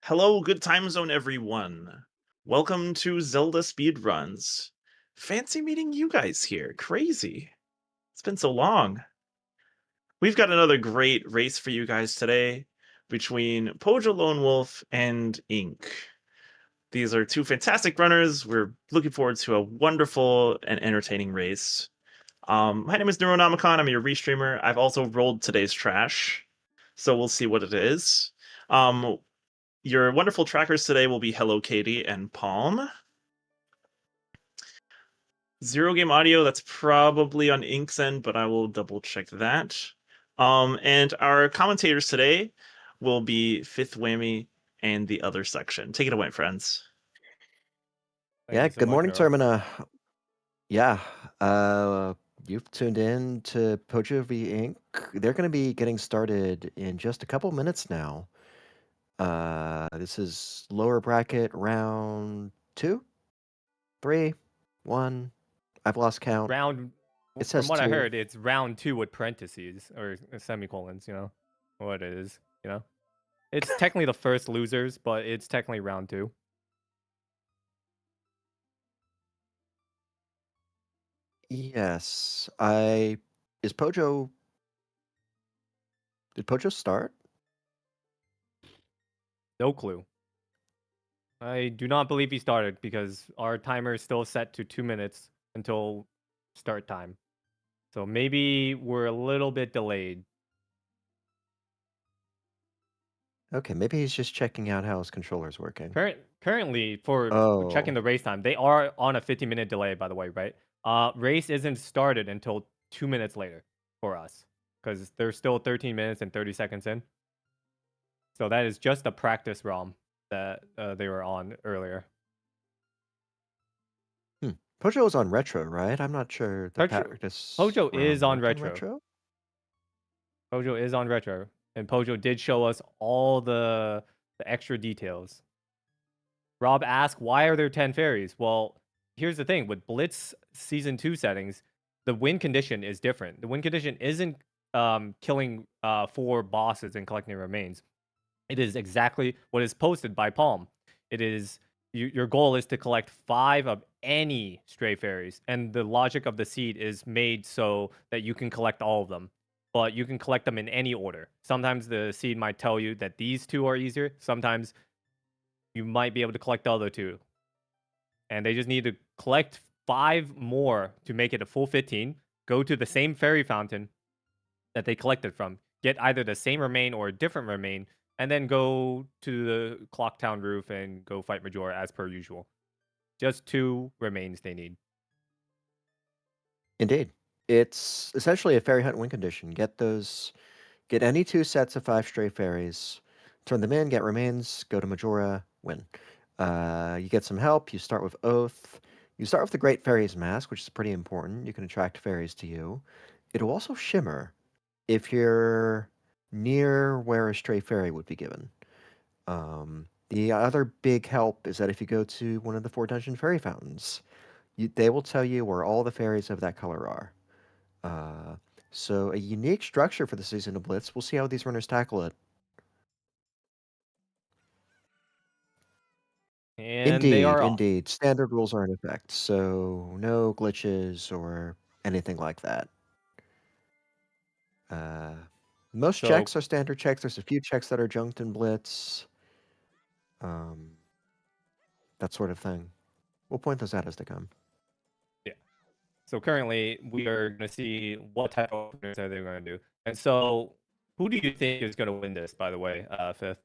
Hello, good time zone, everyone. Welcome to Zelda Speedruns. Fancy meeting you guys here. Crazy. It's been so long. We've got another great race for you guys today between Pojo Lone Wolf and Ink. These are two fantastic runners. We're looking forward to a wonderful and entertaining race. My name is Neuronomicon. I'm your restreamer. I've also rolled today's trash, so we'll see what it is. Um, Your wonderful trackers today will be Hello Katie and Palm. Zero game audio, that's probably on Ink's end, but I will double check that. And our commentators today will be Fifth Whammy and the other section. Take it away, friends. Thank Yeah, you so good much, morning, Neuro. Termina. Yeah, you've tuned in to Pojo v Inc. They're going to be getting started in just a couple minutes now. This is lower bracket round 2, 3, 1. I've lost count. It From says what I 2. heard, it's round 2 with parentheses or semicolons, what it is. It's technically the first losers, but it's technically round 2. Yes, is Pojo. Did Pojo start? No clue. I do not believe he started because our timer is still set to 2 minutes until start time. So maybe we're a little bit delayed. Okay, maybe he's just checking out how his controller's working. Currently, for checking Oh, the race time, they are on a 50-minute delay, by the way, right? Race isn't started until 2 minutes later for us because they're still 13 minutes and 30 seconds in. So that is just a practice ROM that they were on earlier. Pojo was on retro, right? I'm not sure the practice Pojo is round on worked on retro. retro. Pojo is on retro, and Pojo did show us all the extra details. Rob asked, why are there 10 fairies? Well, here's the thing. With Blitz Season 2 settings, the win condition is different. The win condition isn't killing 4 bosses and collecting remains. It is exactly what is posted by Palm. It is your goal is to collect 5 of any stray fairies, and the logic of the seed is made so that you can collect all of them, but you can collect them in any order. Sometimes the seed might tell you that these 2 are easier. Sometimes you might be able to collect the other 2, and they just need to collect 5 more to make it a full 15. Go to the same fairy fountain that they collected from, get either the same remain or a different remain, and then go to the Clock Town roof and go fight Majora as per usual. Just 2 remains they need. Indeed. It's essentially a fairy hunt win condition. Get any 2 sets of 5 stray fairies, turn them in, get remains, go to Majora, win. You get some help. You start with Oath. You start with the Great Fairies Mask, which is pretty important. You can attract fairies to you. It'll also shimmer if you're near where a stray fairy would be given. The other big help is that if you go to one of the 4 dungeon fairy fountains, they will tell you where all the fairies of that color are. So a unique structure for the season of Blitz. We'll see how these runners tackle it. And they Indeed, are off. indeed. Standard rules are in effect, so no glitches or anything like that. Uh, most So, checks are standard checks. There's a few checks that are junked in Blitz. That sort of thing. We'll point those out as they come. yeah. So currently, we are going to see what type of openers are they going to do. And so, who do you think is going to win this, by the way, Fifth?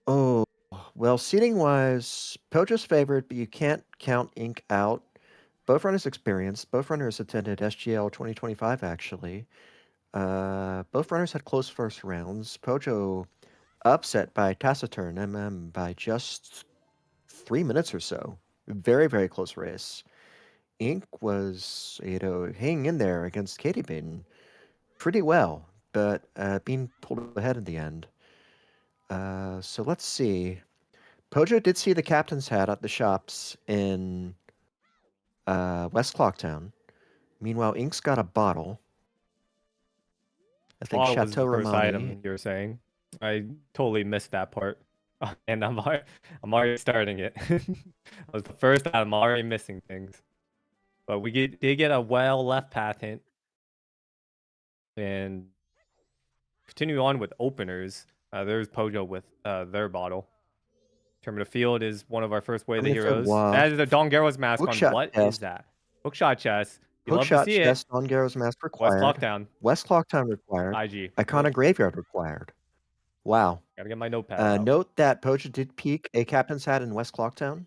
Oh, well, seating-wise, Pojo's favored, but you can't count Ink out. Both runners experienced. Both runners attended SGL 2025, actually. Both runners had close first rounds. Pojo upset by taciturn by just 3 minutes or so. Very, very close race. Ink was, hanging in there against Katie Baden pretty well, but being pulled ahead in the end. So let's see. Pojo did see the captain's hat at the shops in West Clocktown. Meanwhile, Ink's got a bottle. I think Bottle was Chateau the first Romani. item you're saying. I totally missed that part, and I'm already starting it. That was the first time I'm already missing things. But we did get a well left path hint, and continue on with openers. There's Pojo with their bottle. Term of the Field is one of our first way of the Terminator Field heroes. Waff. That is the Dongero's mask on. Hookshot What is chest. that? Hookshot chest. You love to Hookshot see it. chest. Dongero's mask West required. Clocktown. West Clocktown required. IG. Iconic Graveyard required. Wow. Gotta get my notepad out. Note that Pojo did peak a captain's hat in West Clocktown.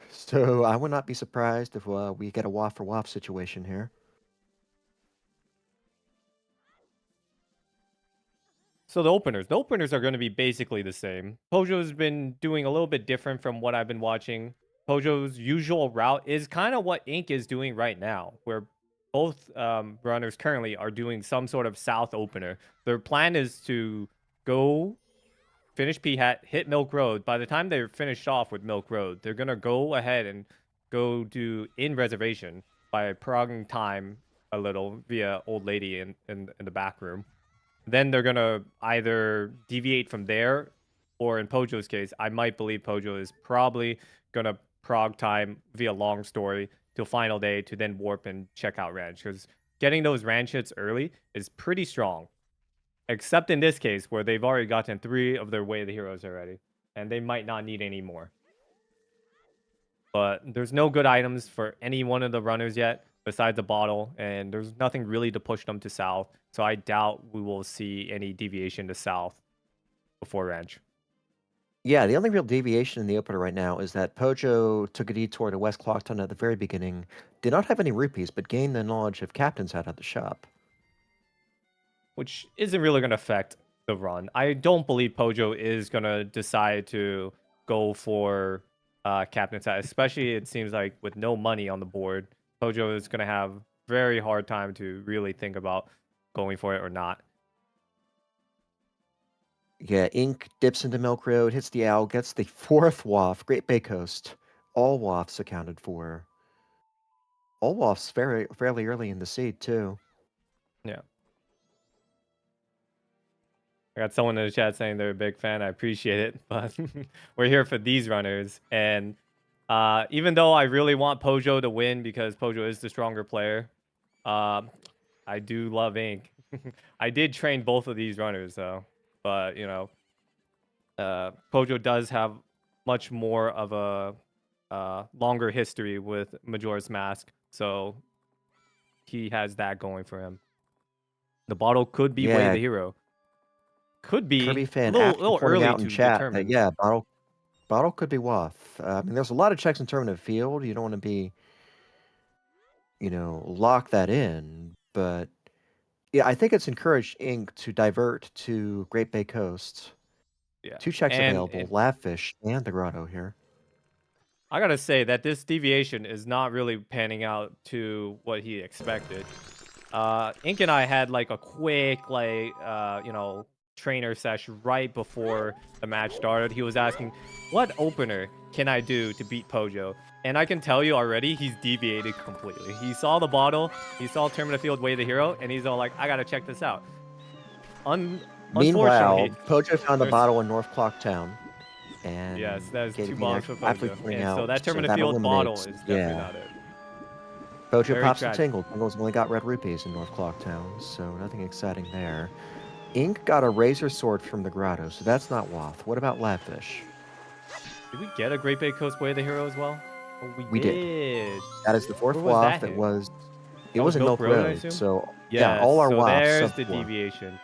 So I would not be surprised if we get a waff for waff situation here. So the openers are going to be basically the same. Pojo's been doing a little bit different from what I've been watching. Pojo's usual route is kind of what Ink is doing right now, where both runners currently are doing some sort of south opener. Their plan is to go finish P-Hat, hit Milk Road. By the time they're finished off with Milk Road, they're going to go ahead and go do in reservation by progging time a little via Old Lady in the back room. Then they're going to either deviate from there, or in Pojo's case, I might believe Pojo is probably going to prog time via Long Story till final day to then warp and check out Ranch. Because getting those Ranch hits early is pretty strong. Except in this case, where they've already gotten 3 of their Way of the Heroes already. And they might not need any more. But there's no good items for any one of the runners yet, besides the bottle. And there's nothing really to push them to south. So I doubt we will see any deviation to south before Ranch. Yeah, the only real deviation in the opener right now is that Pojo took a detour to West Clocktown at the very beginning, did not have any rupees, but gained the knowledge of Captain's Hat at the shop. Which isn't really going to affect the run. I don't believe Pojo is going to decide to go for Captain's Hat, especially it seems like with no money on the board. Pojo is going to have very hard time to really think about going for it or not. Yeah, Ink dips into Milk Road, hits the owl, gets the 4th waff, Great Bay Coast. All waffs accounted for. All waffs fairly early in the seed, too. Yeah. I got someone in the chat saying they're a big fan. I appreciate it, but we're here for these runners. And even though I really want Pojo to win because Pojo is the stronger player, I do love Ink. I did train both of these runners, though. But, you know, Pojo does have much more of a longer history with Majora's Mask. So he has that going for him. The bottle could be Way of the Hero. Could be Kirby fan a little early out to in chat determine. yeah, bottle could be waff. I mean, there's a lot of checks in Terminative Field. You don't want to be, lock that in. But yeah, I think it's encouraged Ink to divert to Great Bay Coast. Yeah. 2 checks available, Lavfish and the Grotto here. I gotta say that this deviation is not really panning out to what he expected. Ink and I had like a quick, trainer sesh right before the match started. He was asking, what opener can I do to beat Pojo? And I can tell you already, he's deviated completely. He saw the bottle, he saw Terminative Field Way of the Hero, and he's all like, I gotta check this out. Meanwhile, Pojo found the bottle in North Clocktown. And yes, that is 2 bottles for Pojo. And so that Terminative Field bottle is definitely not it. Pojo very pops and Tingle. Tingle's only got red rupees in North Clocktown, so nothing exciting there. Ink got a Razor Sword from the Grotto, so that's not waff. What about Lavfish? Did we get a Great Bay Coast Way of the Hero as well? Oh, we did. That is the 4th waff. It was in Milk Road. So yeah, all our waffs. There's the deviation.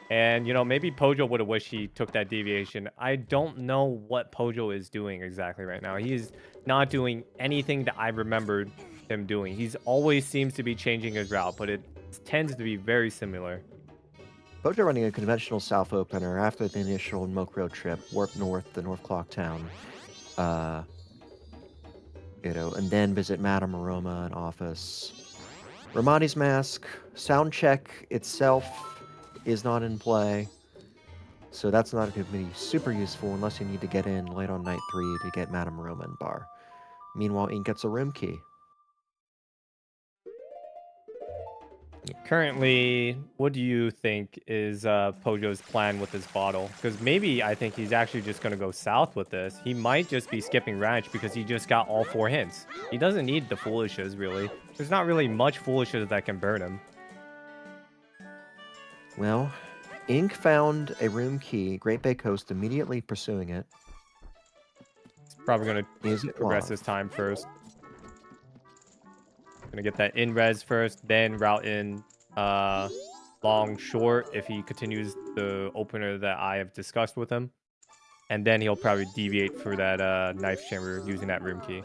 And maybe Pojo would have wished he took that deviation. I don't know what Pojo is doing exactly right now. He's not doing anything that I remembered him doing. He's always seems to be changing his route, but it tends to be very similar. Pojo running a conventional south opener after the initial Milk Road trip, warp north to North Clocktown, and then visit Madame Aroma and office. Ramadi's Mask, sound check itself is not in play, so that's not going to be super useful unless you need to get in late on night 3 to get Madame Aroma and bar. Meanwhile, Ink gets a room key. Currently, what do you think is Pojo's plan with this bottle? Because maybe I think he's actually just going to go south with this. He might just be skipping ranch because he just got all 4 hints. He doesn't need the foolishes, really. There's not really much foolishes that can burn him. Well, Ink found a room key, Great Bay Coast, immediately pursuing it. He's probably going Is to it progress locked? his time first. Gonna get that in res first, then route in long short if he continues the opener that I have discussed with him. And then he'll probably deviate for that knife chamber using that room key.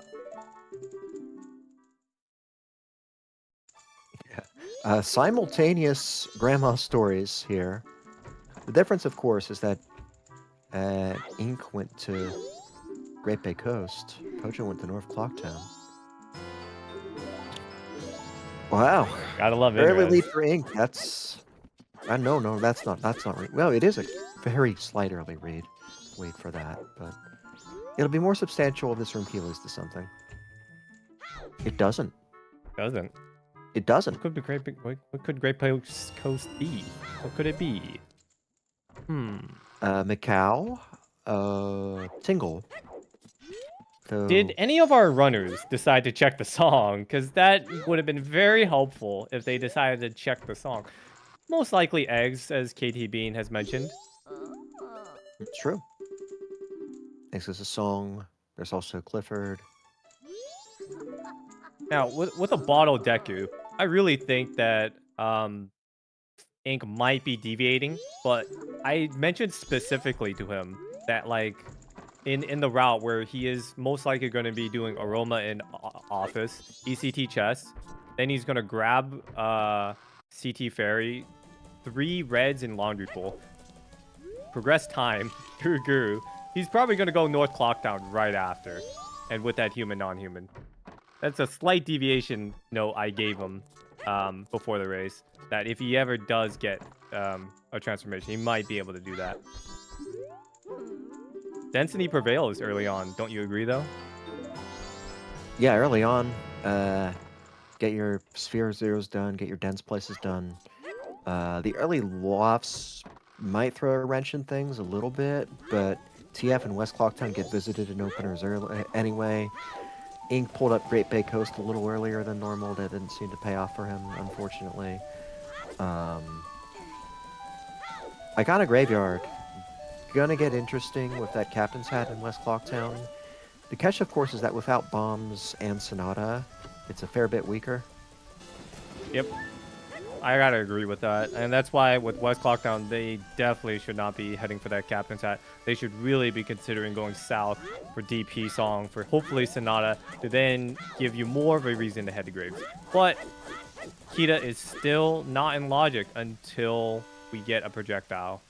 Simultaneous grandma stories here. The difference, of course, is that Ink went to Great Bay Coast. Pojo went to North Clocktown. Wow. Gotta love it. Early lead for Ink. That's... no, that's not well, it is a very slight early read. Wait for that, but it'll be more substantial if this room key leads to something. It doesn't. Doesn't. It doesn't. What could Great Bay Coast be? What could it be? Macau. Tingle. So... Did any of our runners decide to check the song? Because that would have been very helpful if they decided to check the song. Most likely Eggs, as KT Bean has mentioned. It's true. This is a song. There's also Clifford. Now, with a bottle Deku, I really think that Ink might be deviating, but I mentioned specifically to him that, like, in the route where he is most likely going to be doing Aroma in office, ECT chest, then he's going to grab CT Fairy, 3 reds in Laundry Pool, progress time, Guru. He's probably going to go North Clocktown right after, and with that human, non-human. That's a slight deviation note I gave him before the race, that if he ever does get a transformation, he might be able to do that. Density prevails early on. Don't you agree, though? Yeah, early on, get your sphere zeros done, get your dense places done. The early lofts might throw a wrench in things a little bit, but TF and West Clocktown get visited in openers early anyway. Ink pulled up Great Bay Coast a little earlier than normal. That didn't seem to pay off for him, unfortunately. Iconic Graveyard. Gonna get interesting with that Captain's Hat in West Clocktown. The catch, of course, is that without bombs and Sonata, it's a fair bit weaker. Yep. I gotta agree with that. And that's why with West Clocktown, they definitely should not be heading for that Captain's Hat. They should really be considering going south for DP Song, for hopefully Sonata, to then give you more of a reason to head to Graves. But Kita is still not in logic until we get a projectile,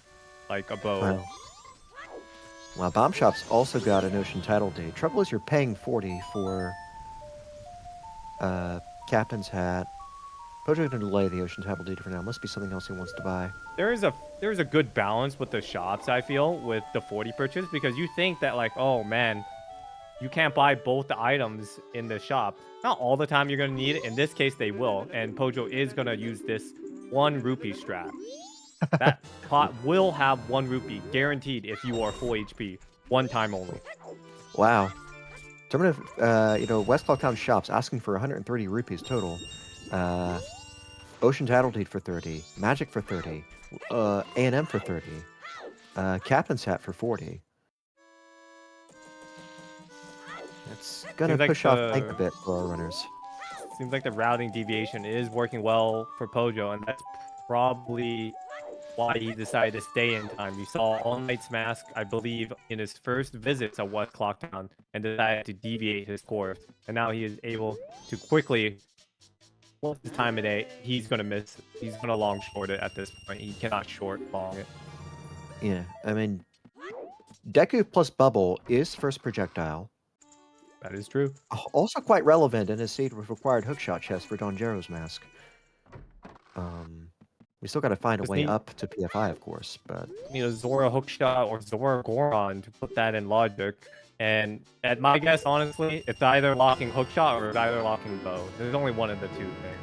like a bow. Wow. Well, Bomb Shop's also got an Ocean Title Deed. Trouble is you're paying 40 for Captain's Hat. Pojo's going to delay the Ocean Title Deed for now. Must be something else he wants to buy. There is a good balance with the shops, I feel, with the 40 purchase, because you think that, like, oh man, you can't buy both the items in the shop. Not all the time you're going to need it. In this case, they will. And Pojo is going to use this 1 rupee strap. That pot will have 1 rupee guaranteed if you are full HP. 1 time only. Wow. Terminative, West Clocktown shops asking for 130 rupees total. Ocean Title Deed for 30. Magic for 30. A&M for 30. Captain's Hat for 40. It's gonna push off Tank a bit for our runners. Seems like the routing deviation is working well for Pojo, and that's probably why he decided to stay in time. You saw All Might's Mask, I believe, in his first visit to West Clocktown, and decided to deviate his course. And now he is able to quickly, what's the time of day? He's gonna miss. He's gonna long short it at this point. He cannot short long it. Yeah, I mean, Deku plus Bubble is first projectile. That is true. Also quite relevant in his seed with required hookshot chest for Donjero's mask. We still got to find a way up to PFI, of course, but... You know, Zora Hookshot or Zora Goron to put that in logic. And at my guess, honestly, it's either locking Hookshot or it's either locking Bow. There's only one of the two things.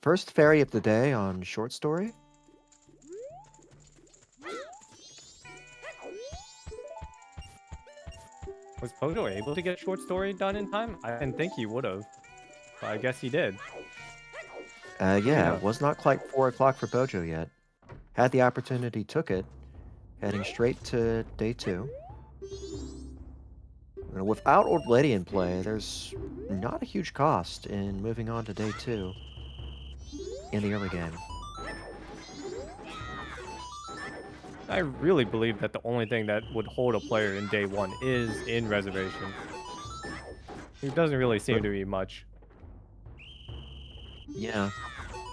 First fairy of the day on Short Story. Was Pojo able to get short story done in time? I didn't think he would have. But I guess he did. Yeah, it was not quite 4 o'clock for Pojo yet. Had the opportunity, took it. Heading straight to day 2. Without Old Lady in play, there's not a huge cost in moving on to day 2 in the early game. I really believe that the only thing that would hold a player in day 1 is in reservation. It doesn't really seem to be much. Yeah.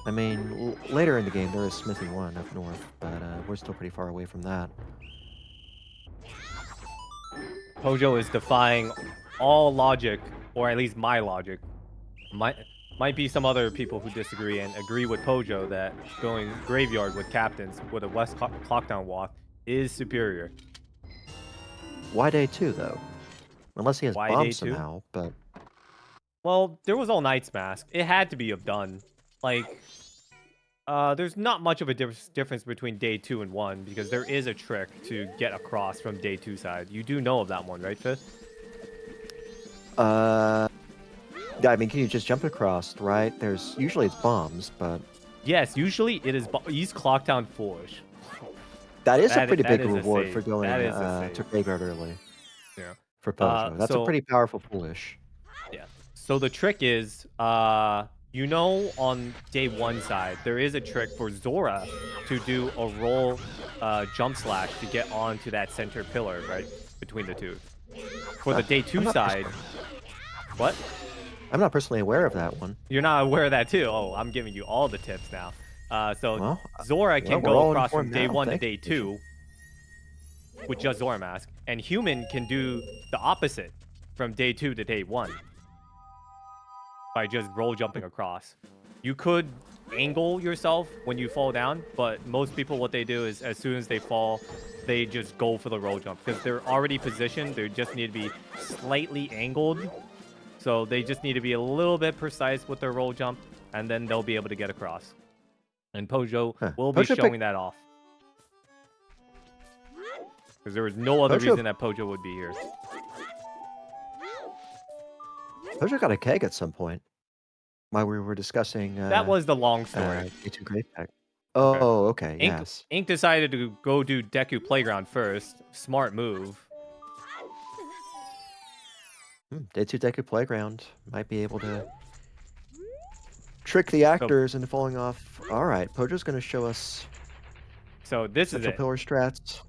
I mean, later in the game, there is Smithy 1 up north, but we're still pretty far away from that. Pojo is defying all logic, or at least my logic. Might be some other people who disagree and agree with Pojo that going graveyard with captains with a West Clockdown walk is superior. Why day 2, though? Unless he has Why day bombs 2? somehow, but... Well, there was All Knight's Mask. It had to be done. Like, there's not much of a difference between day 2 and 1, because there is a trick to get across from day 2 side. You do know of that one, right, Fifth? Yeah, I mean, can you just jump across, right? Usually it's bombs, but... Yes, usually it is he's Clockdown foolish. That is a pretty big is a reward save. for going That is a to graveyard early. Yeah. For Pojo. That's a pretty powerful foolish. Yeah. So the trick is, you know, on day 1 side, there is a trick for Zora to do a roll jump slash to get onto that center pillar, right? Between the two. For the day 2 side... What? I'm not personally aware of that one. You're not aware of that too? Oh, I'm giving you all the tips now. So Zora can we're go all across from informed day now. 1 to Thank day you. 2 with just Zora Mask. And Human can do the opposite from day 2 to day 1 by just roll jumping across. You could angle yourself when you fall down, but most people, what they do is as soon as they fall, they just go for the roll jump because they're already positioned. They just need to be slightly angled. So they just need to be a little bit precise with their roll jump, and then they'll be able to get across. And Pojo will be showing that off. Because there was no other reason that Pojo would be here. Pojo got a keg at some point while we were discussing... that was the long story. Day 2 Grave Pack. Oh, okay, yes. Ink decided to go do Deku Playground first. Smart move. Day 2 Deku Playground might be able to trick the actors into falling off. All right, Pojo's going to show us. So this is it. Pillar strats.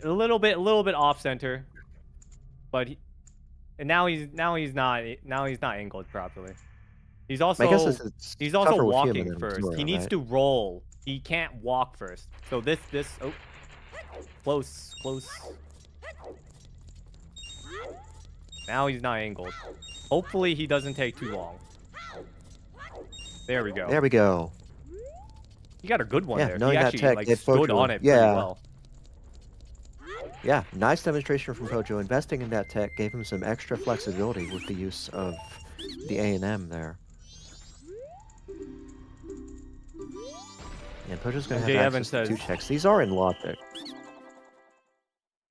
A little bit off center, but now he's not angled properly. He's also walking first. Zora, he needs to roll. He can't walk first. So this close. Now he's not angled. Hopefully he doesn't take too long. There we go. There we go. He got a good one there. Knowing He actually that tech, stood on it pretty well. Yeah, nice demonstration from Pojo. Investing in that tech gave him some extra flexibility with the use of the A&M there. And Pojo's going to have access to 2 checks. These are in logic.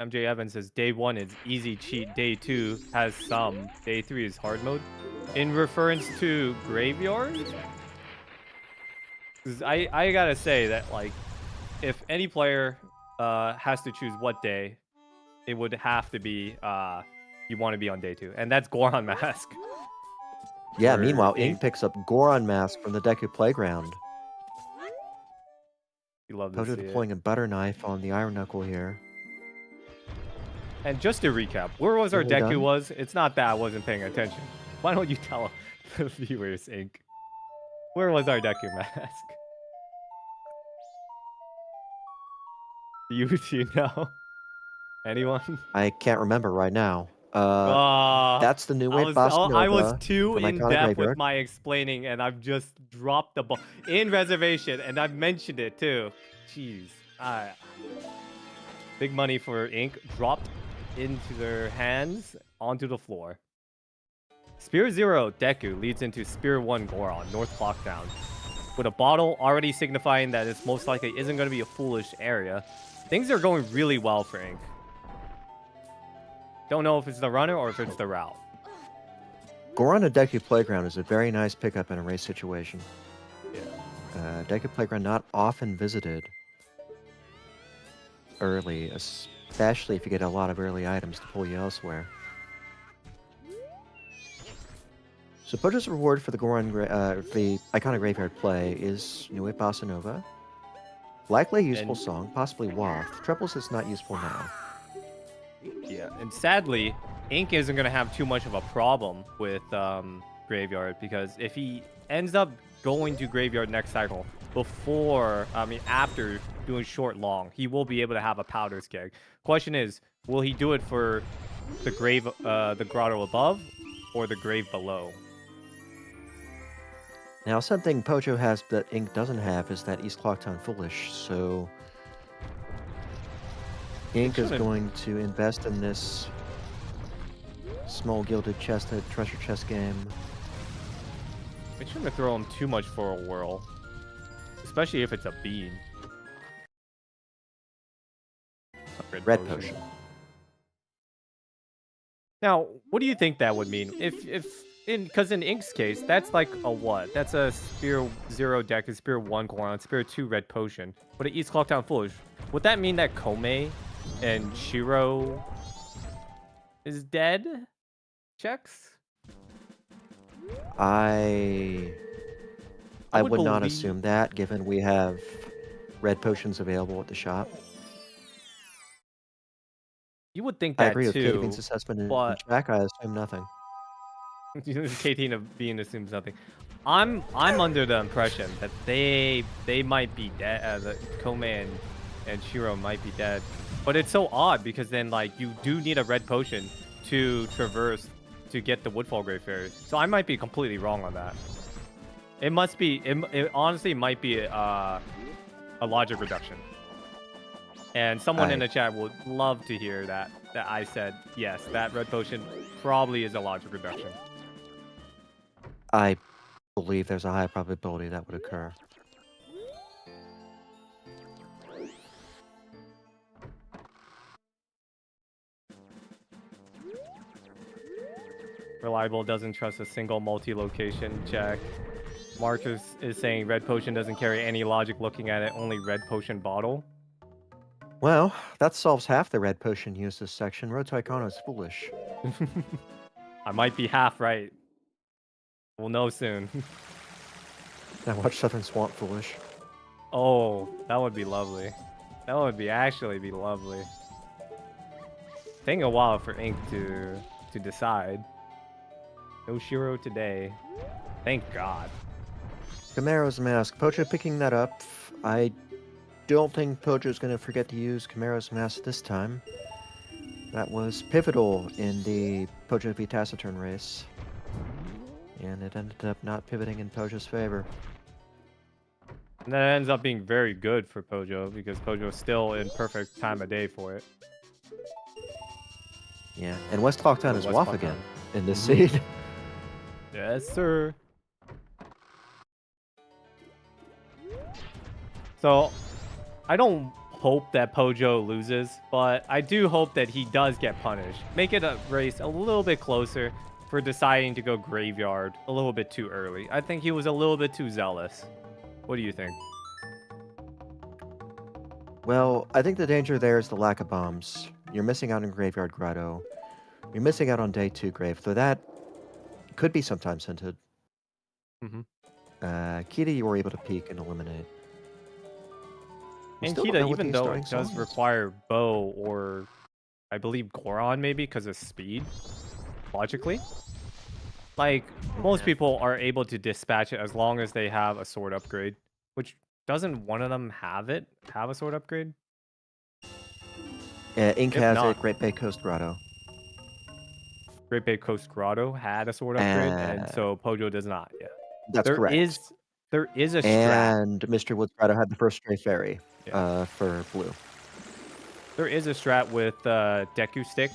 MJ Evans says day 1 is easy cheat, day 2 has some, day 3 is hard mode. In reference to graveyard? I gotta say that, like, if any player has to choose what day, it would have to be you want to be on day 2, and that's Goron Mask. Yeah, meanwhile, Ink picks up Goron Mask from the Deku Playground. You love to Pojo see deploying a butter knife on the Iron Knuckle here. And just to recap, where was our Deku was? It's not that I wasn't paying attention. Why don't you tell the viewers, Ink? Where was our Deku Mask? Do you know? Anyone? I can't remember right now. That's the new way Boss Nova. I was too in depth with my explaining, and I've just dropped the ball in reservation, and I've mentioned it too. Jeez, big money for Ink dropped into their hands onto the floor. Spear 0 Deku leads into Spear 1 Goron, North Clockdown. with a bottle already signifying that it's most likely isn't going to be a foolish area. Things are going really well for Ink. Don't know if it's the runner or if it's the route. Goron and Deku Playground is a very nice pickup in a race situation. Yeah. Deku Playground not often visited early, especially if you get a lot of early items to pull you elsewhere. So Pojo's reward for the the iconic graveyard play is Nue Bossa Nova. Likely a useful song, possibly Waft. Troubles is not useful now. Yeah, and sadly, Ink isn't going to have too much of a problem with Graveyard, because if he ends up going to Graveyard next cycle after doing short long, he will be able to have a Powder Skeg. Question is, will he do it for the the grotto above or the grave below? Now, something Pojo has that Ink doesn't have is that East Clocktown Foolish, so Ink is going to invest in this small gilded treasure chest game. It shouldn't throw him too much for a whirl, especially if it's a bean. Red potion. Now, what do you think that would mean? Because in Ink's case, that's like a what? That's a Spear 0 deck, a Spear 1 Goron, Spear 2 Red Potion. But it East Clocktown Foolish. Would that mean that Kome and Shiro is dead? Checks? I would not believe... assume that, given we have red potions available at the shop. You would think that I agree with too, Katie assessment but... in Jack. I assume nothing. KT being assumes nothing. I'm under the impression that they might be dead. That Kome and Shiro might be dead, but it's so odd because then like you do need a red potion to traverse to get the Woodfall Grave Fairy. So I might be completely wrong on that. It must be. It honestly might be a logic reduction. And someone in the chat would love to hear that I said yes. That red potion probably is a logic reduction. I believe there's a high probability that would occur. Reliable doesn't trust a single multi-location check. Marcus is saying red potion doesn't carry any logic looking at it, only red potion bottle. Well, that solves half the red potion used this section. Road to Icona is foolish. I might be half right. We'll know soon. Now watch Southern Swamp foolish. Oh, that would be lovely. That would actually be lovely. Taking a while for Ink to decide. No Shiro today. Thank God. Camaro's Mask. Pojo picking that up. I don't think Pojo's going to forget to use Camaro's Mask this time. That was pivotal in the Pojo v Taciturn race. And it ended up not pivoting in Pojo's favor. And that ends up being very good for Pojo, because Pojo's still in perfect time of day for it. Yeah, and West Clocktown is Waff again in this seed. Yes, sir. So, I don't hope that Pojo loses, but I do hope that he does get punished. Make it a race a little bit closer for deciding to go Graveyard a little bit too early. I think he was a little bit too zealous. What do you think? Well, I think the danger there is the lack of bombs. You're missing out on Graveyard Grotto. You're missing out on Day 2 Grave, though that could be sometimes hinted. Kita, you were able to peek and eliminate. And Kita, even though it does require Bow or, I believe, Goron maybe, because of speed, logically, like, most people are able to dispatch it as long as they have a sword upgrade, which doesn't one of them have a sword upgrade? Ink has it, Great Bay Coast Grotto. Great Bay Coast Grotto had a sword upgrade, and so Pojo does not. Yeah, that's correct. There is a strat. And Mr. Woods Grotto had the first Stray Fairy for blue. There is a strat with Deku Stick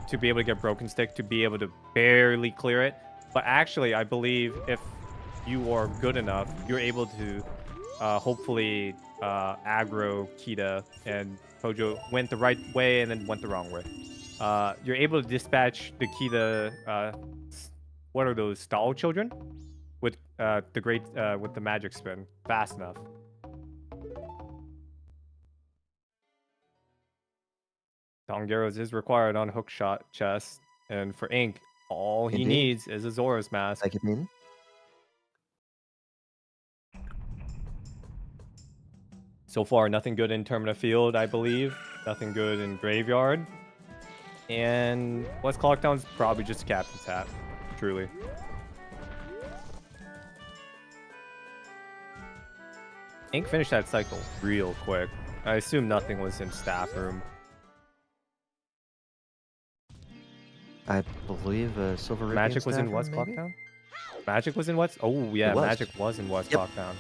to be able to get Broken Stick to be able to barely clear it. But actually, I believe if you are good enough, you're able to hopefully aggro Kita, and Pojo went the right way and then went the wrong way. You're able to dispatch the Kita. What are those stall children? With with the magic spin fast enough. Dongeros is required on hookshot chest, and for Ink, all he Indeed. needs is a Zora's mask. Like it mean? So far, nothing good in Termina Field, I believe. Nothing good in Graveyard. And West Clocktown's probably just a Captain's Hat, truly. Ink finished that cycle real quick. I assume nothing was in staff room. I believe Silver Ruby Magic was in staff West room, maybe? Clocktown? Magic was in West? Oh, yeah, was. Magic was in West Yep. Clocktown.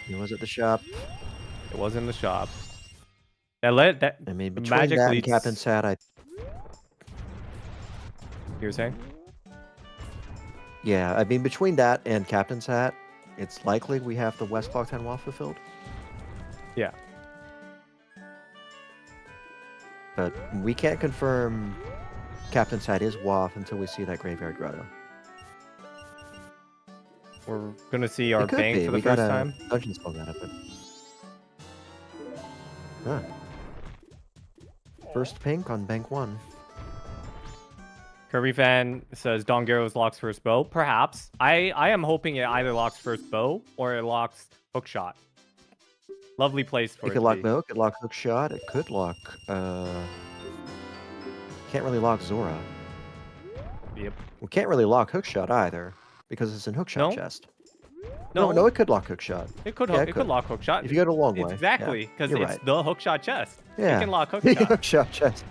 He was at the shop. It was in the shop. That I mean, the between Magic that and leads... Captain's Hat, You were saying? yeah, I mean, between that and Captain's Hat, it's likely we have the West Clocktown WAF fulfilled. Yeah. But we can't confirm Captain's Hat is WAF until we see that Graveyard Grotto. We're gonna see our It could bank be. for the We first got a time. dungeon spell got it, but... Huh. First pink on bank 1. Kirby fan says Dongeros locks first bow. Perhaps. I am hoping it either locks first bow or it locks hookshot. Lovely place for It it could to lock be. bow, it could lock hookshot, it could lock... Can't really lock Zora. Yep. We can't really lock hookshot either, because it's in hookshot No? chest. No, it could lock hookshot. It could. Yeah, It could lock hookshot. If you go to long way. Exactly, because you're it's right. the hookshot chest. Yeah. It can lock Yeah. hookshot. Hookshot chest.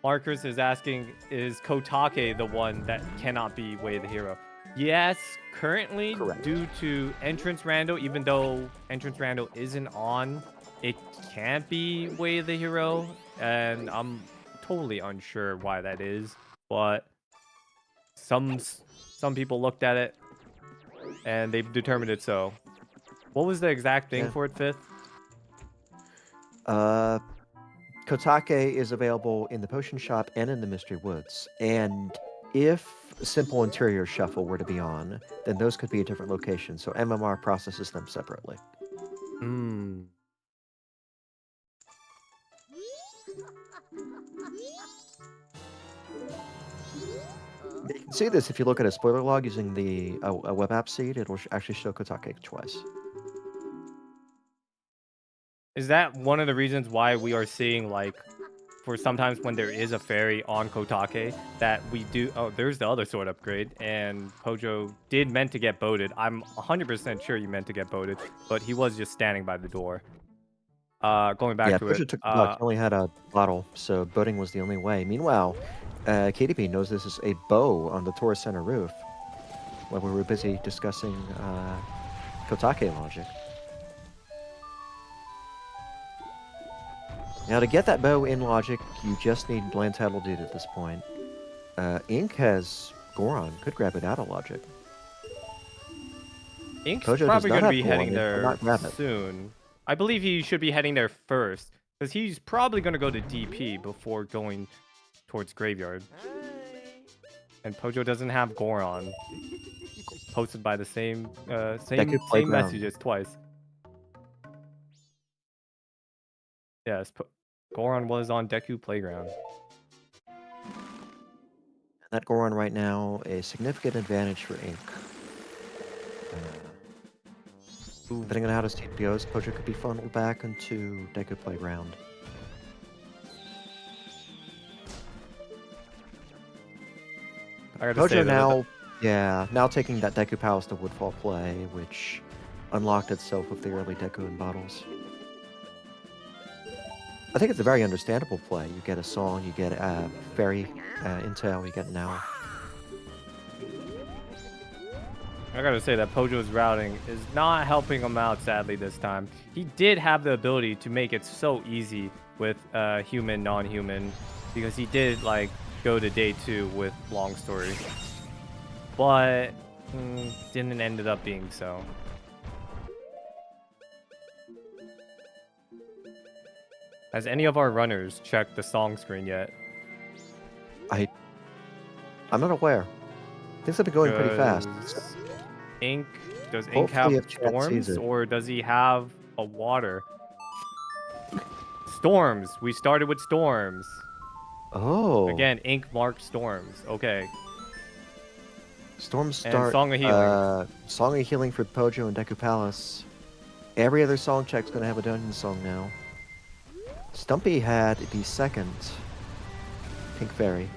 Marcus is asking, is Kotake the one that cannot be Way the Hero? Yes, currently, Correct. due to Entrance Rando, even though Entrance Rando isn't on, it can't be Way the Hero, and I'm totally unsure why that is, but some people looked at it, and they've determined it so. What was the exact thing Yeah. for it, Fifth? Kotake is available in the potion shop and in the Mystery Woods. And if Simple Interior Shuffle were to be on, then those could be a different location. So MMR processes them separately. Hmm. You can see this if you look at a spoiler log using the a web app seed. It'll actually show Kotake twice. Is that one of the reasons why we are seeing, like, for sometimes when there is a fairy on Kotake, that we do... Oh, there's the other sword upgrade, and Pojo did meant to get boated. I'm 100% sure you meant to get boated, but he was just standing by the door. Going back to Pojo it... took the box. He only had a bottle, so boating was the only way. Meanwhile, KDP knows this is a bow on the Taurus Center roof while we were busy discussing Kotake logic. Now, to get that bow in logic, you just need land title deed at this point. Ink has Goron, could grab it out of logic. Ink's Pojo does probably not going to have be Goron, heading he there cannot grab it. soon. I believe he should be heading there first, because he's probably going to go to DP before going towards Graveyard. And Pojo doesn't have Goron. Posted by the same same Playground. messages twice. Yes, Goron was on Deku Playground. That Goron right now, a significant advantage for Ink. Depending on how his team goes, Pojo could be funneled back into Deku Playground. I gotta say, Pojo though, now taking that Deku Palace to Woodfall play, which unlocked itself with the early Deku and bottles. I think it's a very understandable play. You get a song, you get a fairy intel, you get an owl. I gotta say that Pojo's routing is not helping him out, sadly, this time. He did have the ability to make it so easy with human, non-human, because he did, like, go to day 2 with long story. but didn't ended up being so. Has any of our runners checked the song screen yet? I'm not aware. Things have been going pretty fast. Does Ink Hopefully have if chat sees storms, it. or does he have a water? Storms. We started with storms. Oh. Again, Ink marked storms. Okay. Storms And start. Song of Healing. Song of Healing for Pojo and Deku Palace. Every other song check's gonna have a dungeon song now. Stumpy had the second Pink Fairy.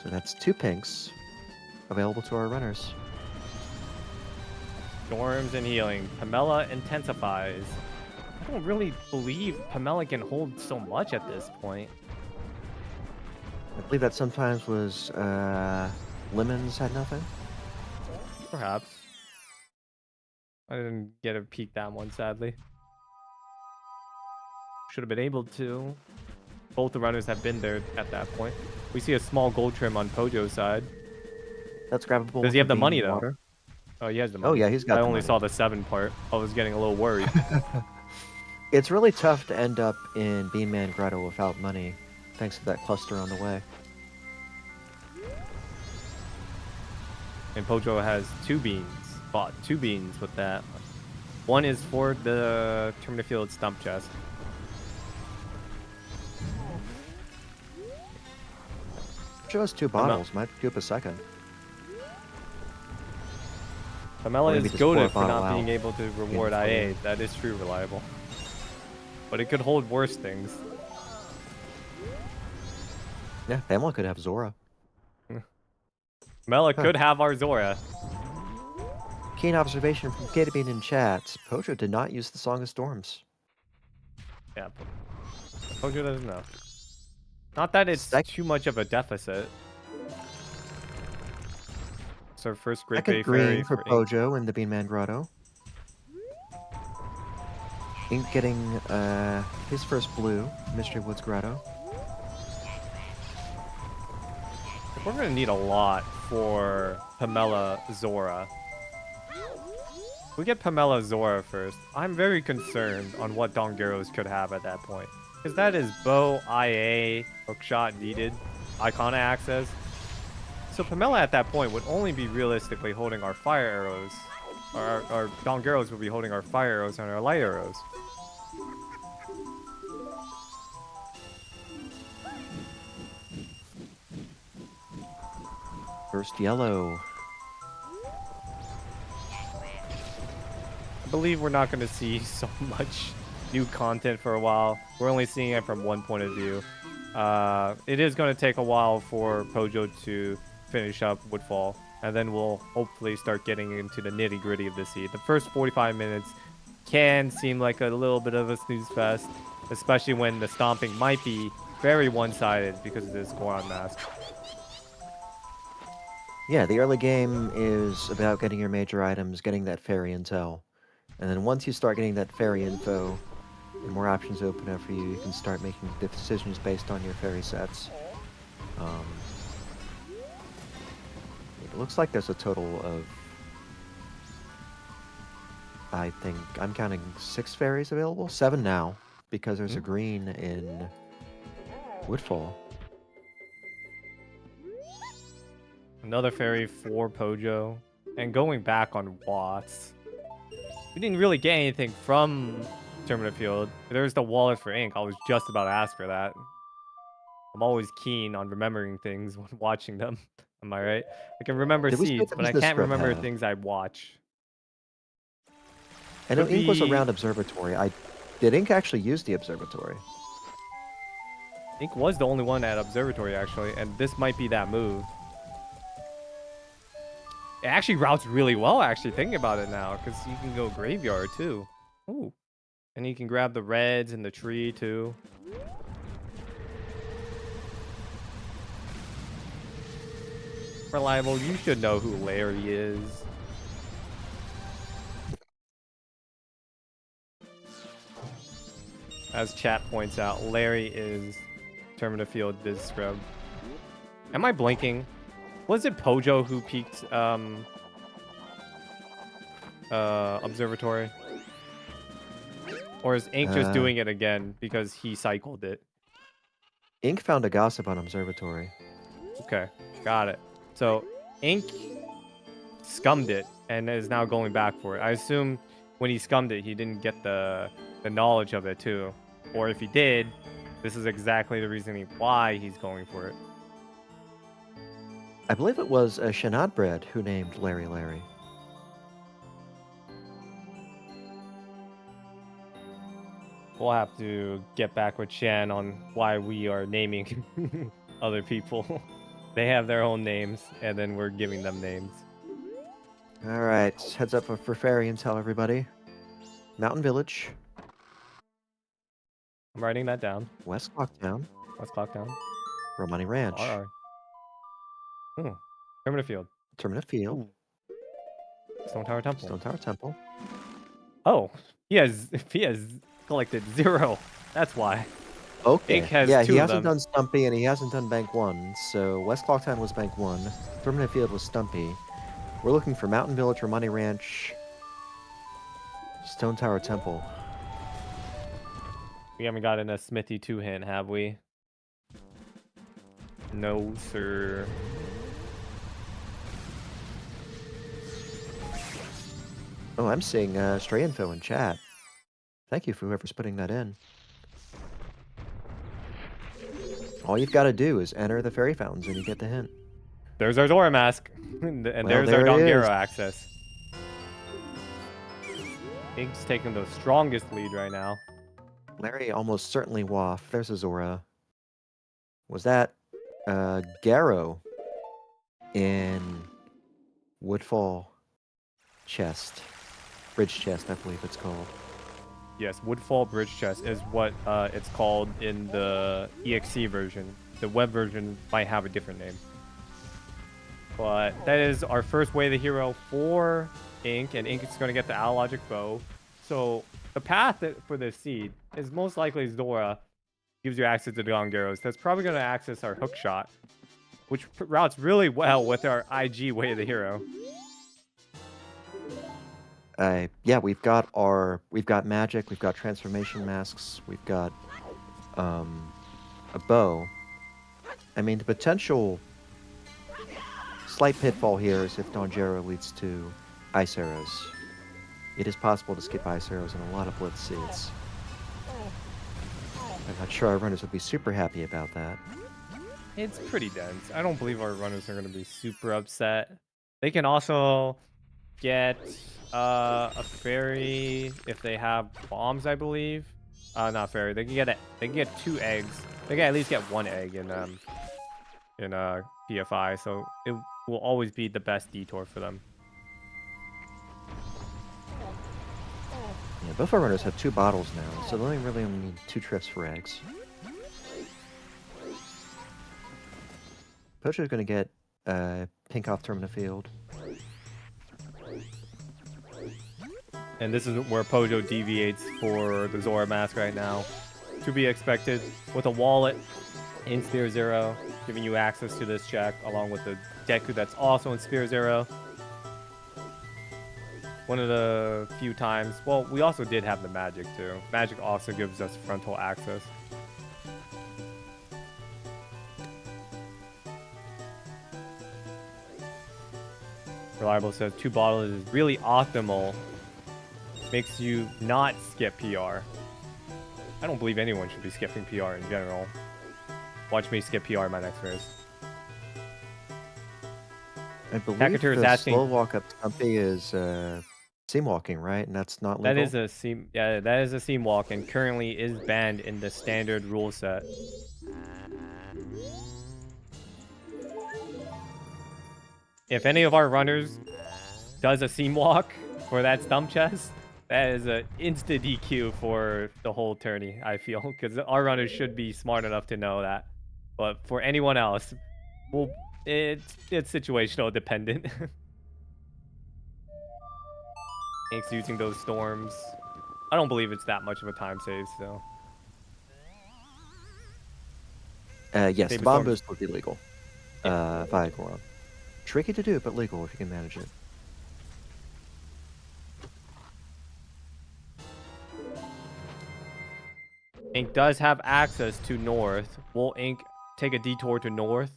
So that's 2 pinks available to our runners. Storms and Healing. Pamela intensifies. I don't really believe Pamela can hold so much at this point. I believe that sometimes was Lemons had nothing. Perhaps. I didn't get a peek that one, sadly. Should have been able to. Both the runners have been there at that point. We see a small gold trim on Pojo's side. That's grabbable. Does he with have the bean money, though? water. Oh, he has the money. Oh yeah, he's got I the only money. saw the 7 part. I was getting a little worried. It's really tough to end up in Bean Man Grotto without money, thanks to that cluster on the way. And Pojo has 2 beans. Bought 2 beans with that. One is for the Terminator Field stump chest. Show us 2 bottles. Might scoop a second. Pamela Or maybe is just goated pour for a not bottle being out. able to reward IA. That is true, reliable. But it could hold worse things. Yeah, Pamela could have Zora. Pamela could have our Zora. Keen observation from Katabean in chat. Pojo did not use the Song of Storms. Yeah, Pojo doesn't know. Not that it's too much of a deficit. It's our first Great Bay Second green Fairy for Ink. Pojo in the Bean Man Grotto. Ink getting his first blue, Mystery Woods Grotto. We're gonna need a lot for Pamela Zora. We get Pamela Zora first. I'm very concerned on what Dongeros could have at that point. Because that is bow, IA, hookshot needed, Icona access. So Pamela at that point would only be realistically holding our fire arrows. Our Dongeros would be holding our fire arrows and our light arrows. First yellow. I believe we're not going to see so much new content for a while. We're only seeing it from one point of view. It is going to take a while for Pojo to finish up Woodfall, and then we'll hopefully start getting into the nitty-gritty of the seed. The first 45 minutes can seem like a little bit of a snooze fest, especially when the stomping might be very one-sided because of this Goron mask. Yeah, the early game is about getting your major items, getting that fairy intel. And then once you start getting that fairy info, and more options open up for you, you can start making decisions based on your fairy sets. It looks like there's a total of, I think, I'm counting 6 fairies available? 7 now, because there's a green in Woodfall. Another fairy for Pojo. And going back on Watts, we didn't really get anything from Terminator Field. There's the wallet for Ink. I was just about to ask for that. I'm always keen on remembering things when watching them. Am I right? I can remember seeds, but I can't remember things I watch. I know Ink was around Observatory. Did Ink actually use the Observatory? Ink was the only one at Observatory, actually, and this might be that move. It actually routes really well, actually, thinking about it now, because you can go Graveyard, too. Ooh. And you can grab the reds and the tree, too. Reliable, you should know who Larry is. As chat points out, Larry is Terminator Field Biz Scrub. Am I blinking? Was it Pojo who peaked observatory? Or is Ink just doing it again because he cycled it? Ink found a gossip on observatory. Okay, got it. So Ink scummed it and is now going back for it. I assume when he scummed it, he didn't get the knowledge of it too. Or if he did, this is exactly the reasoning why he's going for it. I believe it was a Shanad who named Larry Larry. We'll have to get back with Shan on why we are naming other people. They have their own names, and then we're giving them names. All right, heads up for Fairy and tell everybody. Mountain Village. I'm writing that down. West Clocktown. West Clocktown. Romani Ranch. RR. Oh, Terminal Field. Terminal Field. Stone Tower Temple. Stone Tower Temple. Oh, he has collected 0. That's why. Okay. Ink has yeah, 2 he of hasn't them. done Stumpy and he hasn't done Bank 1. So West Clocktown was Bank 1. Terminal Field was Stumpy. We're looking for Mountain Village, Romani Ranch, Stone Tower Temple. We haven't gotten a Smithy 2 hint, have we? No, sir. Oh, I'm seeing stray info in chat. Thank you for whoever's putting that in. All you've got to do is enter the fairy fountains and you get the hint. There's our Zora mask. And Well, there's there our it Dongero is. access. Ink's taking the strongest lead right now. Larry almost certainly Waff. There's a Zora. Was that Garrow in Woodfall Chest? Bridge Chest, I believe it's called. Yes, Woodfall Bridge Chest is what it's called in the EXE version. The web version might have a different name. But that is our first way of the hero for Ink, and Ink is going to get the Allogic Bow. So the path for this seed is most likely Zora gives you access to the Gongeros. That's probably going to access our hook shot, which routes really well with our IG way of the hero. Yeah, we've got magic, we've got transformation masks, we've got a bow. I mean, the potential slight pitfall here is if Dongero leads to ice arrows. It is possible to skip ice arrows in a lot of Blitz seeds. I'm not sure our runners would be super happy about that. It's pretty dense. I don't believe our runners are going to be super upset. They can also get a fairy if they have bombs, I believe. Not fairy. They can get 2 eggs. They can at least get 1 egg in PFI. So it will always be the best detour for them. Yeah, both our runners have 2 bottles now, so they really only need 2 trips for eggs. Pojo's going to get pink off Termina Field. And this is where Pojo deviates for the Zora mask right now. To be expected with a wallet in Spear Zero, giving you access to this check, along with the Deku that's also in Spear Zero. One of the few times, well, we also did have the magic too. Magic also gives us frontal access. Reliable says 2 bottles is really optimal. Makes you not skip PR. I don't believe anyone should be skipping PR in general. Watch me skip PR in my next race. I believe Hackateur is the asking- slow walk up Stumpy is seam walking, right? And that's not legal? That is a seam. Yeah, that is a seam walk, and currently is banned in the standard rule set. If any of our runners does a seam walk for that stump chest, that is an insta DQ for the whole tourney, I feel, because our runners should be smart enough to know that. But for anyone else, well, it's situational dependent. Ink's using those storms. I don't believe it's that much of a time save, so. Yes, Save the the bomb storms. boost would be legal. Via Goron. Tricky to do, but legal if you can manage it. Ink does have access to north. Will Ink take a detour to north?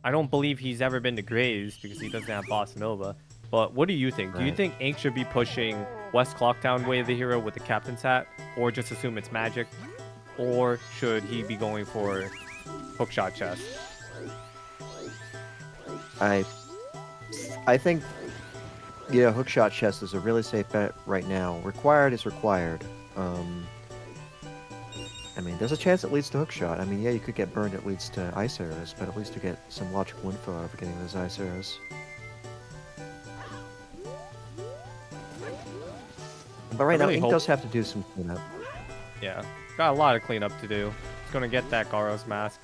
I don't believe he's ever been to Graves because he doesn't have Bossa Nova. But what do you think? Do you Right. think Ink should be pushing West Clocktown Way of the Hero with the Captain's Hat? Or just assume it's magic? Or should he be going for Hookshot Chest? I think, yeah, Hookshot Chest is a really safe bet right now. Required is required. I mean, there's a chance it leads to Hookshot. I mean, yeah, you could get burned, it leads to Ice Arrows, but at least you get some logical info out of getting those Ice Arrows. But right now, really Ink hope- does have to do some cleanup. Yeah, got a lot of cleanup to do. He's gonna get that Garos mask.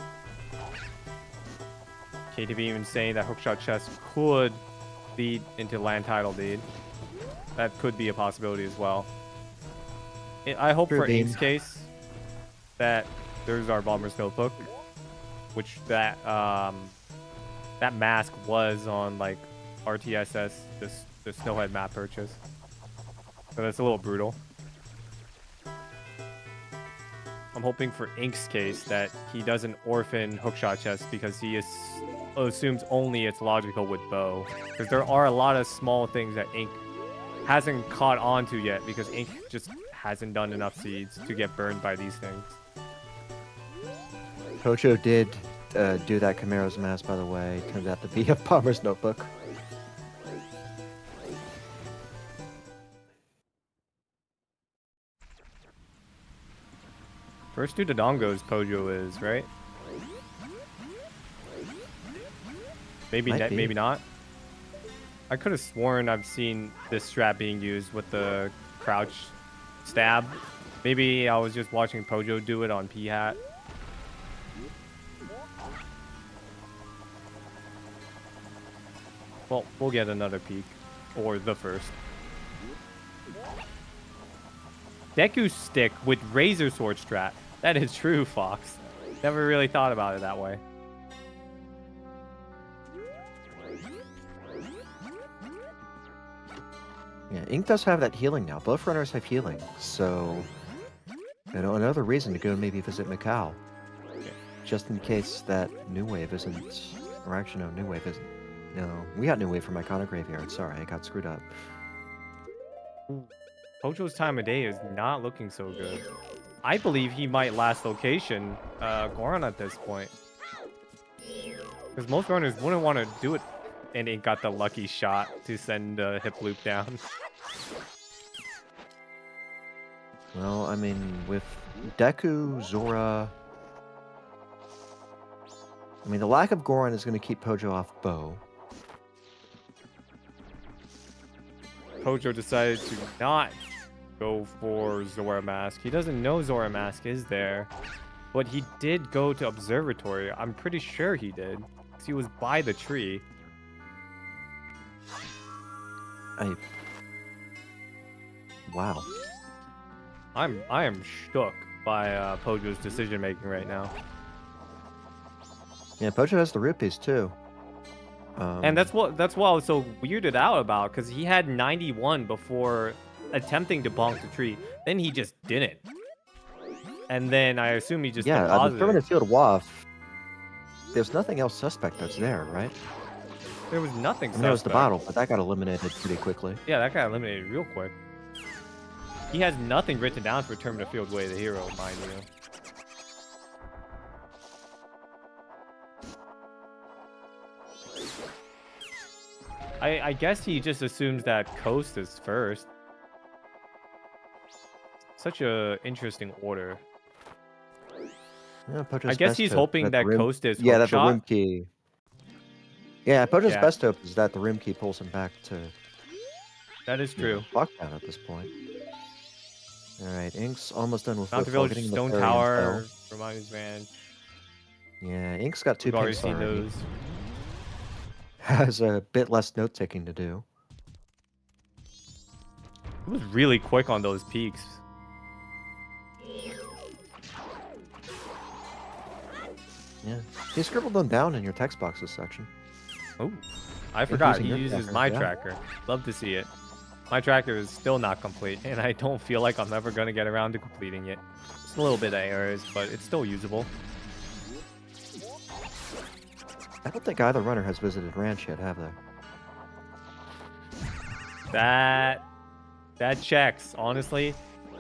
KTB even saying that Hookshot Chest could lead into land title deed. That could be a possibility as well. I hope True for beam. Ink's case that there's our Bomber's Notebook, which that mask was on like RTSS, the Snowhead map purchase. So that's a little brutal. I'm hoping for Ink's case that he doesn't orphan Hookshot Chest because he assumes only it's logical with bow. Because there are a lot of small things that Ink hasn't caught on to yet because Ink just hasn't done enough seeds to get burned by these things. Pojo did do that Camaro's mask, by the way. Turned out to be a Bomber's Notebook. First two Dodongos Pojo is, right? Maybe Might be. maybe not. I could have sworn I've seen this strat being used with the crouch stab. Maybe I was just watching Pojo do it on P-Hat. Well, we'll get another peek. Or the first. Deku stick with Razor Sword strat. That is true, Fox. Never really thought about it that way. Yeah, Ink does have that healing now. Both runners have healing, so you know, another reason to go maybe visit Macau, just in case that New Wave isn't, or actually no, New Wave isn't. No, we got New Wave from Iconic Graveyard. Sorry, I got screwed up. Pojo's time of day is not looking so good. I believe he might last location Goron at this point. Because most runners wouldn't want to do it, and Ink got the lucky shot to send a hip loop down. Well, I mean, with Deku, Zora, I mean, the lack of Goron is going to keep Pojo off bow. Pojo decided to not go for Zora Mask. He doesn't know Zora Mask is there, but he did go to Observatory. I'm pretty sure he did, because he was by the tree. Wow. I am shook by Pojo's decision making right now. Yeah, Pojo has the rupees too. And that's what I was so weirded out about, because he had 91 before attempting to bonk the tree. Then he just didn't. And then I assume he just yeah, the deposited. permanent field waff. There's nothing else suspect that's there, right? There was nothing. I mean, it was the suspect. bottle, but that got eliminated pretty quickly. Yeah, that got eliminated real quick. He has nothing written down for Terminal Field Way of the Hero, mind you. I guess he just assumes that Coast is first. Such a interesting order. Yeah, Pojo's I guess best he's hope hoping that the room, Coast is yeah, that the hookshot. room key. Yeah, Pojo's Yeah. best hope is that the room key pulls him back to That is true. lockdown at this point. All right, Ink's almost done with Mount the football, Village, getting the Stone fairy Tower, info. Reminders Man. Yeah, Ink's got 2 We've already pinks seen already. those. Has a bit less note taking to do. It was really quick on those peaks. Yeah, he scribbled them down in your text boxes section. Oh, I forgot using he your uses tracker, my yeah. tracker. Love to see it. My tracker is still not complete, and I don't feel like I'm ever gonna get around to completing it. Just a little bit of errors, but it's still usable. I don't think either runner has visited Ranch yet, have they? That checks. Honestly,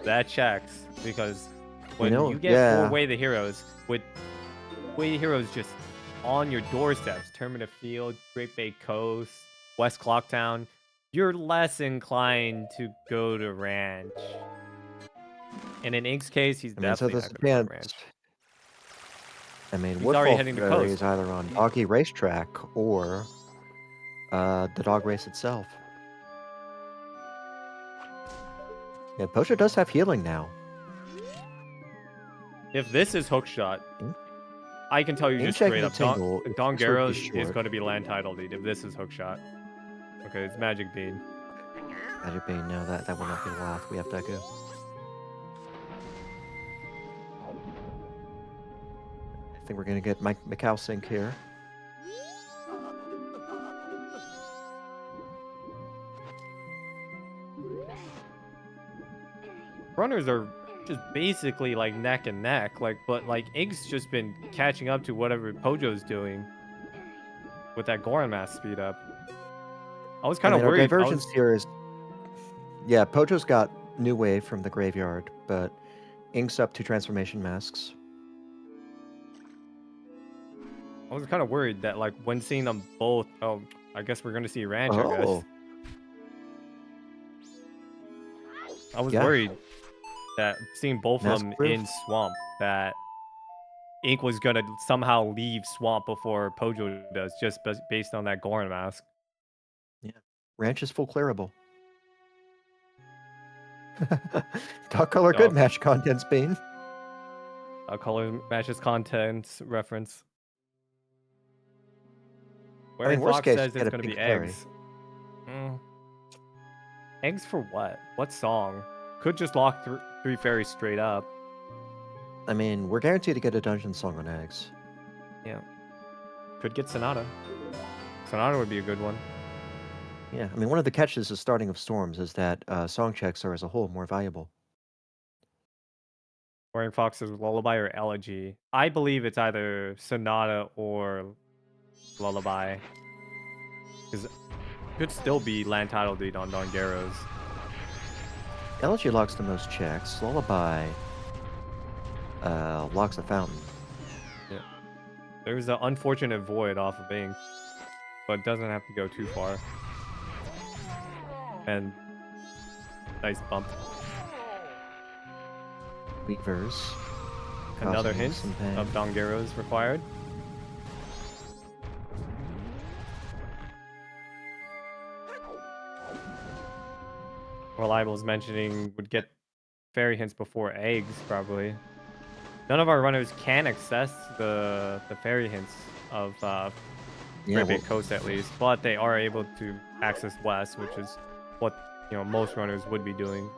that checks because when you get yeah. 4 Way the Heroes with Way the Heroes just on your doorsteps, Termina Field, Great Bay Coast, West Clocktown, you're less inclined to go to Ranch. And in Ink's case, he's I mean, so definitely there's not a going to go to chance. Ranch. I mean, He's already Woodfall heading to Ferry Coast. is either on Doggy Racetrack or the dog race itself. Yeah, Pojo does have healing now. If this is Hookshot, Ink- I can tell you Ink just checking straight the up, tingle, it's short be Dongeros is short. going to be land title lead if this is Hookshot. Okay, it's Magic Bean. Magic Bean, no, that will not be lost. We have to go. I think we're going to get Mike McCowsink here. Runners are just basically like neck and neck, but Ink's just been catching up to whatever Pojo's doing with that Goron Mask speed up. I was kind of Our worried. divergence here is, yeah, Pojo's got New Wave from the graveyard, but Ink's up to Transformation Masks. I was kind of worried that like when seeing them both, oh, I guess we're gonna see Ranch. I guess Oh, I was yeah. worried that seeing both of Mask them proof. in Swamp, that Ink was gonna somehow leave Swamp before Pojo does, just based on that Goron Mask. Yeah, Ranch is full clearable. Dog color good Oh. match contents bean. A color matches contents reference. I mean, Wearing worst Fox case, says you it's get a gonna pink be fairy. eggs. Eggs for what? What song? Could just lock 3 fairies straight up. I mean, we're guaranteed to get a dungeon song on eggs. Yeah. Could get Sonata. Sonata would be a good one. Yeah, I mean, one of the catches of Starting of Storms is that song checks are as a whole more valuable. Wearing Fox's Lullaby or Elegy. I believe it's either Sonata or Lullaby. Because it could still be land title lead on Dongeros. Elegy locks the most checks. Lullaby locks the fountain. Yeah. There's an unfortunate void off of Ink, but it doesn't have to go too far. And nice bump. Weavers. Another causing hint some pain. of Dongeros required. Reliable's mentioning would get fairy hints before eggs, probably. None of our runners can access the fairy hints of Yeah, Great Big Coast at least, but they are able to access West, which is what most runners would be doing.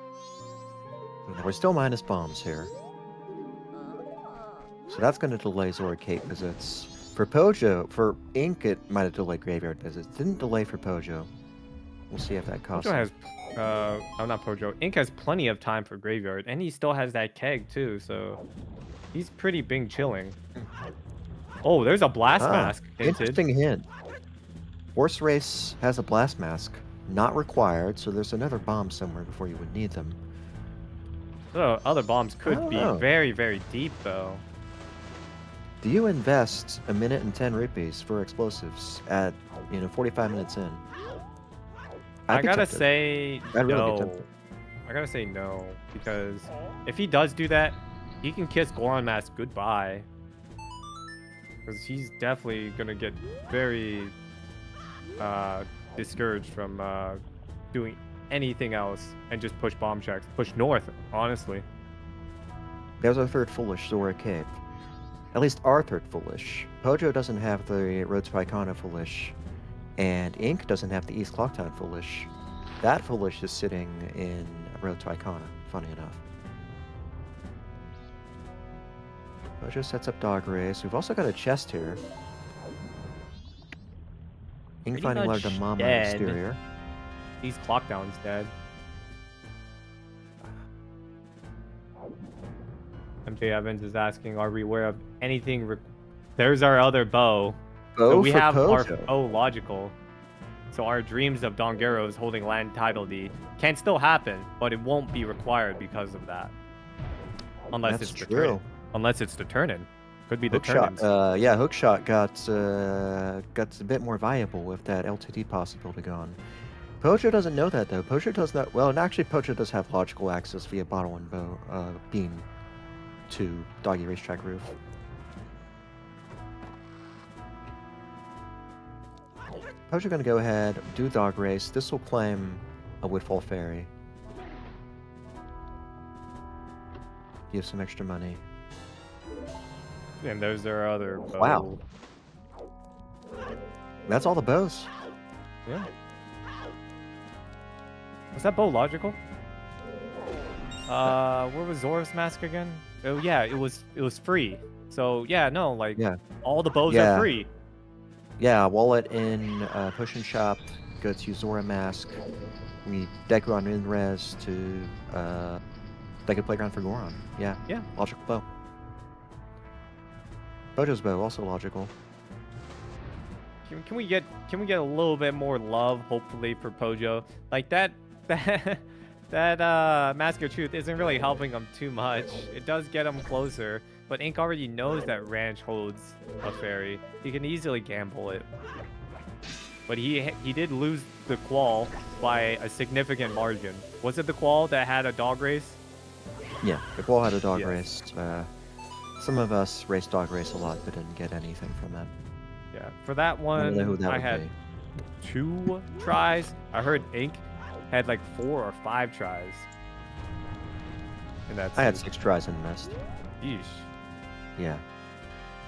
we're still minus bombs here. So that's going to delay Zora Cape visits. For Pojo, for Ink, it might have delayed Graveyard visits. Didn't delay for Pojo. We'll see if that costs. Pojo has, oh, not Pojo. Ink has plenty of time for Graveyard, and he still has that keg too, so he's pretty bing chilling. Oh, there's a blast mask hinted. Interesting hint. Horse Race has a blast mask, not required, so there's another bomb somewhere before you would need them. So other bombs could be Oh. very, very deep though. Do you invest 1 minute and 10 rupees for explosives at 45 minutes in? I be gotta tempted. say I'd really be no. tempted. I gotta say no, because if he does do that, he can kiss Goron Mask goodbye. Because he's definitely gonna get very discouraged from doing anything else and just push bomb checks. Push north, honestly. There's our third Foolish Zora Cape. At least our third Foolish. Pojo doesn't have the Road to Icona Foolish, and Ink doesn't have the East Clocktown Foolish. That Foolish is sitting in Road to Icona, funny enough. Pojo sets up Dog Race. We've also got a chest here. Ink Pretty finding much Lardamama dead. exterior. These clock downs dead. MJ Evans is asking, are we aware of anything? There's our other bow. So Bow we for have our Pojo. bow logical. So our dreams of Dongeros holding land title deed can still happen, but it won't be required because of that. Unless That's it's the true. turn-in. Unless it's the turn-in. Could be the Hookshot, turn-ins. yeah, Hookshot got a bit more viable with that LTD possibility gone. Pojo doesn't know that though. Pojo does not. Well, and actually, Pojo does have logical access via bottle and bow beam to Doggy Racetrack Roof. Pojo gonna go ahead, do Dog Race. This will claim a Woodfall Fairy. Give some extra money. And there's our other bow. Wow. That's all the bows. Yeah. Was that bow logical? Where was Zora's Mask again? Oh yeah, it was free. So yeah, no, like Yeah. all the bows Yeah. are free. Yeah, wallet in Potion Shop, go to Zora Mask. We Deku on Inres to Deku Playground for Goron. Yeah. Yeah. Logical bow. Pojo's bow, also logical. Can we get a little bit more love, hopefully, for Pojo? Like that Mask of Truth isn't really helping him too much. It does get him closer, but Ink already knows that Ranch holds a fairy. He can easily gamble it. But he did lose the Qual by a significant margin. Was it the Qual that had a dog race? Yeah, the Qual had a dog Yes. race. Some of us raced dog race a lot, but didn't get anything from that. Yeah, for that I don't know who one, that I would had be. 2 tries. I heard Ink had like 4 or 5 tries. And that's I had 6 tries and missed. Yeesh. Yeah.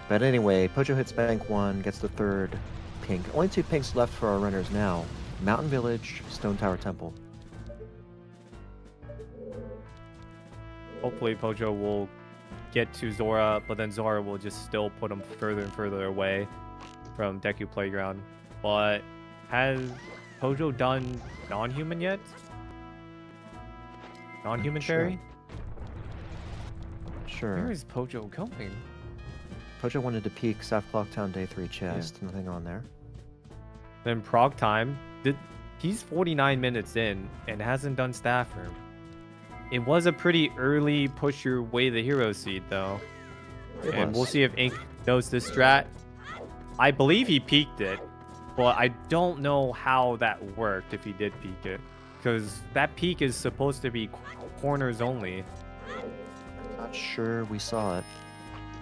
But anyway, Pojo hits bank 1, gets the 3rd pink. Only 2 pinks left for our runners now. Mountain Village, Stone Tower Temple. Hopefully Pojo will get to Zora, but then Zora will just still put him further and further away from Deku Playground. But has Pojo done non-human yet? Non-human Sure. fairy? Sure. Where is Pojo going? Pojo wanted to peek South Clocktown Day 3 chest. Nothing on there. Then Prog Time. He's 49 minutes in and hasn't done Staff Room. It was a pretty early push your way the hero seed though. And we'll see if Ink knows this strat. I believe he peaked it, but I don't know how that worked if he did peak it. Because that peak is supposed to be corners only. Not sure we saw it.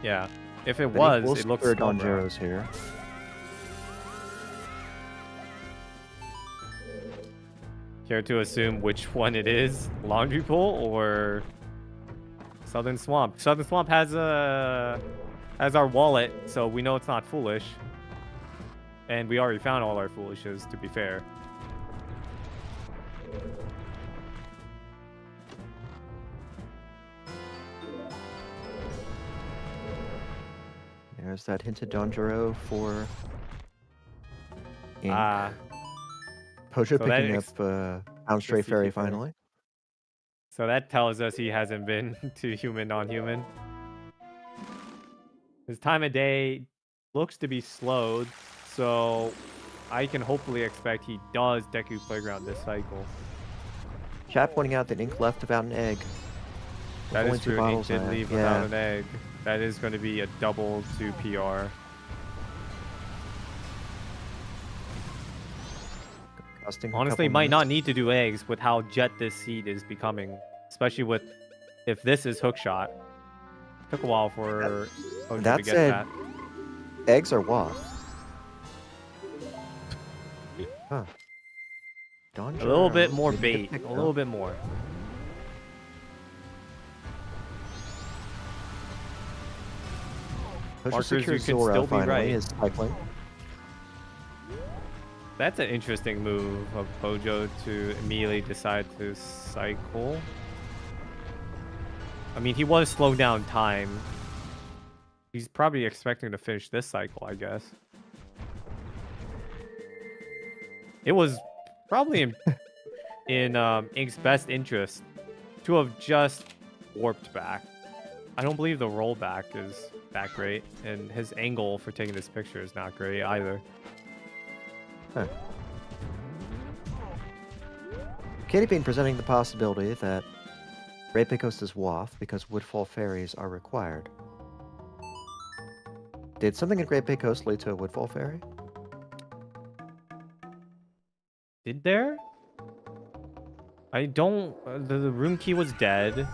Yeah. If it But was, we'll it looks secure small, bro. Donjero's here. Care to assume which one it is? Laundry Pool or Southern Swamp? Southern Swamp has our wallet, so we know it's not foolish. And we already found all our foolishes, to be fair. There's that hinted Donjero for Ink. Pojo so that picking up Pound Stray the Fairy CT Fairy. finally. So that tells us he hasn't been to human, non-human. His time of day looks to be slowed, so I can hopefully expect he does Deku Playground this cycle. Chat pointing out that Ink left without an egg. That only is 2 true. Ink bottles did left. leave Yeah. without an egg. That is going to be a double to PR. Costing a Honestly, couple might not minutes. need to do eggs with how jet this seed is becoming, especially with if this is hookshot. Took a while for Pojo to that get said, that. Eggs are waff. Huh. A little bit Donjero more didn't bait. get picked A little up. bit more. Pojo Markers, secures you can Zora still be finally, right. is cycling. That's an interesting move of Pojo to immediately decide to cycle. I mean, he was slowed down time. He's probably expecting to finish this cycle, I guess. It was probably in Ink's best interest to have just warped back. I don't believe the rollback is that great, and his angle for taking this picture is not great either. Huh. Katie Bean presenting the possibility that Great Big Coast is WAF because Woodfall Fairies are required. Did something in Great Big Coast lead to a Woodfall Fairy? Did there? I don't... the room key was dead.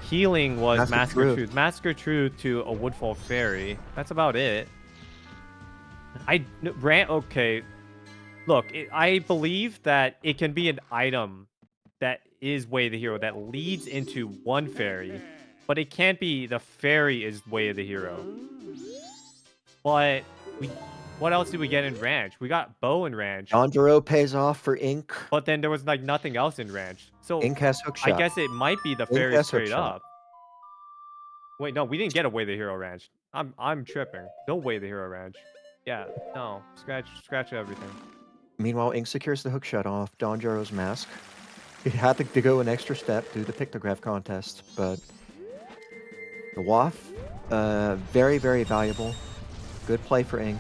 Healing was Massacre Truth. Massacre Truth to a Woodfall Fairy. That's about it. Okay. Look, I believe that it can be an item that is Way of the Hero that leads into one fairy, but it can't be the fairy is Way of the Hero. But what else did we get in Ranch? We got Bow in Ranch. Donjuro pays off for Ink. But then there was like nothing else in Ranch. So Ink has Hookshot. I guess it might be the fairy straight up. Wait, no, we didn't get a Way of the Hero Ranch. I'm tripping. No Way of the Hero Ranch. Yeah, no. Scratch everything. Meanwhile, Ink secures the hookshot off Donjuro's mask. He had to go an extra step, do the pictograph contest, but the WAF, very, very valuable. Good play for Ink.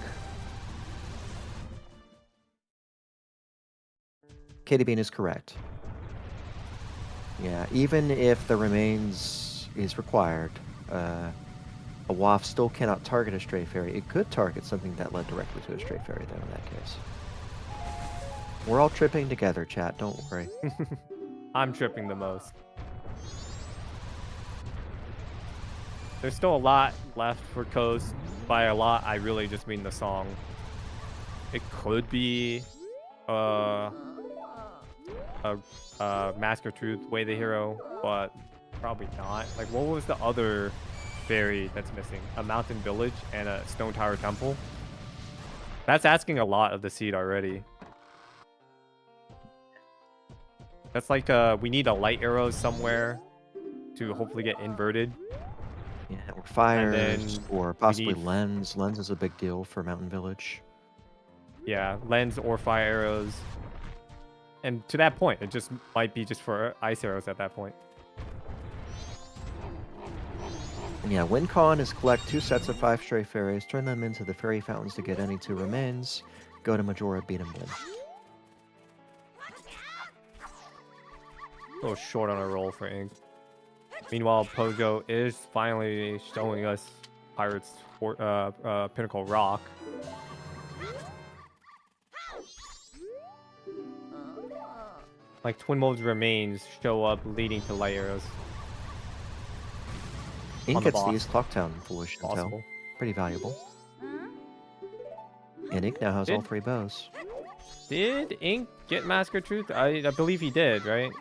Katie Bean is correct. Yeah, even if the remains is required, a WAF still cannot target a stray fairy. It could target something that led directly to a stray fairy, though, in that case. We're all tripping together, chat. Don't worry. I'm tripping the most. There's still a lot left for Coast. By a lot, I really just mean the song. It could be Mask of Truth, Way the Hero, but probably not. Like, what was the other fairy that's missing? A mountain village and a stone tower temple? That's asking a lot of the seed already. That's like, we need a light arrow somewhere to hopefully get inverted. Yeah, or fires, or possibly lens. Lens is a big deal for Mountain Village. Yeah, lens or fire arrows. And to that point, it just might be just for ice arrows at that point. Yeah, win con is collect 2 sets of 5 stray fairies, turn them into the fairy fountains to get any 2 remains, go to Majora, beat them, win. A little short on a roll for Ink. Meanwhile, Pojo is finally showing us Pirates Pinnacle Rock. Like Twin Mold's remains show up leading to light arrows. Ink gets to use Clocktown Foolish Intel. Pretty valuable. And Ink now has all 3 bows. Did Ink get Mask of Truth? I believe he did, right?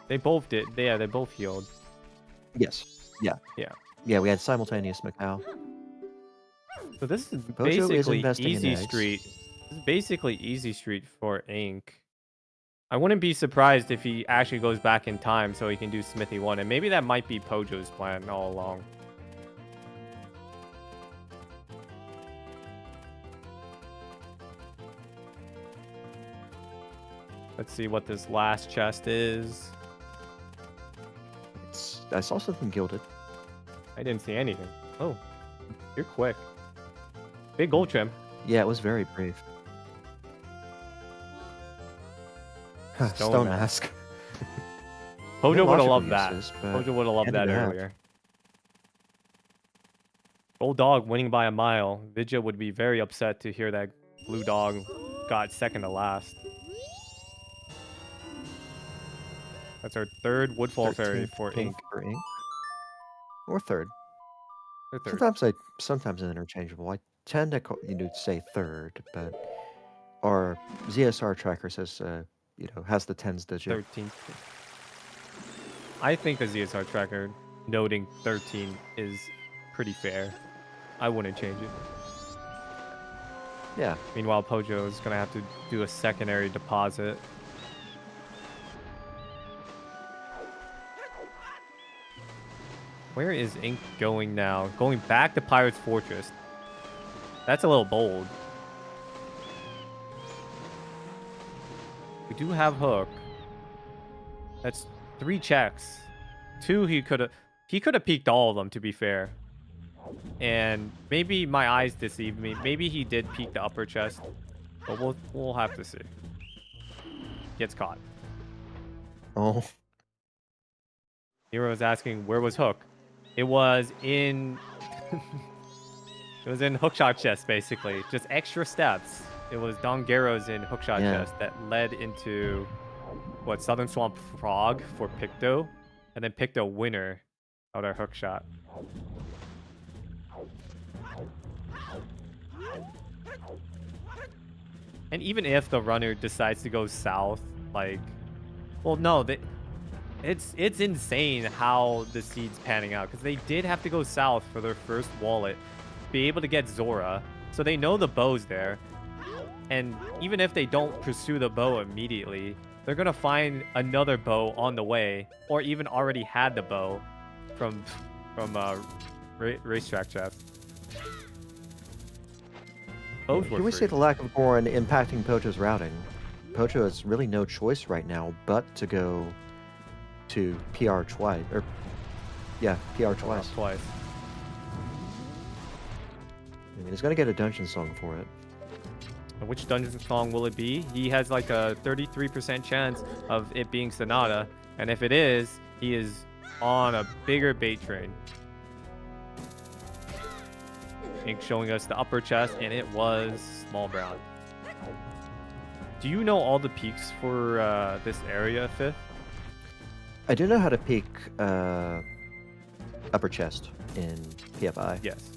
They both did. Yeah, they both healed. Yes. Yeah. Yeah. Yeah, we had simultaneous Macau. So this is Pojo basically is easy street. This is basically easy street for Ink. I wouldn't be surprised if he actually goes back in time so he can do Smithy 1. And maybe that might be Pojo's plan all along. Let's see what this last chest is. I saw something gilded. I didn't see anything. Oh, you're quick. Big gold trim. Yeah, it was very brief. Stone mask. Pojo would have loved that. Pojo would have loved that earlier. Gold dog winning by a mile. Vidya would be very upset to hear that blue dog got second to last. That's our 3rd Woodfall Fairy for Ink. Or 3rd. Or 3rd. Sometimes it's interchangeable. I tend to say 3rd, but our ZSR tracker says has the 10s digit. 13th. I think the ZSR tracker noting 13 is pretty fair. I wouldn't change it. Yeah. Meanwhile, Pojo is gonna have to do a secondary deposit. Where is Ink going now? Going back to Pirate's Fortress. That's a little bold. do have Hook. That's 3 checks. 2 he could have peeked all of them, to be fair. And maybe my eyes deceived me. Maybe he did peek the upper chest. But we'll have to see. Gets caught. Oh, Hero is asking, where was Hook? It was in it was in Hookshot chest, basically. Just extra steps. It was Dongero's in Hookshot chest that led into what, Southern Swamp Frog for Picto, and then Picto winner of their Hookshot. And even if the runner decides to go south, like, well, no, it's insane how the seed's panning out, because they did have to go south for their first wallet, be able to get Zora, so they know the bow's there. And even if they don't pursue the bow immediately, they're gonna find another bow on the way, or even already had the bow from racetrack chest. can we see the lack of Goron impacting Pojo's routing? Pojo has really no choice right now but to go to PR twice, or yeah, PR twice. Twice. I mean, he's gonna get a dungeon song for it. And which dungeon song will it be? He has like a 33% chance of it being Sonata, and if it is, he is on a bigger bait train. Ink showing us the upper chest, and it was small brown. Do you know all the peaks for this area, Fifth? I do know how to peek upper chest in PFI. Yes.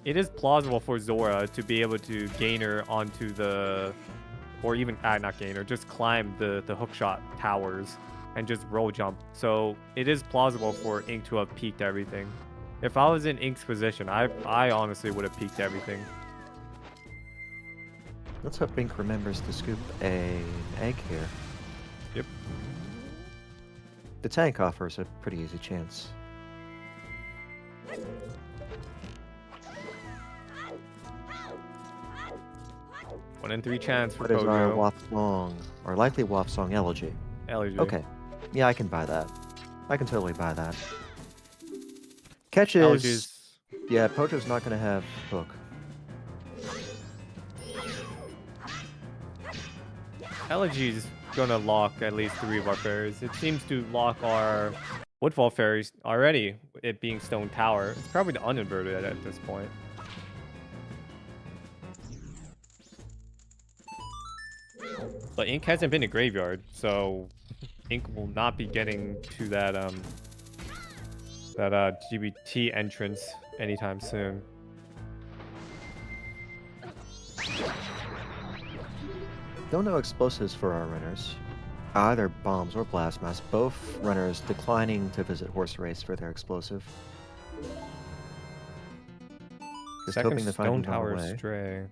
It is plausible for Zora to be able to gain her onto the, or even not gain her, just climb the hookshot towers and just roll jump. So it is plausible for Ink to have peeked everything. If I was in Ink's position, I honestly would have peeked everything. Let's hope Ink remembers to scoop an egg here. Yep. The tank offers a pretty easy chance. 1 in 3 chance for What is our Pojo. waft song? Our likely waft song, Elegy. Elegy. Okay. Yeah, I can buy that. I can totally buy that. Catch is... Elegy's Yeah, Pojo's not going to have Hook. Elegy's gonna lock at least 3 of our fairies. It seems to lock our Woodfall fairies already, it being Stone Tower. It's probably the uninverted at this point. But Ink hasn't been to Graveyard, so Ink will not be getting to that GBT entrance anytime soon. No explosives for our runners. Either bombs or blast mass. Both runners declining to visit Horse Race for their explosive. Just Second hoping to find Stone him on Tower the way. Stray.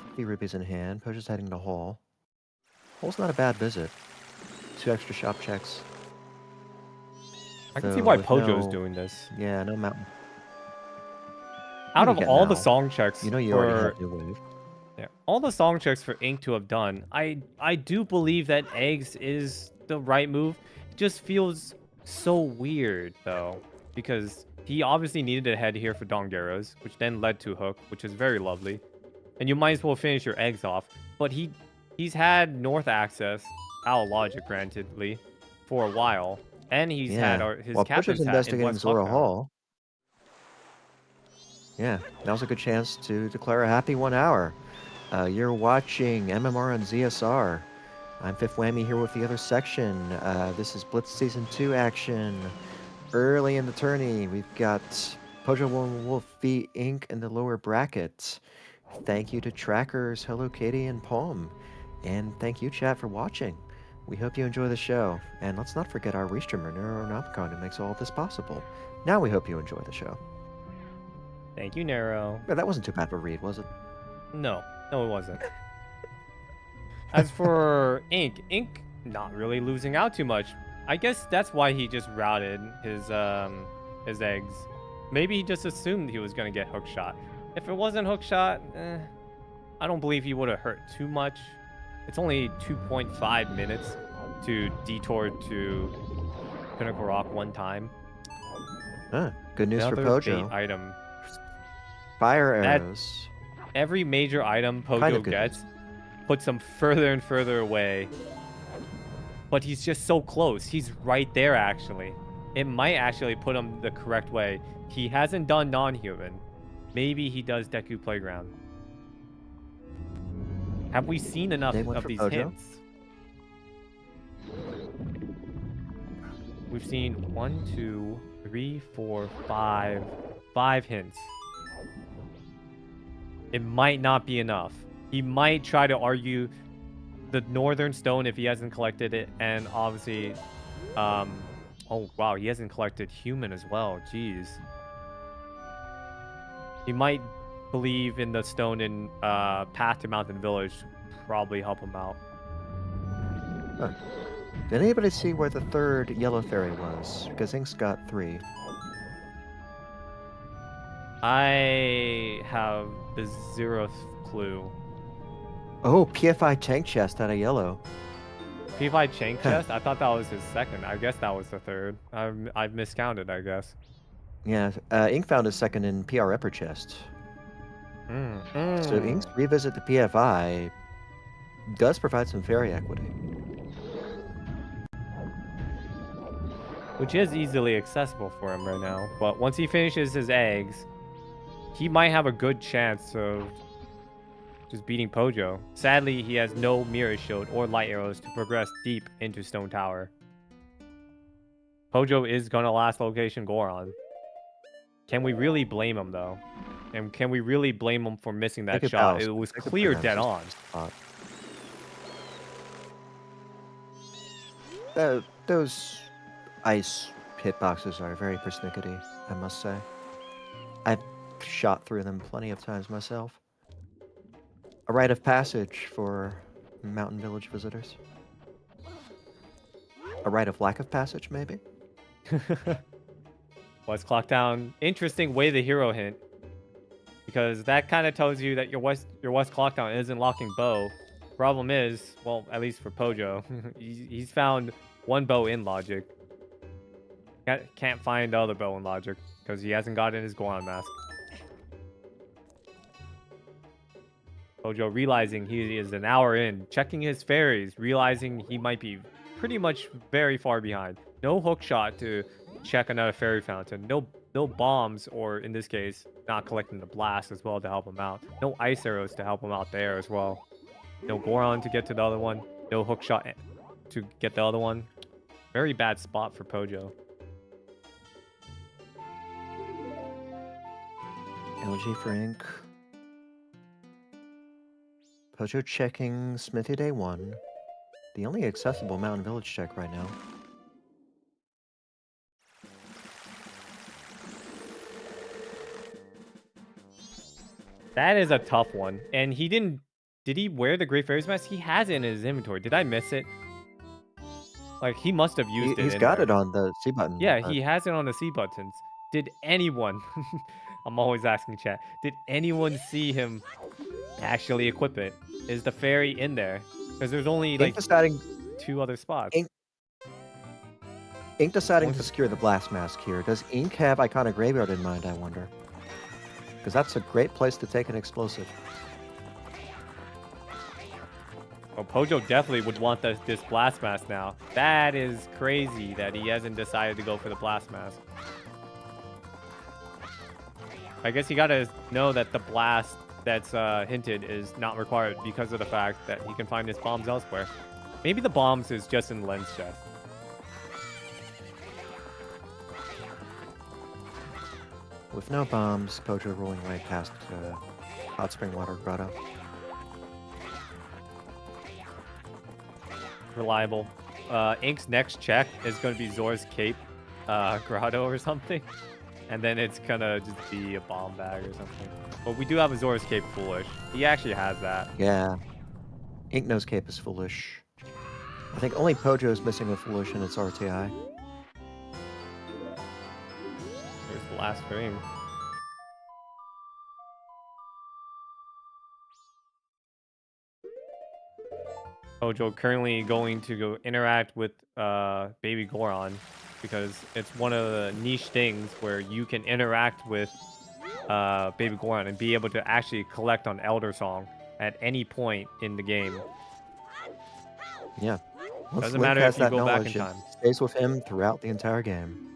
50 rupees in hand. Pojo's heading to Hall. Hall's not a bad visit. 2 extra shop checks. I can see Though why with Pojo's no- doing this. Yeah, no mountain. Out You of get all the now. song checks, You know you for, already have New Wave. yeah, all the song checks for Ink to have done, I do believe that eggs is the right move. It just feels so weird though, because he obviously needed a head here for Dongeros, which then led to Hook, which is very lovely. And you might as well finish your eggs off. But he's had North access, out of logic, grantedly, for a while, and he's had his While captain's Pojo's hat in investigating West Zora Bucktown. Hall. Yeah, now's a good chance to declare a happy 1 hour. You're watching MMR on ZSR. I'm Fifth Whammy here with the other section. This is Blitz Season 2 action. Early in the tourney, we've got Pojo Wolf v Ink in the lower bracket. Thank you to Trackers, Hello Katie, and Palm. And thank you, chat, for watching. We hope you enjoy the show. And let's not forget our restreamer, Neuronomicon, who makes all of this possible. Now we hope you enjoy the show. Thank you, Nero. Yeah, that wasn't too bad of a read, was it? No, it wasn't. As for Ink not really losing out too much. I guess that's why he just routed his eggs. Maybe he just assumed he was gonna get hook shot. If it wasn't hookshot, I don't believe he would have hurt too much. It's only 2.5 minutes to detour to Pinnacle Rock one time. Huh. Good news for Another Pojo. bait item. Fire That- arrows. Every major item Pojo Kind of good gets puts him further and further away. But he's just so close. He's right there, actually. It might actually put him the correct way. He hasn't done non-human. Maybe he does Deku Playground. Have we seen enough Day one of for these Pojo. hints? We've seen 1, 2, 3, 4, 5 hints. It might not be enough. He might try to argue the Northern Stone if he hasn't collected it, and obviously, oh wow, he hasn't collected human as well. Jeez. He might believe in the stone in Path to Mountain Village, probably help him out. Huh. Did anybody see where the third yellow fairy was? Because Ink's got 3. I have the 0th clue. Oh, PFI tank chest out of yellow. PFI Chain Chest? I thought that was his second. I guess that was the third. I've miscounted, I guess. Yeah, Ink found his second in PR upper chest. So Ink's revisit to PFI does provide some fairy equity. Which is easily accessible for him right now. But once he finishes his eggs, he might have a good chance of just beating Pojo. Sadly, he has no mirror shield or light arrows to progress deep into Stone Tower. Pojo is gonna last location Goron. Can we really blame him though? And can we really blame him for missing that shot? It was clear dead on. Those ice hitboxes are very persnickety, I must say. I've shot through them plenty of times myself. A rite of passage for Mountain Village visitors. A rite of lack of passage, maybe? West Clock Town. Interesting way the hero hint. Because that kind of tells you that your West Clock Town isn't locking bow. Problem is, well, at least for Pojo, he's found one bow in Logic. Can't find the other bow in Logic because he hasn't gotten his Goron mask. Pojo realizing he is an hour in, checking his fairies, realizing he might be pretty much very far behind. No hook shot to check another fairy fountain. No bombs, or in this case, not collecting the blast as well to help him out. No ice arrows to help him out there as well. No Goron to get to the other one. No hook shot to get the other one. Very bad spot for Pojo. LG for Ink. Pojo checking Smithy Day 1. The only accessible Mountain Village check right now. That is a tough one. And he didn't... Did he wear the Great Fairy's mask? He has it in his inventory. Did I miss it? Like, he must have used it. He's got it on the C button. Yeah, but he has it on the C buttons. Did anyone... I'm always asking chat. Did anyone see him actually equip it? Is the fairy in there? Because there's only, like, deciding, 2 other spots. Ink deciding to secure the blast mask here. Does Ink have Iconic Graveyard in mind, I wonder? Because that's a great place to take an explosive. Well, Pojo definitely would want this blast mask now. That is crazy that he hasn't decided to go for the blast mask. I guess you gotta know that the blast that's hinted is not required because of the fact that he can find his bombs elsewhere. Maybe the bombs is just in Len's chest. With no bombs, Pojo rolling right past Hot Spring Water Grotto. Reliable. Ink's next check is going to be Zora's Cape Grotto or something. And then it's going to just be a bomb bag or something. But we do have a Zora's Cape Foolish. He actually has that. Yeah. Ink knows Cape is foolish. I think only Pojo is missing a foolish in its RTI. There's the last frame. Pojo currently going to go interact with Baby Goron because it's one of the niche things where you can interact with Baby Goron and be able to actually collect on Elder Song at any point in the game. Yeah. Once Doesn't Link matter has if you that go back knowledge, in it time. stays with him throughout the entire game.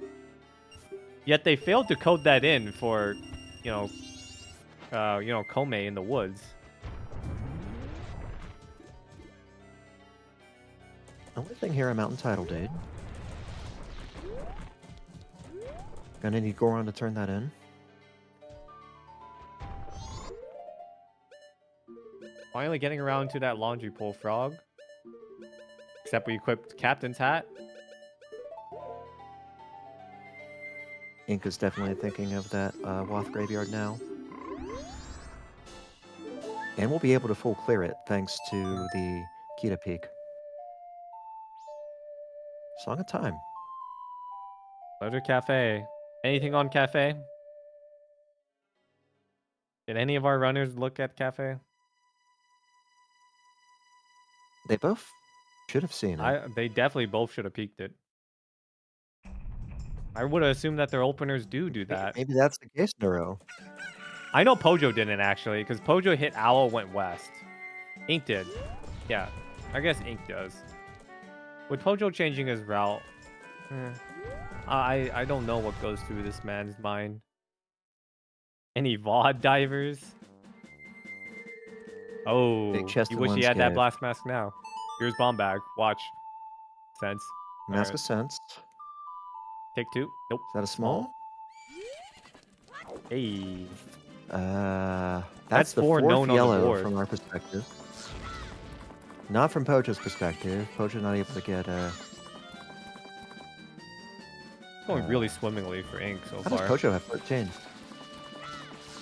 Yet they failed to code that in for, Komei in the woods. Only thing here, a mountain title deed. Gonna need Goron to turn that in. Finally getting around to that laundry pole frog. Except we equipped Captain's Hat. Ink is definitely thinking of that Wath graveyard now. And we'll be able to full clear it thanks to the Kita Peak. Song of Time. Pleasure Cafe. Anything on Cafe? Did any of our runners look at Cafe? They both should have seen it. They definitely both should have peeked it. I would have assumed that their openers do that. Maybe that's the case, Neuro. I know Pojo didn't actually, because Pojo hit Owl, went west. Ink did. Yeah, I guess Ink does. With Pojo changing his route, I don't know what goes through this man's mind. Any VOD divers? Oh, you wish he had that blast mask now. Here's bomb bag. Watch. Sense. Mask of Sense. Take two. Nope. Is that a small? Hey. That's the four fourth known on the yellow board. from our perspective. Not from Pojo's perspective. Pojo not able to get going really swimmingly for Ink so how far. does Pojo have 13?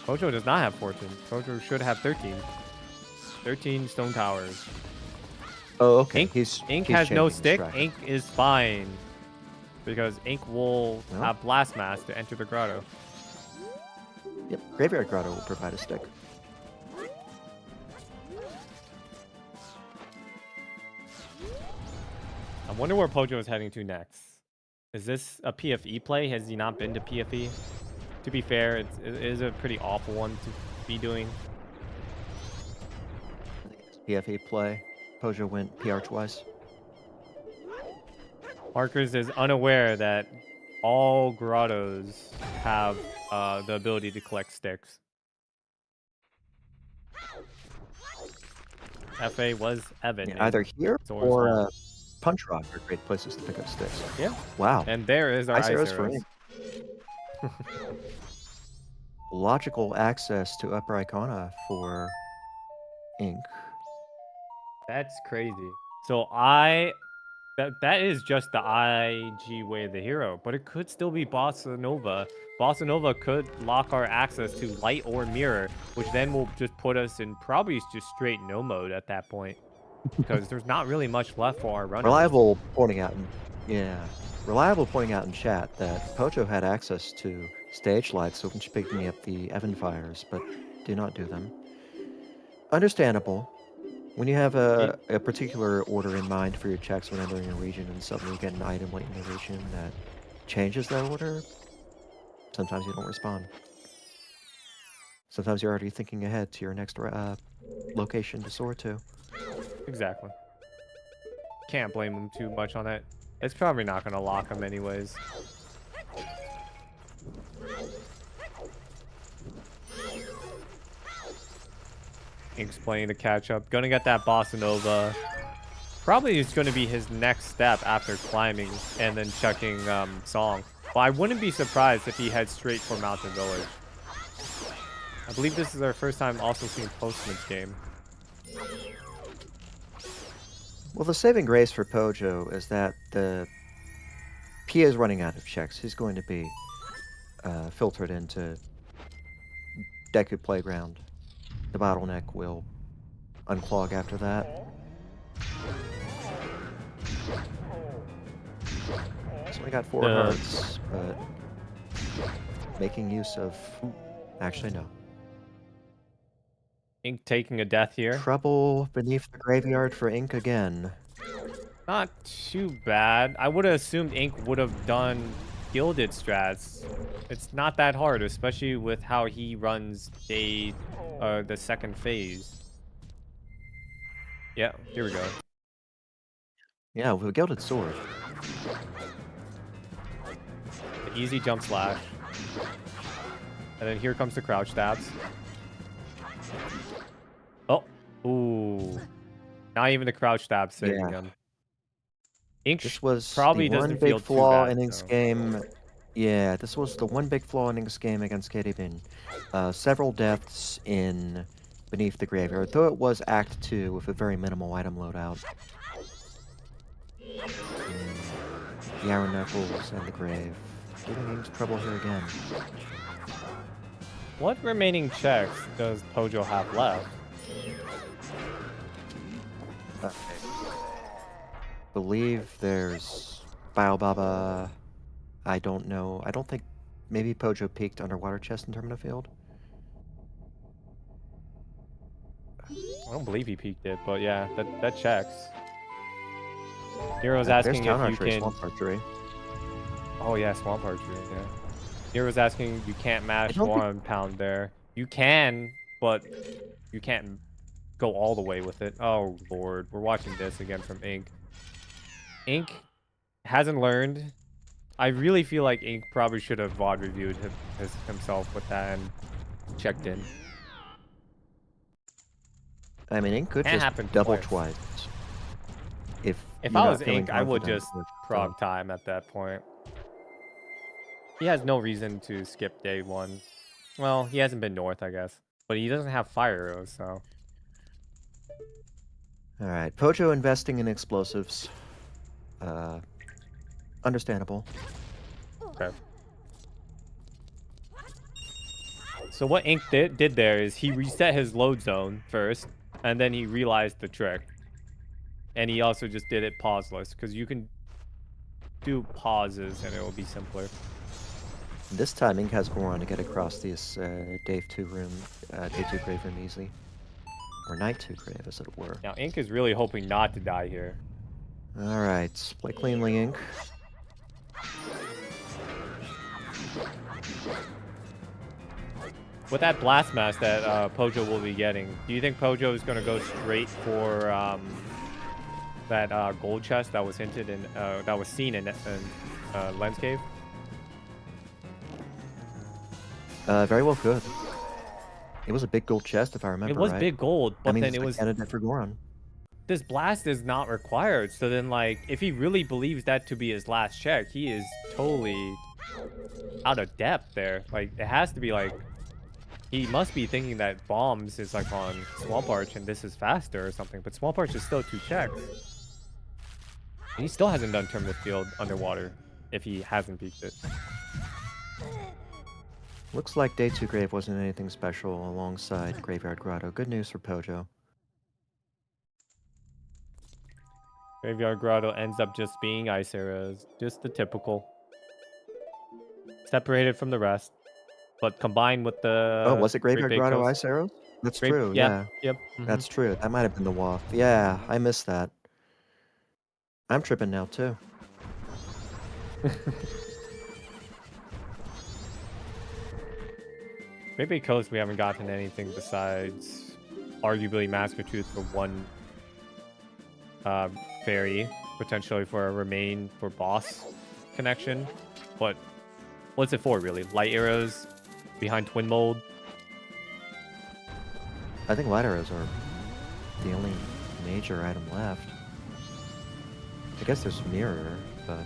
Pojo does not have 14. Pojo should have 13. 13 stone towers. Oh, okay. Ink, he's has no changing his stick. strategy. Ink is fine. Because Ink will have Blast Mask to enter the grotto. Yep, Graveyard Grotto will provide a stick. I wonder where Pojo is heading to next. Is this a PFE play? Has he not been to PFE? To be fair, it is a pretty awful one to be doing. I think it's PFA play. Pojo went PR twice. Markers is unaware that all grottos have the ability to collect sticks. FA was Evan. Yeah, either here Source or Punch Rock are great places to pick up sticks. Yeah. Wow. And there is our Ice ice arrows arrows. for Ink. Logical access to Upper Icona for Ink. That's crazy. So that is just the IG way of the hero, but it could still be Bossa Nova. Bossa Nova could lock our access to light or mirror, which then will just put us in probably just straight no mode at that point. Because there's not really much left for our runners. Reliable pointing out in chat that Pojo had access to stage lights, so when she picking up the Evan fires, but do not do them. Understandable. When you have a particular order in mind for your checks when entering a region and suddenly you get an item late in the region that changes that order, sometimes you don't respond. Sometimes you're already thinking ahead to your next location to soar to. Exactly. Can't blame him too much on that. It's probably not going to lock him anyways. Ink's playing to catch up. Gonna get that Bossa Nova. Probably is going to be his next step after climbing and then checking Song. But I wouldn't be surprised if he heads straight for Mountain Village. I believe this is our first time also seeing Postman's game. Well, the saving grace for Pojo is that he is running out of checks. He's going to be filtered into Deku Playground. The bottleneck will unclog after that. So we got 4 hearts, but making use of... Actually, no. Ink taking a death here. Trouble beneath the graveyard for Ink again. Not too bad. I would have assumed Ink would have done gilded strats. It's not that hard, especially with how he runs the second phase. Yeah, here we go. Yeah, with a gilded sword. The easy jump slash. And then here comes the crouch stabs. Oh, ooh. Not even the crouch stab saving him. Ink This was probably the one doesn't feel big flaw too bad, in Ink's so. game. Yeah, this was the one big flaw in Ink's game against Katie Bean. Several deaths in Beneath the Graveyard, though it was Act 2 with a very minimal item loadout. The Iron Knuckles and the Grave. Giving Ink's trouble here again. What remaining checks does Pojo have left? Believe there's Biobaba. I don't know. I don't think maybe Pojo peaked underwater chest in Termina Field. I don't believe he peaked it, but yeah, that checks. Hero's There's asking Town if you Archery, can. Swamp Archery. Oh yeah, swamp archery. Yeah. Hero's asking you can't mash don't think- 1 pound there. You can, but you can't go all the way with it. Oh lord, we're watching this again from Ink. Ink hasn't learned. I really feel like Ink probably should have VOD reviewed himself with that and checked in. I mean, Ink could Can't just happen double twice. twice. If If you're I not was feeling Ink, I would confident just with, prog time at that point. He has no reason to skip day 1. Well, he hasn't been north, I guess. But he doesn't have fire arrows, so. Alright, Pojo investing in explosives. Understandable. Okay. So what Ink did there is he reset his load zone first, and then he realized the trick. And he also just did it pauseless, because you can do pauses and it will be simpler. This time, Ink has Goron to get across this Day 2 grave room easily. Or Night 2 grave, as it were. Now, Ink is really hoping not to die here. Alright, play cleanly, Ink. With that blast mask that Pojo will be getting, do you think Pojo is going to go straight for that gold chest that was hinted in, that was seen in Lens Cave? Very well could. It was a big gold chest, if I remember It was right. big gold, but I mean, then it's it a was... candidate for Goron. This blast is not required, so then, like, if he really believes that to be his last check, he is totally out of depth there. Like, it has to be, like... He must be thinking that bombs is, like, on Swamp Arch and this is faster or something, but Swamp Arch is still 2 checks. And he still hasn't done Terminal Field underwater, if he hasn't peaked it. Looks like Day 2 grave wasn't anything special alongside Graveyard Grotto. Good news for Pojo. Graveyard Grotto ends up just being ice arrows. Just the typical. Separated from the rest. But combined with the... Oh, was it Great Graveyard Big Grotto Coast- Ice Arrows? That's Great- true, yeah. Yep. That's true. That might have been the waft. Yeah, I missed that. I'm tripping now, too. Great Big Coast, we haven't gotten anything besides arguably Mask of Truth for 1 fairy, potentially for a remain for boss connection. But what's it for, really? Light arrows behind Twin Mold? I think light arrows are the only major item left. I guess there's Mirror, but...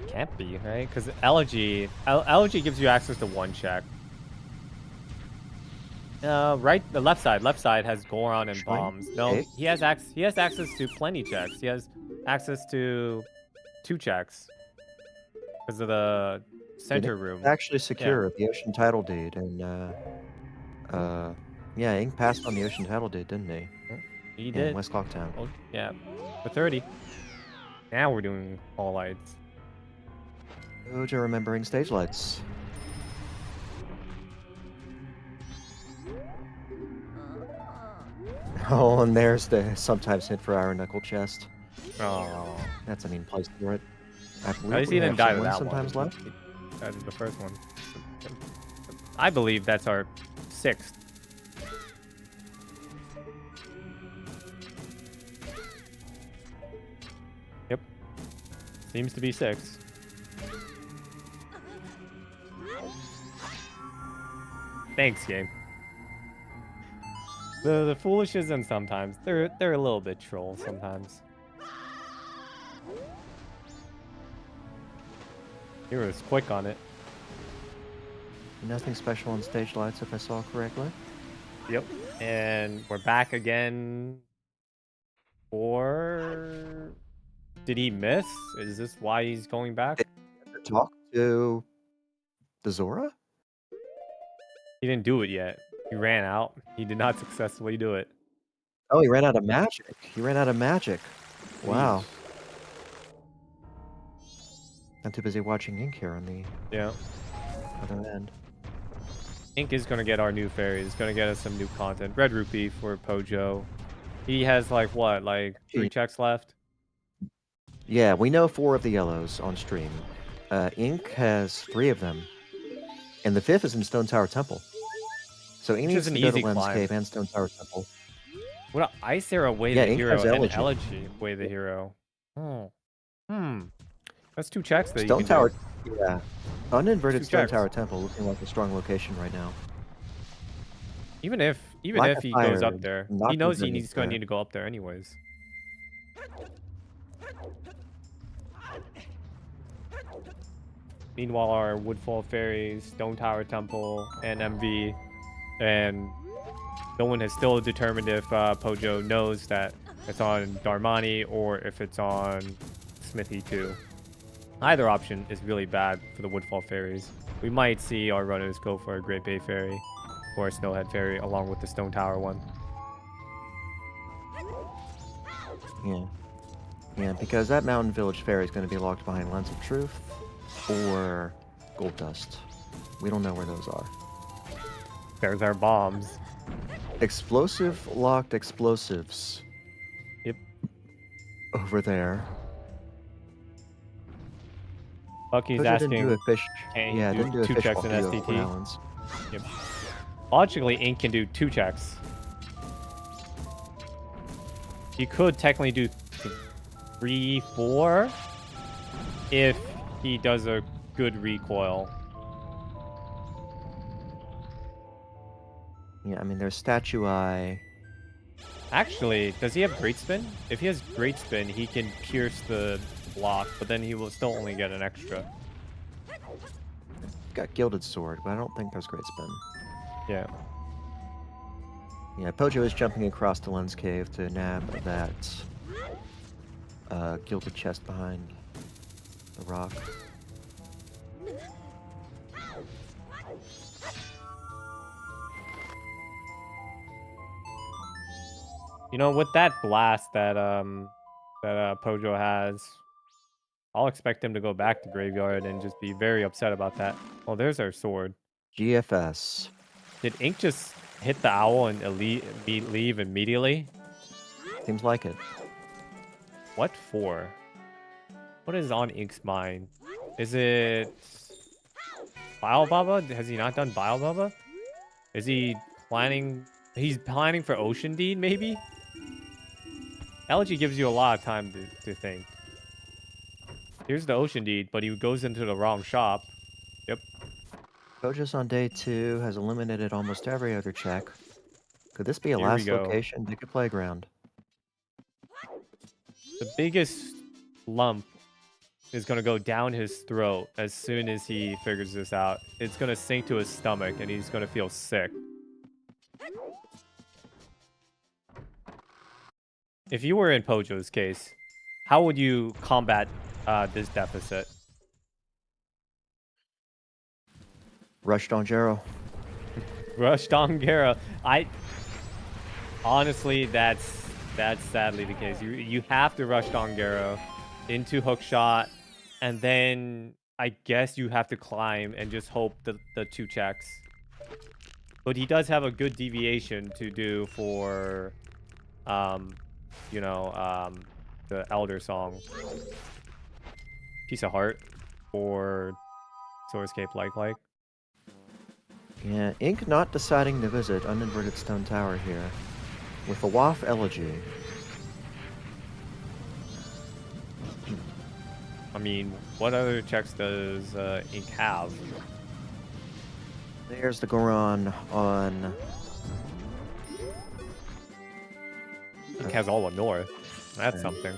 Can't be, right? Because Elegy gives you access to 1 check. Right, the left side has Goron and Shrine? bombs. No, Okay. he has access to plenty checks. He has access to 2 checks because of the center room. It's actually secure, the Ocean Title Deed, and, yeah, Ink passed on the Ocean Title Deed, didn't he? He In did. West Clocktown. Oh, yeah, for 30. Now we're doing all lights. Pojo remembering stage lights. Oh, and there's the sometimes hit for Iron Knuckle chest. Oh. That's a mean place for it. I At believe least we he didn't have die to someone that sometimes one. left. He died to the first one. I believe that's our 6th. Yep. Seems to be 6. Thanks, game. The foolish isn't sometimes. They're a little bit troll sometimes. Hero's quick on it. Nothing special on stage lights, if I saw correctly. Yep. And we're back again. Or did he miss? Is this why he's going back? Talk to the Zora? He didn't do it yet. He ran out. He did not successfully do it. Oh, he ran out of magic. He ran out of magic. Wow. I'm too busy watching Ink here on the Yeah. other end. Ink is going to get our new fairy. He's going to get us some new content. Red Rupee for Pojo. He has like what? Like 3 checks left? Yeah, we know 4 of the yellows on stream. Ink has 3 of them. And the 5th is in Stone Tower Temple. So he needs to go to Lens Cave and Stone Tower Temple. What a Ice Arrow way Yeah, the Ink hero has and Elegy. Elegy way the hero. Oh. That's 2 checks that Stone you can Tower, do. yeah. Uninverted 2 Stone checks. Tower Temple looking like a strong location right now. Even if he goes up there, he knows he's going to need to go up there anyways. Meanwhile, our Woodfall Fairies, Stone Tower Temple, and MV, and no one has still determined if Pojo knows that it's on Darmani or if it's on Smithy 2. Either option is really bad for the Woodfall Fairies. We might see our runners go for a Great Bay Fairy or a Snowhead Fairy along with the Stone Tower one. Yeah. Yeah, because that Mountain Village Fairy is going to be locked behind Lens of Truth or Gold Dust. We don't know where those are. There's our bombs. Explosive locked explosives. Yep. Over there. Bucky's Pojo asking, didn't do a fish. can Yeah, you didn't do a 2 fish checks in walk STT? Islands. Yep. Logically, Ink can do 2 checks. He could technically do 3, 4 if he does a good recoil. Yeah, I mean, there's Statue Eye. Actually, does he have Great Spin? If he has Great Spin, he can pierce the block, but then he will still only get an extra. Got Gilded Sword, but I don't think there's Great Spin. Yeah. Yeah, Pojo is jumping across the Lens Cave to nab that gilded chest behind the rock. You know, with that blast that Pojo has, I'll expect him to go back to Graveyard and just be very upset about that. Oh, there's our sword. GFS. Did Ink just hit the owl and leave immediately? Seems like it. What for? What is on Ink's mind? Is it Bile Baba? Has he not done Bile Baba? Is he planning? He's planning for Ocean Deed, maybe? Elegy gives you a lot of time to think. Here's the Ocean Deed, but he goes into the wrong shop. Yep. Pojo's on day 2, has eliminated almost every other check. Could this be a Here we last go. location? Dig a playground. The biggest lump is going to go down his throat as soon as he figures this out. It's going to sink to his stomach, and he's going to feel sick. If you were in Pojo's case, how would you combat this deficit? Rushed on Jero. Rush Dongera. Honestly, that's sadly the case. You have to rush Dongero into hookshot, and then I guess you have to climb and just hope the 2 checks. But he does have a good deviation to do for you know, the Elder song, Piece of Heart, or Soarscape like. Yeah, Ink not deciding to visit Uninverted Stone Tower here with a Waff Elegy. I mean, what other checks does Ink have? There's the Goron on... Ink has all of North. That's Okay. something.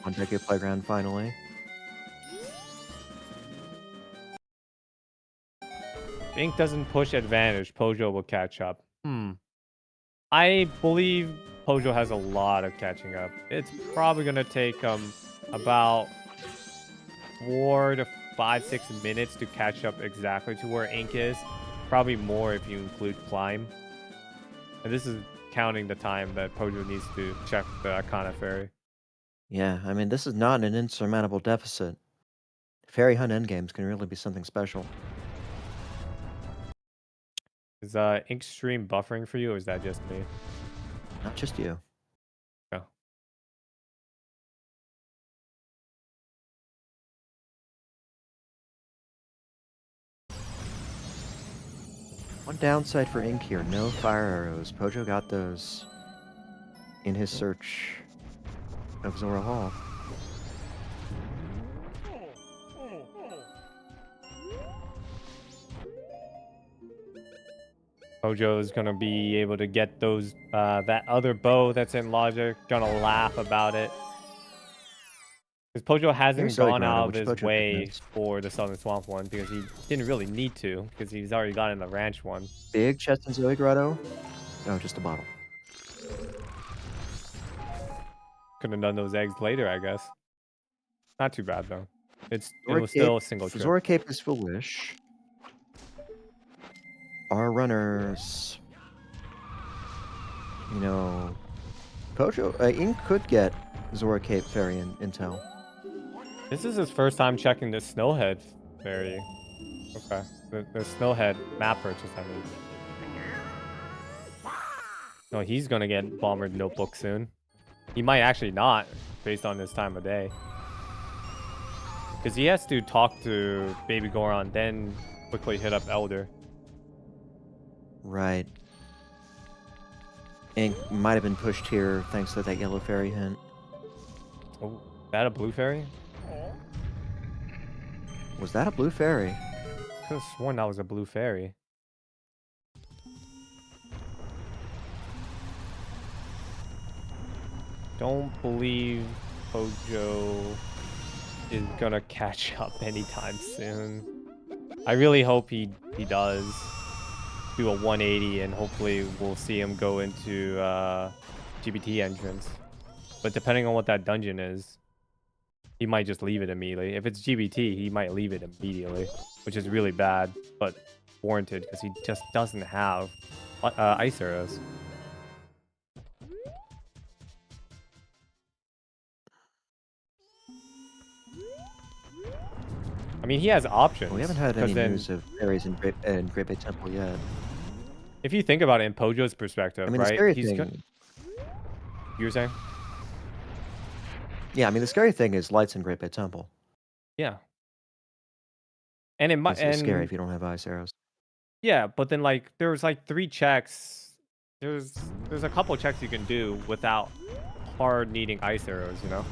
on Decade Playground finally. If Ink doesn't push advantage, Pojo will catch up. I believe Pojo has a lot of catching up. It's probably going to take about 4 to 5, 6 minutes to catch up exactly to where Ink is. Probably more if you include Climb. And this is counting the time that Pojo needs to check the Icona Fairy. Yeah, I mean, this is not an insurmountable deficit. Fairy Hunt endgames can really be something special. Is Ink stream buffering for you, or is that just me? Not just you. No. One downside for Ink here, no fire arrows. Pojo got those in his search of Zora Hall. Pojo is gonna be able to get those that other bow that's in Logic. Gonna laugh about it because Pojo hasn't Here's gone Zoigrotto, out of which his Pojo could way miss. for the Southern Swamp one because he didn't really need to because he's already gotten the ranch one. Big chest in Zoe Grotto. Oh, just a bottle. Could have done those eggs later, I guess. Not too bad though. It Zora was Cape, still a single trip. Zora Cape is for Wish. Our runners, you know, Pojo, Ink could get Zora Cape Fairy intel. This is his first time checking the Snowhead Fairy. Okay, the Snowhead map purchase, I mean. No, he's gonna get Bombered Notebook soon. He might actually not, based on this time of day. Because he has to talk to Baby Goron, then quickly hit up Elder. Right. Ink might have been pushed here thanks to that yellow fairy hint. Oh, is that a blue fairy? Was that a blue fairy? I could have sworn that was a blue fairy. Don't believe Pojo is gonna catch up anytime soon. I really hope he does do a 180 and hopefully we'll see him go into GBT entrance. But depending on what that dungeon is, he might just leave it immediately. If it's GBT, he might leave it immediately, which is really bad, but warranted because he just doesn't have ice arrows. I mean, he has options. Well, we haven't had any then, news of fairies in Great Bay Temple yet. if you think about it in Pojo's perspective, I mean, right? the scary He's thing... You were saying? Yeah, I mean, the scary thing is lights in Great Bay Temple. Yeah. And it might... It's scary if you don't have ice arrows. Yeah, but then, like, there's, like, 3 checks. There's a couple checks you can do without hard needing ice arrows, you know?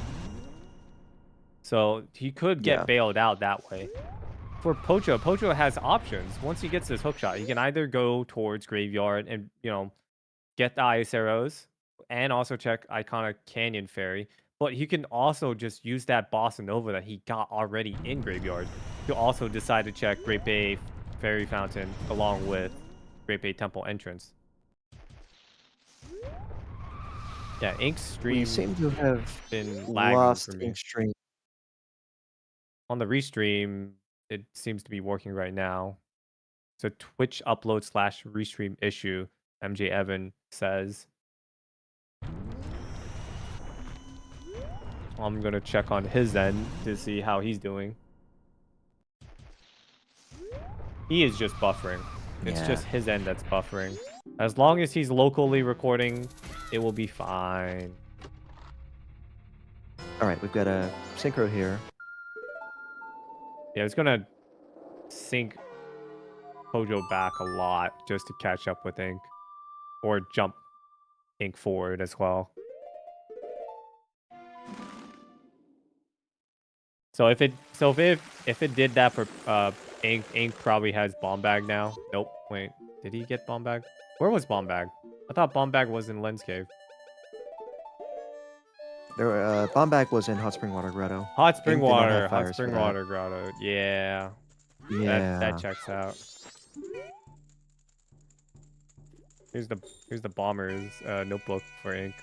So he could get bailed out that way. For Pojo, Pojo has options. Once he gets this hookshot, he can either go towards Graveyard and, you know, get the ice arrows and also check Iconic Canyon Fairy. But he can also just use that Bossa Nova that he got already in Graveyard to also decide to check Great Bay Fairy Fountain along with Great Bay Temple entrance. Yeah, Ink's stream We seem to have been lagging lost for me. Ink stream. On the restream, it seems to be working right now. It's a Twitch upload / restream issue, MJ Evan says. I'm going to check on his end to see how he's doing. He is just buffering. It's just his end that's buffering. As long as he's locally recording It will be fine. All right, we've got a synchro here. Yeah, it's gonna sink Pojo back a lot just to catch up with Ink, or jump Ink forward as well. So if it did that for Ink probably has bomb bag now. Nope. Wait, did he get bomb bag? Where was bomb bag? I thought bomb bag was in Lens Cave. There, Bombag was in Hot Spring Water Grotto. Hot spring Ink did not have water. Hot fires spring for that. water grotto. Yeah. Yeah. That checks out. Here's the bomber's notebook for Ink.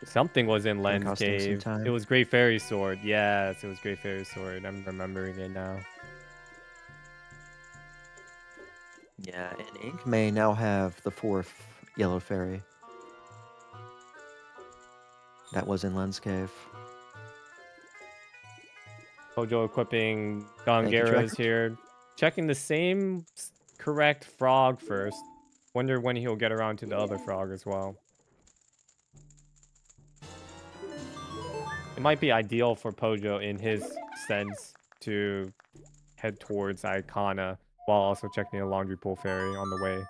Something was in Lens costing some Cave. time. It was Great Fairy Sword. Yes, it was Great Fairy Sword. I'm remembering it now. Yeah, and Ink may now have the 4th Yellow Fairy. That was in Lens Cave. Pojo equipping Thank you, Gongeras Tracker. here. Checking the same correct frog first. Wonder when he'll get around to the other frog as well. It might be ideal for Pojo in his sense to head towards Icona while also checking a laundry pool fairy on the way.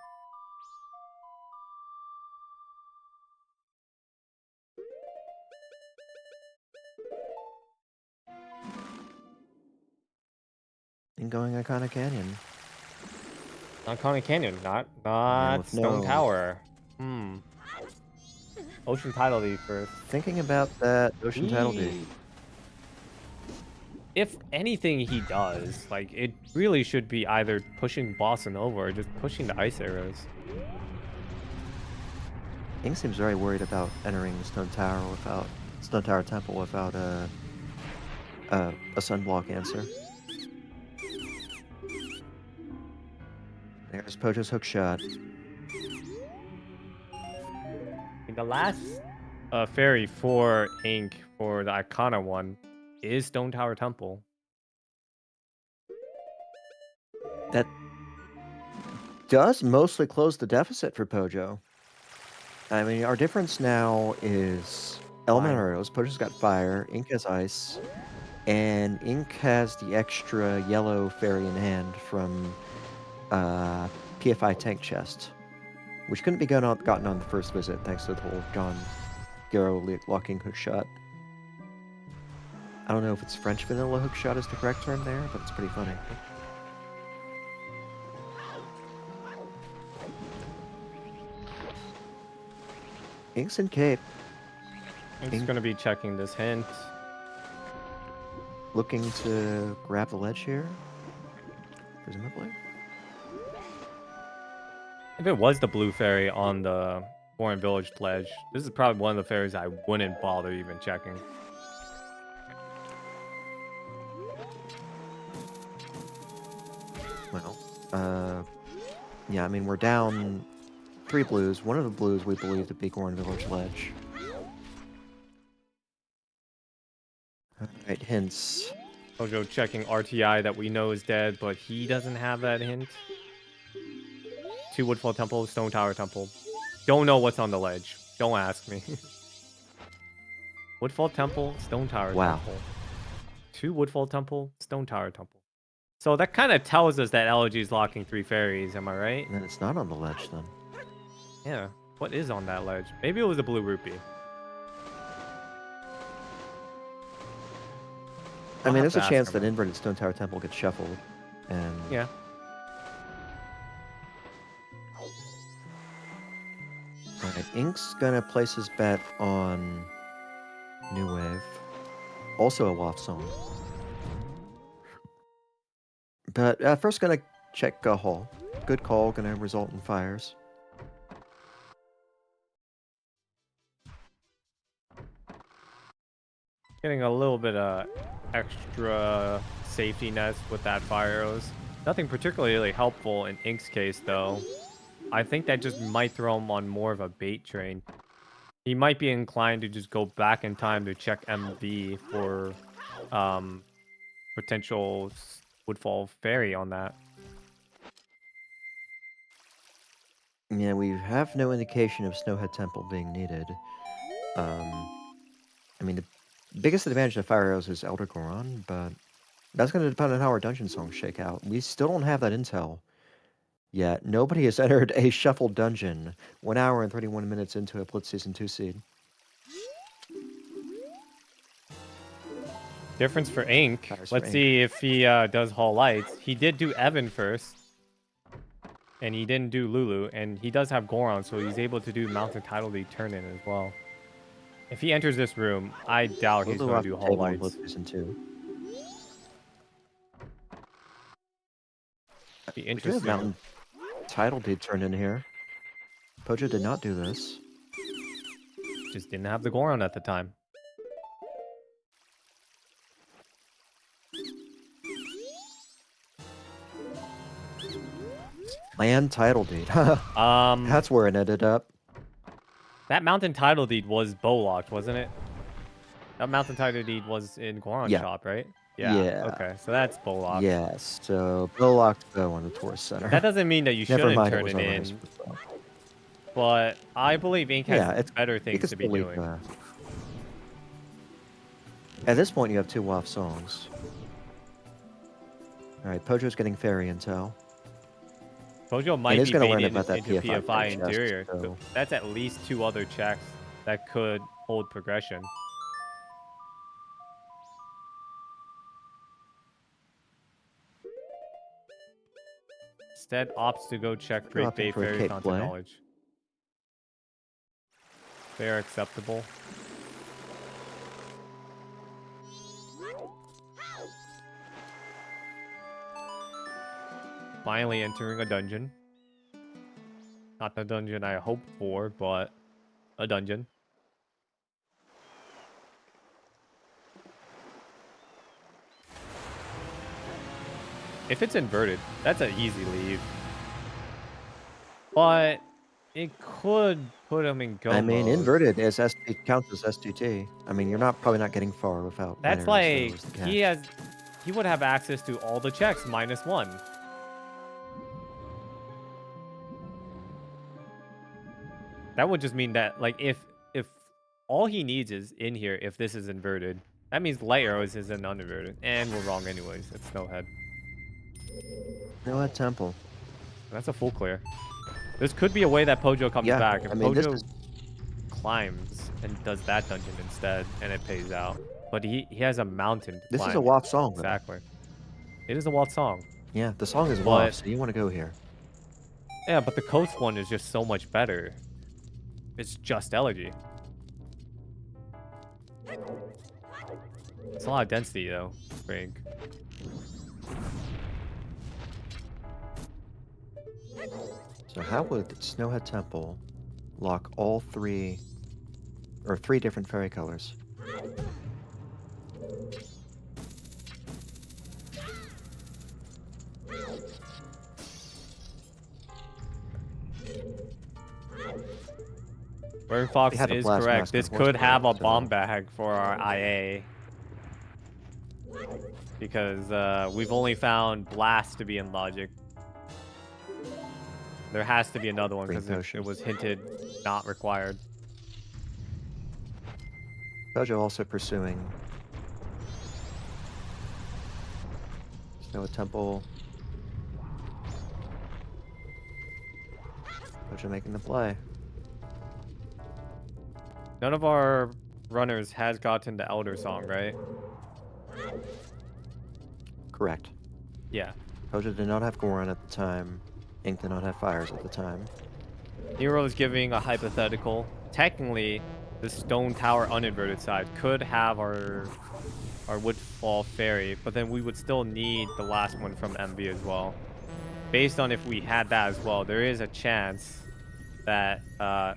And going Iconic Canyon. Iconic Canyon, not with Stone no- Tower. Ocean Tidal Leaf first. Thinking about that Ocean Tidal Deed. If anything he does, like, it really should be either pushing Bossa Nova or just pushing the ice arrows. Ink seems very worried about entering Stone Tower Temple without a sunblock answer. There's Pojo's hook shot. The last fairy for Ink for the Icona one is Stone Tower Temple. That does mostly close the deficit for Pojo. I mean, our difference now is Elemental Fire. Arrows. Pojo's got fire, Ink has ice, and Ink has the extra yellow fairy in hand from PFI tank chest, which couldn't be gotten on the first visit thanks to the whole John Garrow locking hook shot. I don't know if it's French vanilla hook shot is the correct term there, but it's pretty funny. Ink's in Cape. Ink's going to be checking this hint. Looking to grab the ledge here, presumably. If it was the blue fairy on the Foreign Village ledge, this is probably one of the fairies I wouldn't bother even checking. Well, yeah, I mean, we're down 3 blues. One of the blues we believe to be Gorin Village ledge. Alright, hints. Pojo checking RTI that we know is dead, but he doesn't have that hint. 2 Woodfall Temple, Stone Tower Temple. Don't know what's on the ledge. Don't ask me. Woodfall Temple, Stone Tower Temple. 2 Woodfall Temple, Stone Tower Temple. So that kind of tells us that Elegy is locking 3 fairies, am I right? And then it's not on the ledge, then. Yeah. What is on that ledge? Maybe it was a blue rupee. I mean, there's a chance that Inverted Stone Tower Temple gets shuffled. And yeah. Alright, Ink's gonna place his bet on New Wave. Also a Waft Song. But first gonna check Hall. Good call, gonna result in fires. Getting a little bit of extra safety nets with that fire arrows. Nothing particularly helpful in Ink's case, though. I think that just might throw him on more of a bait train. He might be inclined to just go back in time to check MV for potential Woodfall Fairy on that. Yeah, we have no indication of Snowhead Temple being needed. I mean, the biggest advantage of Fire Arrows is Elder Goron, but that's going to depend on how our dungeon songs shake out. We still don't have that intel yet. Nobody has entered a shuffled dungeon 1 hour and 31 minutes into a Blitz Season 2 seed. Difference for Ink. Fires for Let's Ink. see if he does Hall Lights. He did do Evan first. And he didn't do Lulu. And he does have Goron, so he's able to do Mountain Tidal League turn-in as well. If he enters this room, I doubt he's Lulu going off to do the Hall table in Lights. Blitz Season 2. Be We do have interesting. Mountain Tidal Deed turned in here. Pojo did not do this. Just didn't have the Goron at the time. Land Title Deed. Um, That's where it ended up. that Mountain Tidal Deed was bow-locked, wasn't it? That Mountain Tidal Deed was in Goron Yeah. shop, right? Yeah. Okay, so that's bow-locked. Yes, so Bill locked bow on the Taurus Center. That doesn't mean that you Never shouldn't mind, it turn was it on in, Rice with bow. but I believe Ink has Yeah, it's better things to be fully, doing. At this point, you have 2 WAF songs. Alright, Pojo's getting fairy intel. Pojo might he's be gonna learn baited about that into PFI PFI chest, interior. so- That's at least 2 other checks that could hold progression. Instead, opts to go check You're Great opting Bay for a Fairy cape Fountain play. Knowledge. Fair, acceptable. Finally entering a dungeon. Not the dungeon I hoped for, but a dungeon. If it's inverted, that's an easy leave. But it could put him in go I mean, mode. inverted as it counts as STT. I mean, you're probably not getting far without That's light arrows, like though, is the catch. he would have access to all the checks -1. That would just mean that like if all he needs is in here if this is inverted, that means light arrows isn't uninverted. And we're wrong anyways. It's Snowhead. Snowhead Temple. That's a full clear. This could be a way that Pojo comes Yeah, back. If I mean, this Pojo is- climbs and does that dungeon instead, and it pays out. But he has a mountain to This climb. is a WAF song, though. Exactly. It is a WAF song. Yeah, the song is But- WAF, so you want to go here. Yeah, but the coast one is just so much better. It's just elegy. It's a lot of density though, Frank. So how would Snowhead Temple lock all 3 or 3 different fairy colors? Burn Fox had a is blast correct. mask This on could have a horsepower, so- bomb bag for our IA. Because we've only found Blast to be in logic. There has to be another one Green because it potions. was hinted not required. Pojo also pursuing Snowhead Temple. Pojo making the play. None of our runners has gotten the Elder Song, right? Correct. Yeah. Pojo did not have Goron at the time. Ink did not have fires at the time. Nero is giving a hypothetical. Technically, the Stone Tower uninverted side could have our Woodfall Fairy, but then we would still need the last one from MV as well. Based on if we had that as well, there is a chance that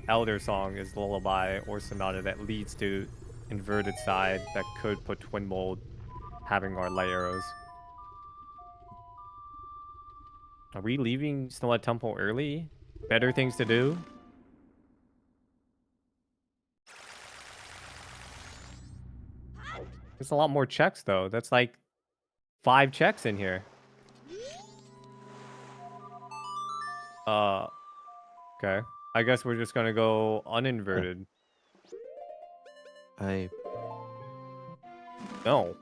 Elder Song is Lullaby or Sonata that leads to inverted side that could put Twin Mold having our light arrows. Are we leaving Snowhead Temple early? Better things to do? There's a lot more checks though. That's like 5 checks in here. Okay. I guess we're just gonna go uninverted. No.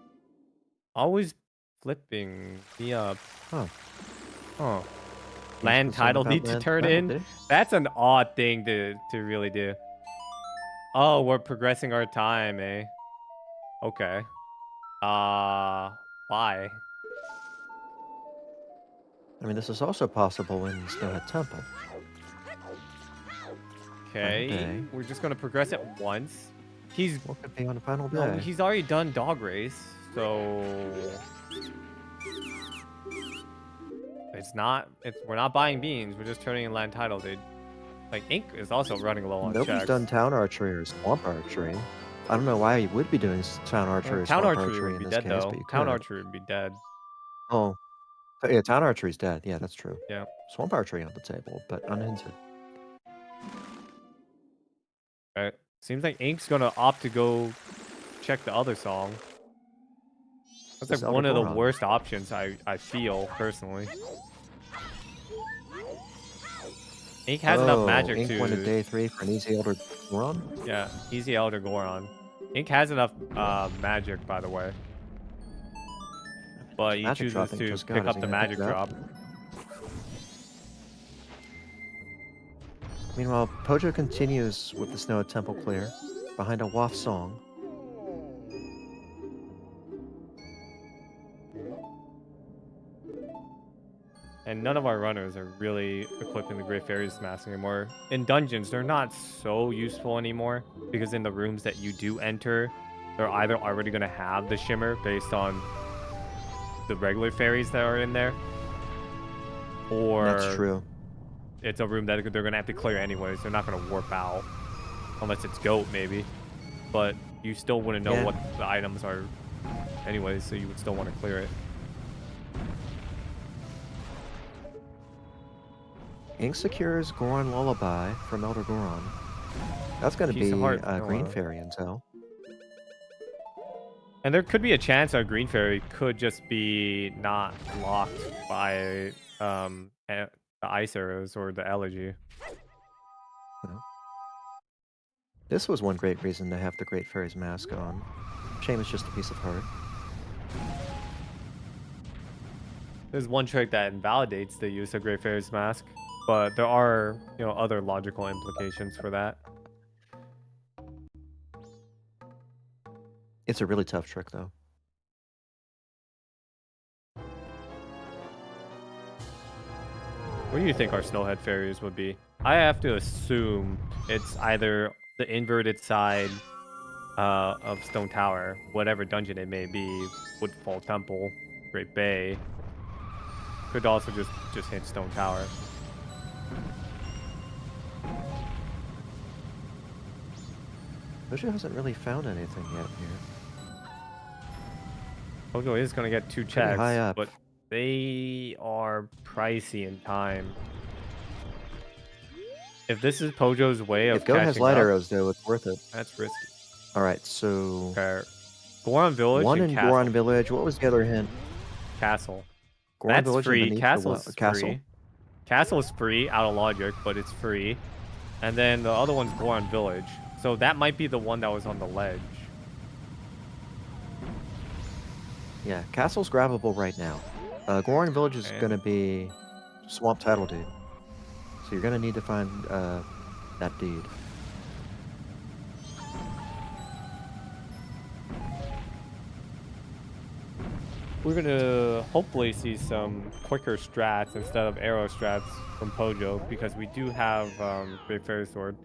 Always flipping me up. Huh. Huh. He's Land concerned title about need to land turn title, in. did he? That's an odd thing to really do. Oh, we're progressing our time, eh? Okay. Why? I mean, this is also possible in Snowhead Temple. Final Okay. day. We're just gonna progress it once. He's What could be on the final day? no, he's already done dog race, so we're not buying beans, we're just turning in land title, dude. Like Ink is also running low on Nobody's checks. done town archery or swamp archery. I don't know why he would be doing town archery or Town swamp archery archery would in be this dead case, though. but you Town could. archery would be dead. Oh, yeah, town archery's dead. Yeah, that's true. Yeah. Swamp archery on the table, but unhinted. Right. Seems like Ink's gonna opt to go check the other song. That's It's like one of the Elder Goron. worst options I feel personally. Ink has enough magic Ink to went to day 3 for an easy Elder Goron. yeah, easy Elder Goron. Ink has enough magic, by the way. But he Magic drop chooses Ink to just got. pick Is up he the gonna pick magic it up? drop. Meanwhile, Pojo continues with the Snowhead Temple clear behind a waft song. And none of our runners are really equipping the Great Fairies Mask anymore. In dungeons, they're not so useful anymore because in the rooms that you do enter, they're either already going to have the shimmer based on the regular fairies that are in there, or That's true. it's a room that they're going to have to clear anyways. They're not going to warp out unless it's goat maybe, but you still wouldn't know Yeah. what the items are anyways, so you would still want to clear it. Ink secures Goron Lullaby from Elder Goron. That's going to Piece be of heart. a Oh, Green wow. Fairy intel. And there could be a chance our Green Fairy could just be not blocked by the Ice Arrows or the Elegy. This was one great reason to have the Great Fairy's mask on. Shame it's just a piece of heart. There's one trick that invalidates the use of Great Fairy's Mask, but there are, other logical implications for that. It's a really tough trick, though. What do you think our Snowhead Fairies would be? I have to assume it's either the inverted side of Stone Tower, whatever dungeon it may be, Woodfall Temple, Great Bay. Could also just hit Stone Tower. Pojo hasn't really found anything yet here. Pojo is going to get 2 Pretty checks, high up. but they are pricey in time. If this is Pojo's way of If Goat has catching light up, arrows, though, it's worth it. that's risky. All right, so Okay. Goron Village one and in Castle. Goron Village. What was the other hint? Castle. Goron That's Village free. underneath the Castle's castle. free. Castle is free out of logic, but it's free. And then the other one's Goron Village. So that might be the one that was on the ledge. Yeah, castle's grabbable right now. Goron Village is Okay. going to be Swamp Title Deed. So you're going to need to find that deed. We're going to hopefully see some quicker strats instead of arrow strats from Pojo because we do have Great Fairy Sword.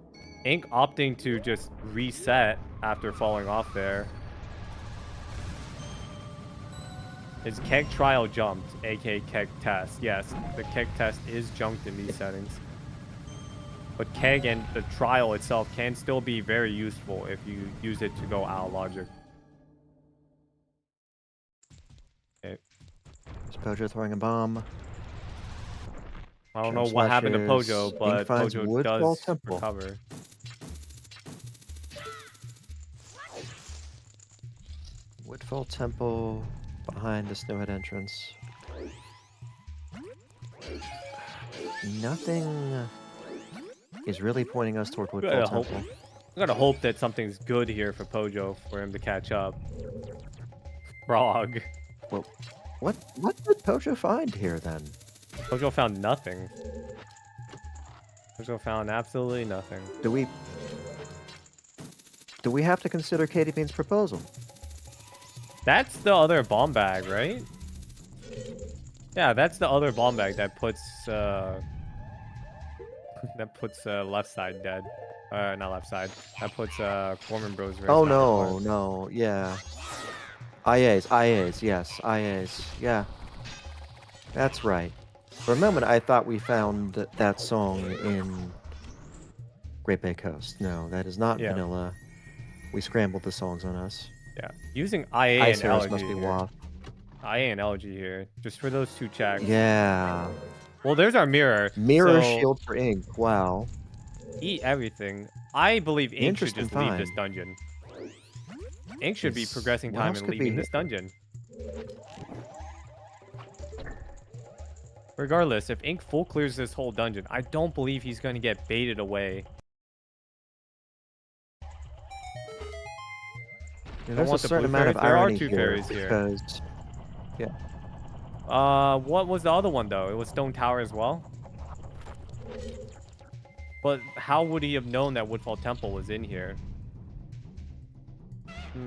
Ink opting to just reset after falling off there. His keg trial jumped, aka keg test. Yes, the keg test is junked in these settings. But keg and the trial itself can still be very useful if you use it to go out of logic. Okay. Is Pojo throwing a bomb? I don't Gem know what happened to slashes. Pojo, Ink but finds Pojo Woodfall does Temple. recover. Woodfall Temple behind the Snowhead entrance. Nothing is really pointing us toward gotta Woodfall hope. Temple. I gotta hope that something's good here for Pojo for him to catch up. Frog. Well, what did Pojo find here then? Pojo found nothing. Pojo found absolutely nothing. Do we have to consider Katie Bean's proposal? That's the other bomb bag, right? Yeah, that's the other bomb bag that puts left side dead. Not left side. That puts Foreman Bros. Oh no, no, yeah. IAs, yes, IAs, yeah. That's right. For a moment, I thought we found that song in Great Bay Coast. No, that is not vanilla. We scrambled the songs on us. Yeah, using IA Ice and arrows LG must be here. WAF. IA and LG here, just for those 2 checks. Yeah. Well, there's our mirror. Mirror so shield for ink. Wow. Eat everything. I believe Ink should Interesting just leave this find. dungeon. Ink should be Yes. progressing What time else and could be leaving this here? dungeon. Regardless, if Ink full clears this whole dungeon, I don't believe he's going to get baited away. Yeah, there's a want the certain blue amount of fairies. There are irony 2 here fairies here. because What was the other one though? It was Stone Tower as well. But how would he have known that Woodfall Temple was in here?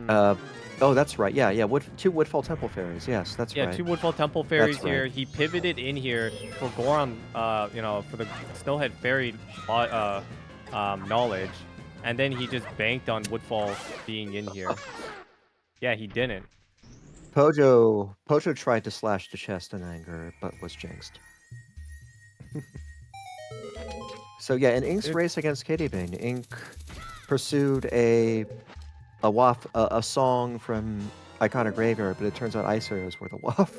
oh, that's right. Yeah, yeah. 2 Woodfall Temple fairies. Yes, that's Yeah, right. 2 Woodfall Temple fairies That's right. here. He pivoted in here for Goron, for the Snowhead fairy knowledge, and then he just banked on Woodfall being in here. Yeah, he didn't. Pojo tried to slash the chest in anger, but was jinxed. So yeah, in Ink's race against Katie Bane, Ink pursued a song from Iconic Graveyard, but it turns out Ice Arrows were the waff.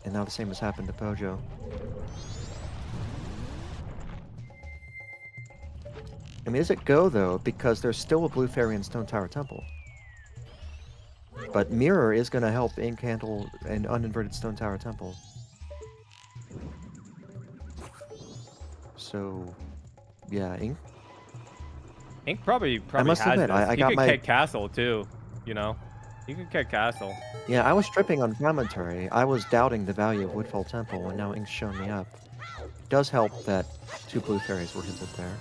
And now the same has happened to Pojo. I mean, is it go though? Because there's still a blue fairy in Stone Tower Temple. But Mirror is going to help Ink handle an uninverted Stone Tower Temple. So, yeah, Ink. Ink probably must has admit, this. I He got could my- kick Castle too, you know? He could kick Castle. Yeah, I was tripping on commentary. I was doubting the value of Woodfall Temple, and now Ink's shown me up. It does help that 2 blue fairies were hinted there.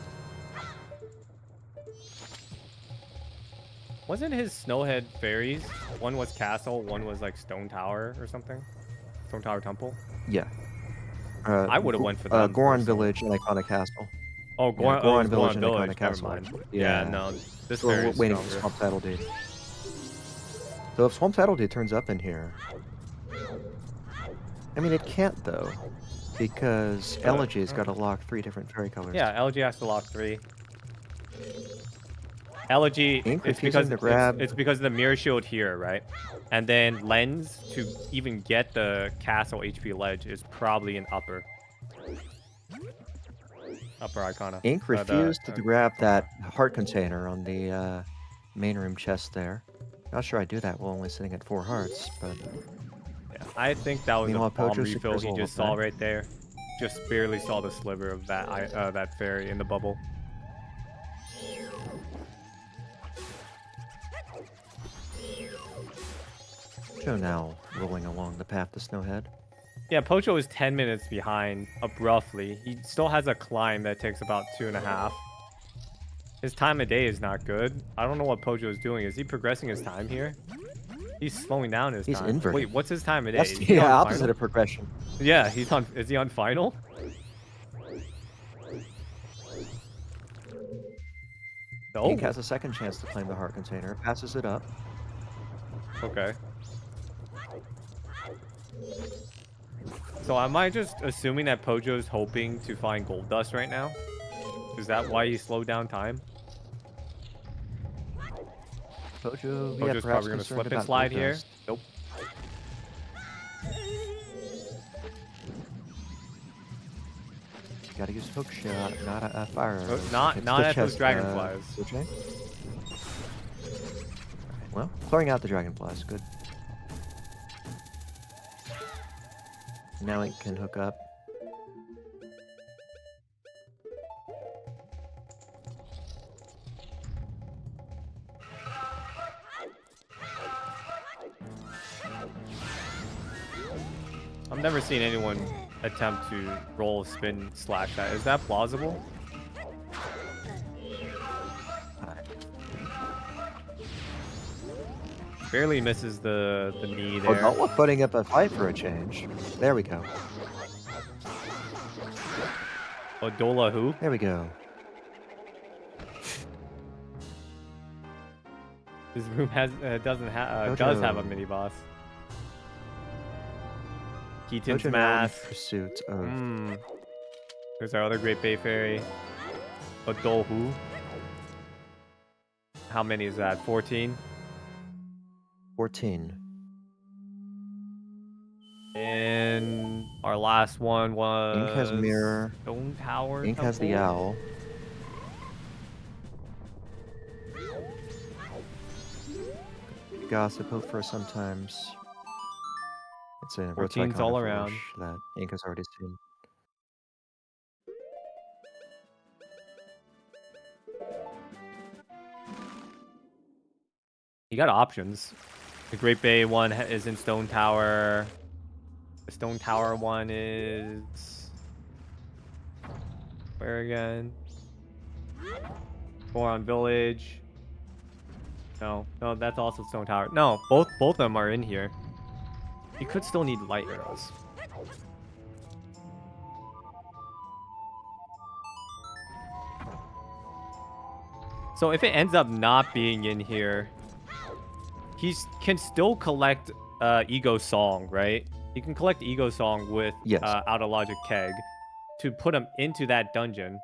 Wasn't his Snowhead fairies? One was Castle, one was like Stone Tower or something? Stone Tower Temple? Yeah. I would have went for that. Goron Village and Iconic Castle. Oh, Yeah, Goron Village Village. and Iconic Never Castle. mind. Yeah. Yeah, no. This So we're fairy is waiting for stronger. Swamp Battle Dude. So if Swamp Battle Dude turns up in here... I mean, it can't, though. Because Elegy's got to lock 3 different fairy colors. Yeah, LG has to lock 3. Elegy, Ink it's refusing because to grab- it's because of the mirror shield here, right? And then Lens to even get the castle HP ledge is probably an upper Icona. Ink refused to grab that heart container on the main room chest there. Not sure I'd do that while only sitting at 4 hearts, but... Yeah, I think that was Meanwhile, a bomb Pojo refill he secures just all saw of that. right there. Just barely saw the sliver of that that fairy in the bubble. Pojo now rolling along the path to Snowhead. Yeah, Pojo is 10 minutes behind, up roughly. He still has a climb that takes about 2.5. His time of day is not good. I don't know what Pojo is doing. Is he progressing his time here? He's slowing down his He's time. inverted. Wait, what's his time of day? That's Is he the on opposite final? of progression. Yeah, he's on. Is he on final? No. Ink has a second chance to claim the heart container. Passes it up. Okay. So am I just assuming that Pojo's hoping to find gold dust right now? Is that why he slowed down time? Pojo, yeah, Pojo's perhaps probably gonna concerned slip and about slide gold here. dust. Nope. Gotta use hook shot, not a fire. Oh, arrows. not Hits not the at those chest, dragonflies. Pojo. Alright, well, clearing out the dragonflies, good. Now Ink can hook up. I've never seen anyone attempt to roll, spin, slash that. Is that plausible? Barely misses the knee Oh, there. Daltwa putting up a fight for a change. There we go. Odola who? There we go. This room has does have a mini boss. Keaton's Pojo now in mask. pursuit of There's our other Great Bay Fairy. Odol who? How many is that? 14? 14. And our last one was Ink has mirror. Stone Tower. Ink has the owl. Gossip, hope for sometimes. It's a 14's all around. that Ink has already seen. You got options. The Great Bay one is in Stone Tower. The Stone Tower one is where again? Boron Village. No, that's also Stone Tower. No, both of them are in here. You could still need light arrows. So if it ends up not being in here, he can still collect Ego Song, right? You can collect Ego Song with Out of Logic Keg to put him into that dungeon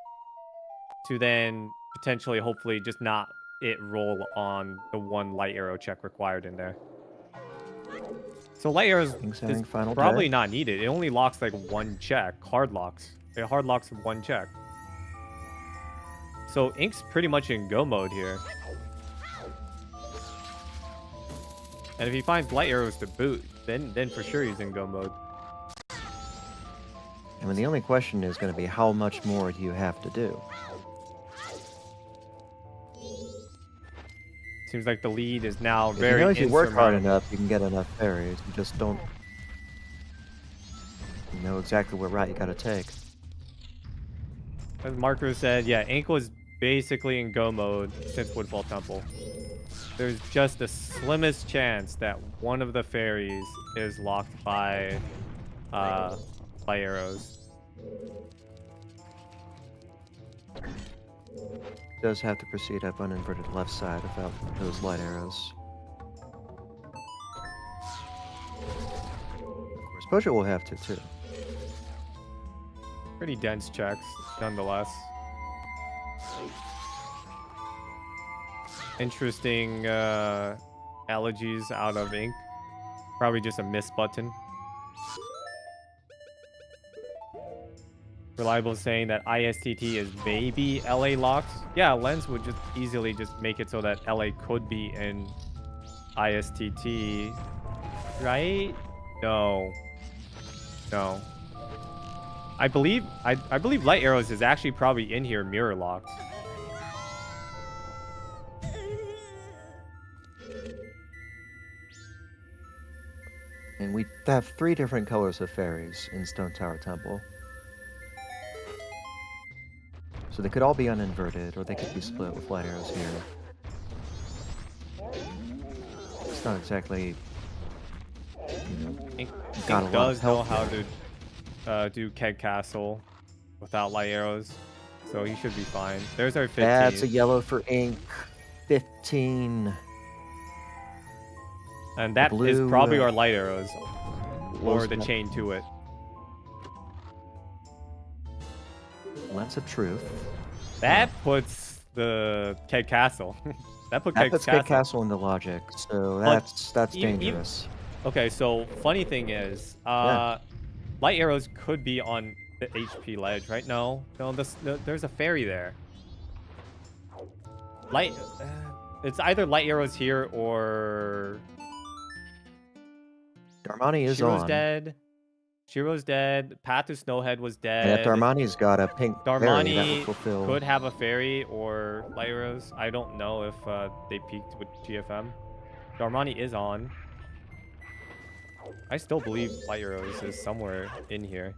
to then potentially, hopefully, just not it roll on the one light arrow check required in there. So light arrows is probably not needed. It only locks like one check. Hard locks. It hard locks one check. So Ink's pretty much in go mode here. And if he finds light arrows to boot, then for sure he's in go mode. I mean, the only question is going to be how much more do you have to do? Seems like the lead is now very. You know, if you work hard enough, you can get enough fairies. You just don't know exactly what route you got to take. As Marco said, yeah, Ink was basically in go mode since Woodfall Temple. There's just the slimmest chance that one of the fairies is locked by arrows. Does have to proceed up uninverted left side without those light arrows. Of course, Pojo will have to too. Pretty dense checks, nonetheless. Interesting allergies out of Ink. Probably just a miss button. Reliable saying that ISTT is maybe LA locked. Yeah, Lens would just easily just make it so that LA could be in ISTT. Right? No. No. I believe Light Arrows is actually probably in here mirror locked. And we have 3 different colors of fairies in Stone Tower Temple. So they could all be uninverted, or they could be split with light arrows here. It's not exactly, you know, Ink got a lot does of know health how there. to do Keg Castle without light arrows, so he should be fine. There's our 15. That's a yellow for Ink. 15. And that blue, is probably our light arrows, or the not- chain to it. Lens of Truth. That puts the Keg Castle. That That puts Keg Castle into logic, so that's dangerous. Okay, so funny thing is, light arrows could be on the HP ledge, right? No, there's a fairy there. It's either light arrows here or Darmani is Shiro's on. dead. Shiro's dead. Path to Snowhead was dead. And if Darmani's got a pink fairy, that Darmani would fulfill. could have a fairy or light arrows. I don't know if they peaked with GFM. Darmani is on. I still believe Light Arrows is somewhere in here.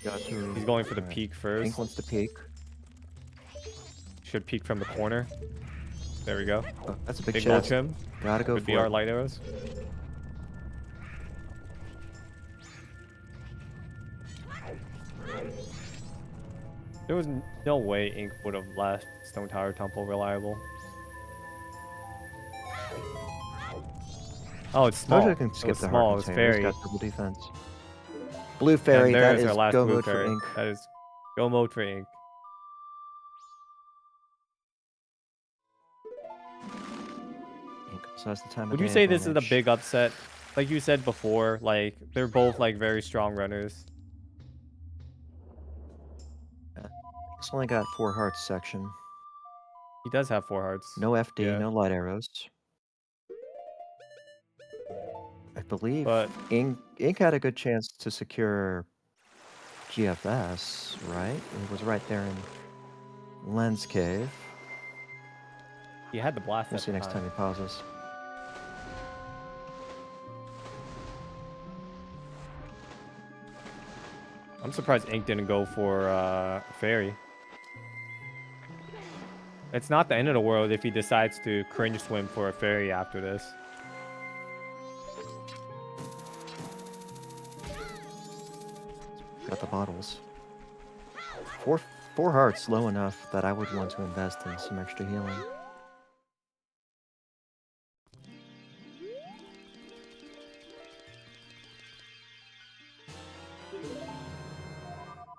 Got to. He's going for the Alright. peek Ink first. wants to peek. Should peek from the corner. There we go. Oh, that's a big Big Bull chest. Trim. Gotta go Could be for our it. Light Arrows. There was no way Ink would have left Stone Tower Temple reliable. Oh, it's small. Pojo can It skip was the small. hard It's container. fairy. He's got double defense. Blue fairy, And that there's is our last go blue mode for fairy. Ink. That is go mode for Ink. Ink also has the time of Would you day say this is a advantage. big upset? Like you said before, like they're both like very strong runners. It's only got 4 hearts section. He does have 4 hearts. No FD, Yeah. no light arrows. I believe But Ink had a good chance to secure GFS, right? It was right there in Lens Cave. he had the blast We'll at see the next time time. he pauses. I'm surprised Ink didn't go for Fairy. It's not the end of the world if he decides to cringe swim for a Fairy after this. Got the bottles. Four hearts, low enough that I would want to invest in some extra healing.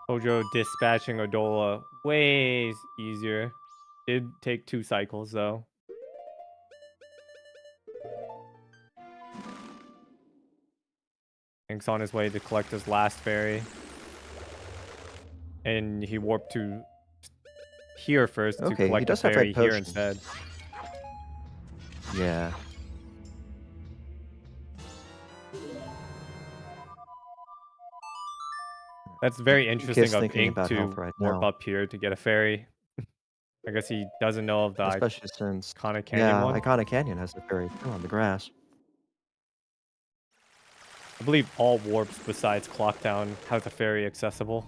Pojo dispatching Odola way easier. Did take 2 cycles though. Ink's on his way to collect his last fairy. And he warped to here first to Okay, he collect a does have fairy red here potion. instead. Yeah. That's very interesting Kid's of thinking Ink about to health right warp now. up here to get a fairy. I guess he doesn't know of the Especially since, Iconic Canyon yeah, one. Iconic Canyon has a fairy too on the grass. I believe all warps besides Clocktown has a fairy accessible.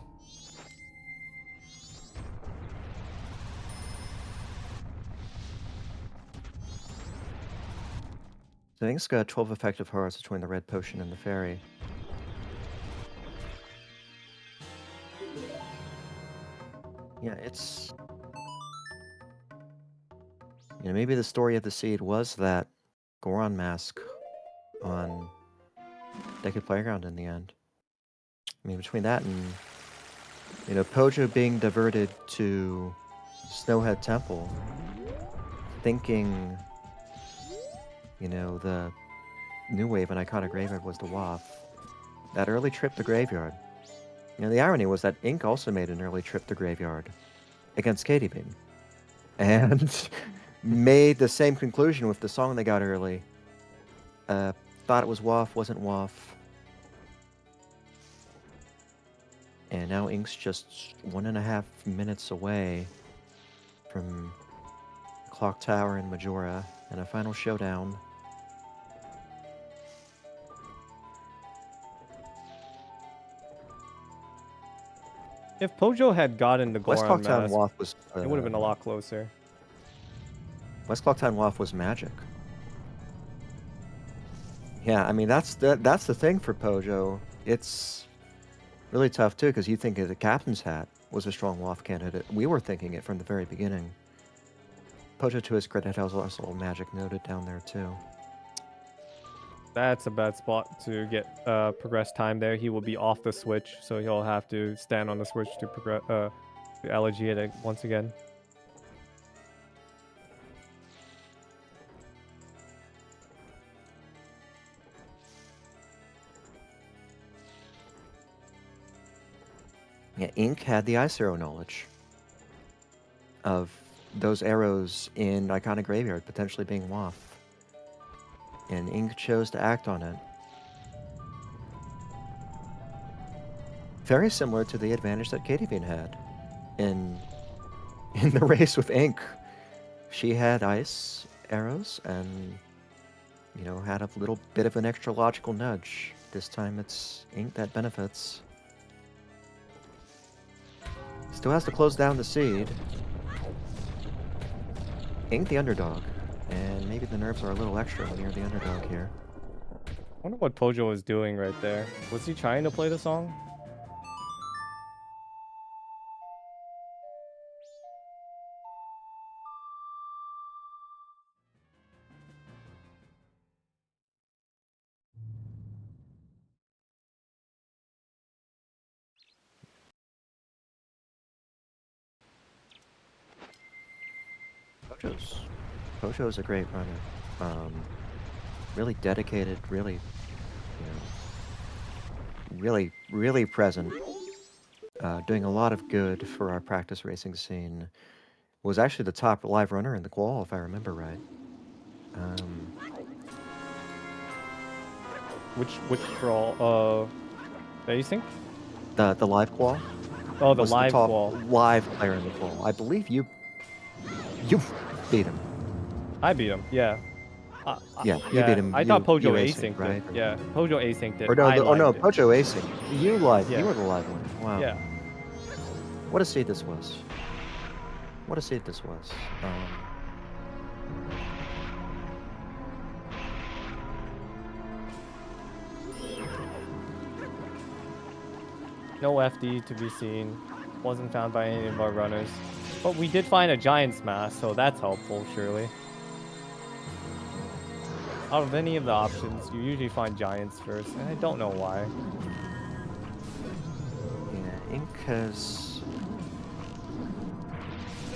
So Ink's got 12 effective hearts between the red potion and the fairy. Yeah, it's... You know, maybe the story of the seed was that Goron mask on Decade Playground in the end. I mean, between that and, you know, Pojo being diverted to Snowhead Temple, thinking, you know, the New Wave and Iconic Graveyard was the WAF, that early trip to Graveyard. You know, the irony was that Ink also made an early trip to Graveyard against Katie Beam. And made the same conclusion with the song they got early. Thought it was WAF, wasn't WAF. And now Ink's just 1.5 minutes away from Clock Tower and Majora and a final showdown. If Pojo had gotten the West Goron Clocktown mask, WAF was... it would have been a lot closer. West Clocktown WAF was magic. Yeah, I mean, that's the thing for Pojo. It's really tough, too, because you think the Captain's Hat was a strong WAF candidate. We were thinking it from the very beginning. Pojo, to his credit, has also magic noted down there, too. That's a bad spot to get progress time there. He will be off the switch, so he'll have to stand on the switch to progress to elegy it once again. Yeah, Ink had the Ice Arrow knowledge of those arrows in Iconic Graveyard potentially being WAF. And Ink chose to act on it. Very similar to the advantage that Katie Bean had in the race with Ink. She had ice arrows, and had a little bit of an extra logical nudge. This time it's Ink that benefits. Still has to close down the seed. Ink the underdog. And maybe the nerves are a little extra when you're the underdog here. I wonder what Pojo was doing right there. Was he trying to play the song? Pojo's a great runner. Really dedicated, really, really present. Doing a lot of good for our practice racing scene. Was actually the top live runner in the qual, if I remember right. Which crawl? Racing? The live qual. Oh, the Was live the top wall. live player in the qual. I believe you beat him. I beat him. Yeah. Yeah, you beat him. I thought you Pojo asynced, asynced right? it. Yeah, Pojo asynced it. Or no, I no, lived it. Pojo asynced. You live. Yeah. You were the live one. Wow. Yeah. What a seed this was. What a seed this was. No FD to be seen. Wasn't found by any of our runners. But we did find a Giant's Mask, so that's helpful, surely. Out of any of the options, you usually find Giants first, and I don't know why. Yeah, Ink has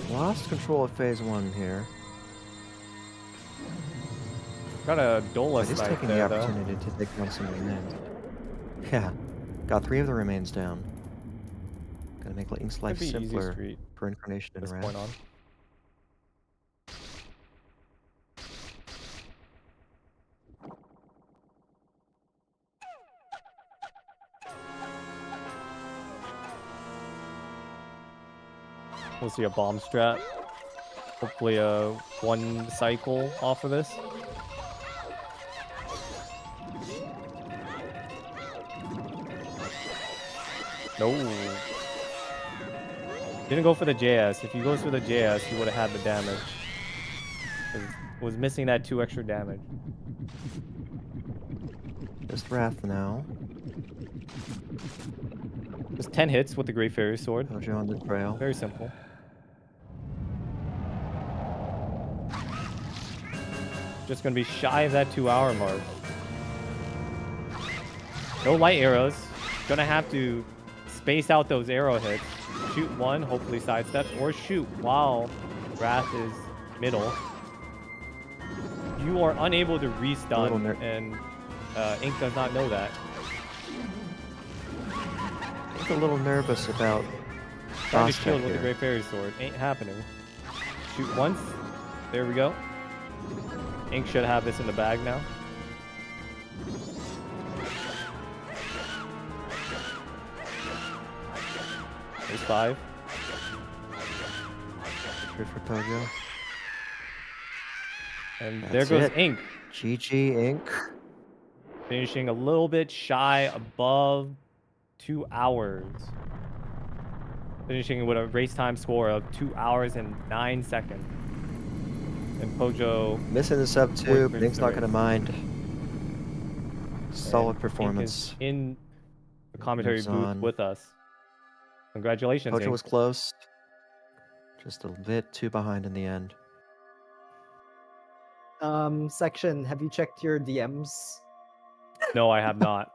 lost control of phase 1 here. Got a Dola But he's snipe taking there, the though. opportunity to take down some remains. Yeah, got 3 of the remains down. Gonna make Ink's life Could be easy simpler street for Incarnation and this Wrath. point on. We'll see a bomb strat. Hopefully a 1 cycle off of this. No. Didn't go for the JS. If he goes for the JS, he would have had the damage. Was missing that 2 extra damage. Just Wrath now. Just 10 hits with the Great Fairy Sword. Pojo on the trail. Very simple. Just gonna be shy of that 2-hour mark. No light arrows. Gonna have to space out those arrow hits. Shoot 1, hopefully sidestep, or shoot while Wrath is middle. You are unable to restun, and Ink does not know that. Ink's a little nervous about Trying to Boss shield Tech with the here. Great Fairy Sword. Ain't happening. Shoot once. There we go. Ink should have this in the bag now. There's 5. Good for Pojo. And That's there goes it. Ink. GG Ink. Finishing a little bit shy above 2 hours. Finishing with a race time score of 2 hours and 9 seconds. And Pojo Missing the sub 2, but Ink's not going to mind. Solid Ink performance. is in the commentary Moves booth on. with us. Congratulations, Pojo Ink. was close. Just a bit too behind in the end. Section, have you checked your DMs? No, I have not.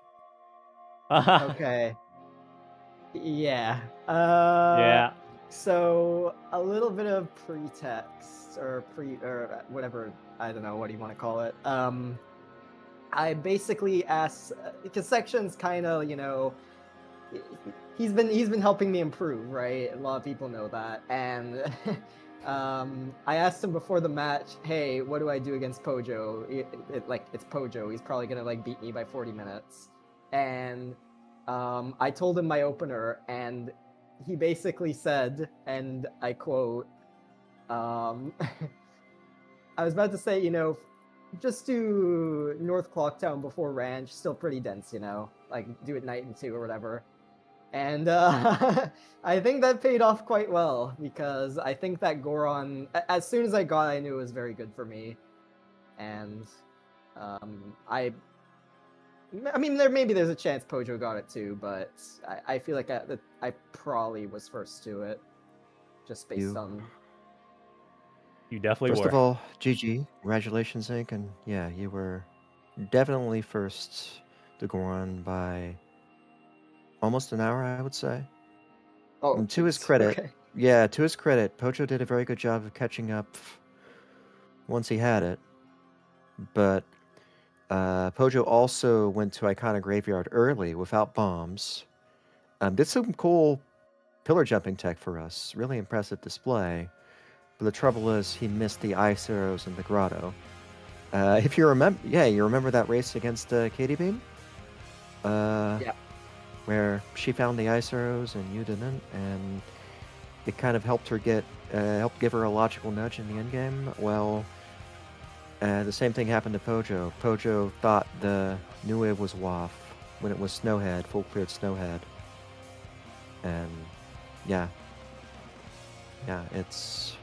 Okay. Yeah. Yeah. So a little bit of pretext or whatever, I don't know what you want to call it. I basically asked because Section's kind of, he's been helping me improve, right? A lot of people know that. And I asked him before the match, hey, what do I do against Pojo? It's Pojo. He's probably gonna beat me by 40 minutes. And I told him my opener, and he basically said, and I quote, I was about to say, just do North Clocktown before Ranch. Still pretty dense, like do it night and 2 or whatever. And I think that paid off quite well because I think that Goron, as soon as I got it, I knew it was very good for me. And I mean, there's a chance Pojo got it too, but I feel like I probably was first to it, just based on. You definitely First were. of all, GG, congratulations, Ink, and yeah, you were definitely first to Goron by almost an hour, I would say. Oh, And to his jeez. credit, Okay. yeah, to his credit, Pojo did a very good job of catching up once he had it. But Pojo also went to Iconic Graveyard early without bombs. Did some cool pillar jumping tech for us. Really impressive display. But the trouble is, he missed the ice arrows in the grotto. If you remember, you remember that race against Katie Beam? Yeah. Where she found the ice arrows and you didn't, and it kind of helped her helped give her a logical nudge in the end game. Well, the same thing happened to Pojo. Pojo thought the new wave was WAF when it was Snowhead, full cleared Snowhead. And yeah, it's.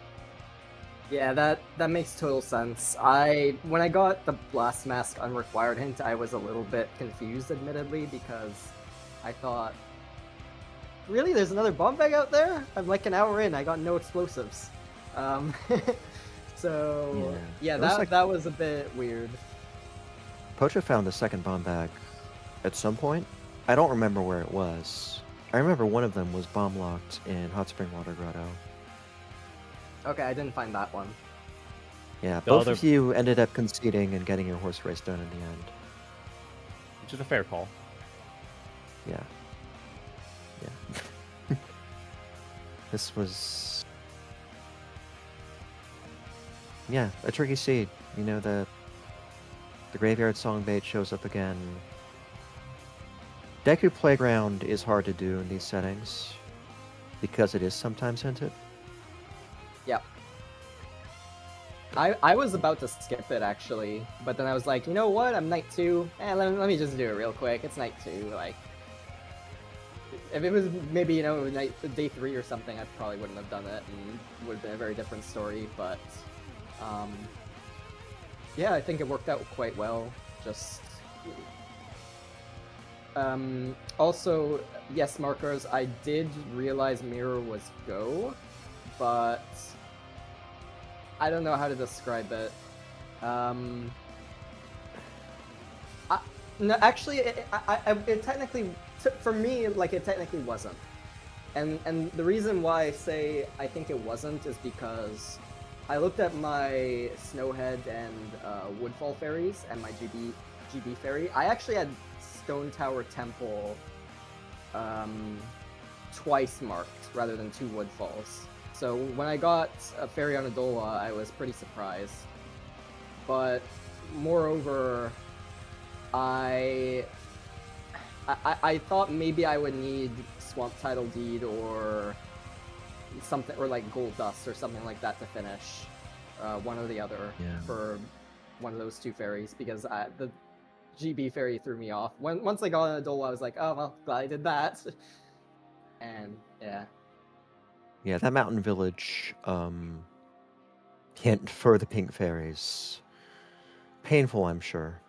Yeah, that makes total sense. When I got the Blast Mask unrequired hint, I was a little bit confused, admittedly, because I thought, really, there's another bomb bag out there? I'm like an hour in, I got no explosives. So yeah, that was a bit weird. Pojo found the second bomb bag at some point. I don't remember where it was. I remember one of them was bomb locked in Hot Spring Water Grotto. Okay, I didn't find that one. Yeah, both of you ended up conceding and getting your horse race done in the end. Which is a fair call. Yeah. This was... Yeah, a tricky seed. The Graveyard Songbait shows up again. Deku Playground is hard to do in these settings because it is sometimes hinted. Yep. I was about to skip it, actually, but then I was like, you know what, I'm night 2, let me just do it real quick, it's night 2, like, if it was maybe, day 3 or something, I probably wouldn't have done it, and it would have been a very different story, but, yeah, I think it worked out quite well, just, also, yes, markers, I did realize Mirror was go, but I don't know how to describe it. No, actually, it technically, for me, like, it technically wasn't. And the reason why I say I think it wasn't is because I looked at my Snowhead and Woodfall fairies and my GB fairy. I actually had Stone Tower Temple twice marked rather than 2 Woodfalls. So when I got a fairy on Adola, I was pretty surprised. But moreover, I thought maybe I would need Swamp Tidal Deed or something, or like Gold Dust or something like that to finish one or the other for one of those 2 fairies, because the GB fairy threw me off. Once I got on Adola, I was like, oh well, glad I did that. And yeah. Yeah, that Mountain Village hint for the pink fairies. Painful, I'm sure.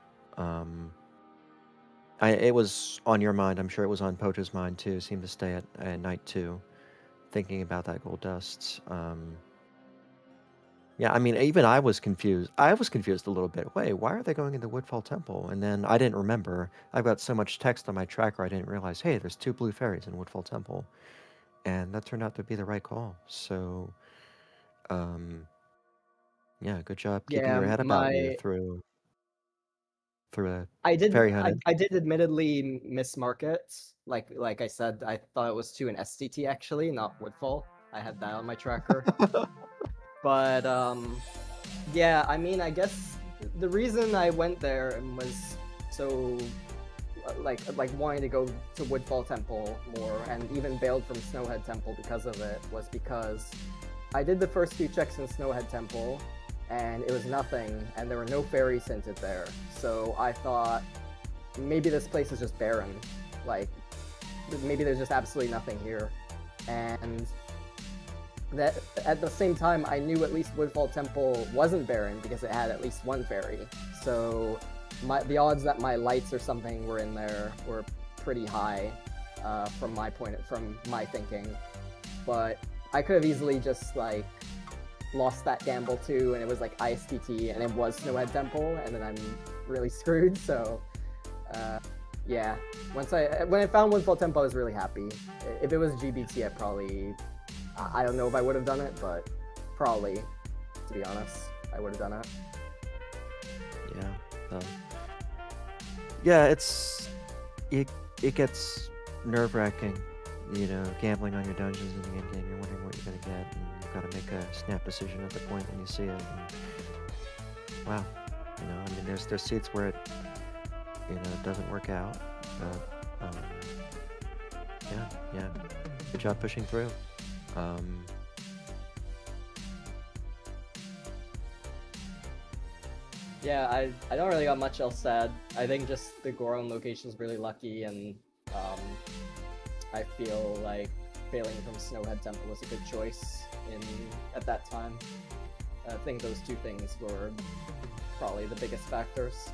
It was on your mind. I'm sure it was on Pojo's mind too. Seemed to stay at night 2, thinking about that gold dust. Yeah, I mean, even I was confused. I was confused a little bit. Wait, why are they going into Woodfall Temple? And then I didn't remember. I've got so much text on my tracker, I didn't realize, hey, there's 2 blue fairies in Woodfall Temple. And that turned out to be the right call. So, yeah, good job keeping your head about you through a fairy hunting. I did admittedly mismark it. Like I said, I thought it was to an STT actually, not Woodfall. I had that on my tracker. But yeah, I mean, I guess the reason I went there and was so like wanting to go to Woodfall Temple more, and even bailed from Snowhead Temple because of it, was because I did the first 2 checks in Snowhead Temple, and it was nothing, and there were no fairies hinted there. So I thought maybe this place is just barren. Like, maybe there's just absolutely nothing here. And that at the same time, I knew at least Woodfall Temple wasn't barren because it had at least one fairy. So the odds that my lights or something were in there were pretty high from my thinking. But I could have easily just like lost that gamble too, and it was like ISTT, and it was Snowhead Temple, and then I'm really screwed. So, yeah. When I found Woodfall Temple, I was really happy. If it was GBT, I don't know if I would have done it, but probably, to be honest, I would have done it. Yeah. Yeah, it gets nerve-wracking, you know, gambling on your dungeons in the end game. You're wondering what you're gonna get, and you've got to make a snap decision at the point when you see it. And, wow, you know, I mean, there's seats where it, you know, doesn't work out, but yeah, good job pushing through. Yeah, I don't really got much else said. I think just the Goron location is really lucky, and I feel like failing from Snowhead Temple was a good choice at that time. I think those two things were probably the biggest factors.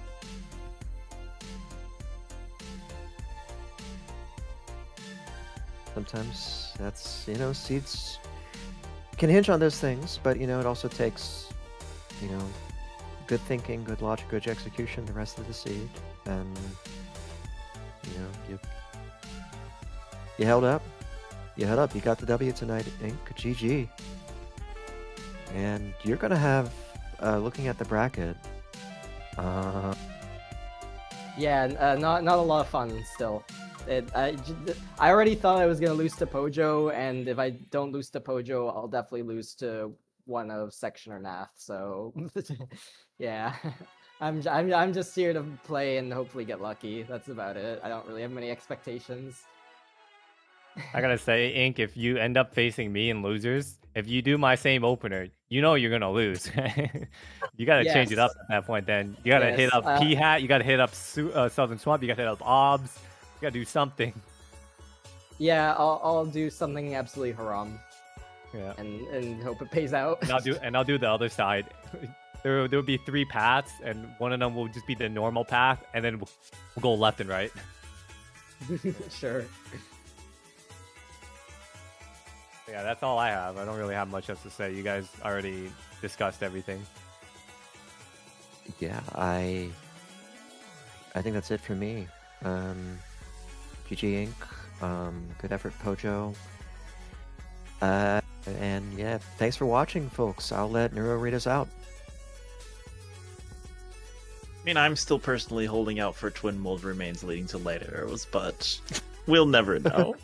Sometimes that's, you know, seeds can hinge on those things, but, you know, it also takes, you know, good thinking, good logic, good execution, the rest of the seed, and, you know, you held up. You got the W tonight, Inc. GG. And you're gonna have, looking at the bracket, yeah, not a lot of fun still. I already thought I was gonna lose to Pojo, and if I don't lose to Pojo, I'll definitely lose to one of Section or Nath. So, yeah, I'm just here to play and hopefully get lucky. That's about it. I don't really have many expectations. I gotta say, Ink, if you end up facing me in losers, if you do my same opener, you know you're gonna lose. You gotta change it up at that point. Then you gotta hit up P-Hat, you gotta hit up Southern Swamp, you gotta hit up Obs, you gotta do something. Yeah, I'll do something absolutely haram. Yeah, and hope it pays out. And I'll do the other side. There'll be 3 paths, and one of them will just be the normal path, and then we'll go left and right. Sure. Yeah, that's all I have. I don't really have much else to say. You guys already discussed everything. yeah, I think that's it for me. GG Inc. Good effort, Pojo. And yeah, thanks for watching, folks. I'll let Neuro read us out. I mean, I'm still personally holding out for Twin Mold Remains leading to light arrows, but we'll never know.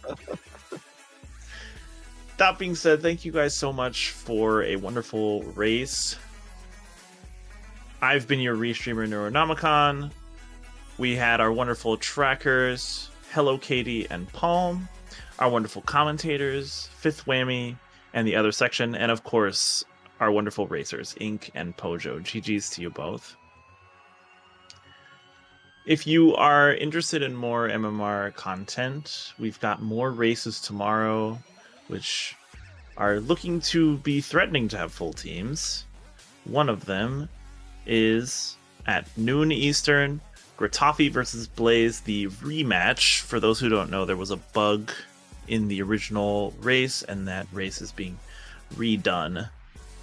That being said, thank you guys so much for a wonderful race. I've been your restreamer, Neuronomicon. We had our wonderful trackers, Hello Katie and Palm, our wonderful commentators, Fifth Whammy, and the other section, and of course, our wonderful racers, Ink and Pojo. GG's to you both. If you are interested in more MMR content, we've got more races tomorrow, which are looking to be threatening to have full teams. One of them is at noon Eastern, Gratafi versus Blaze, the rematch. For those who don't know, there was a bug in the original race, and that race is being redone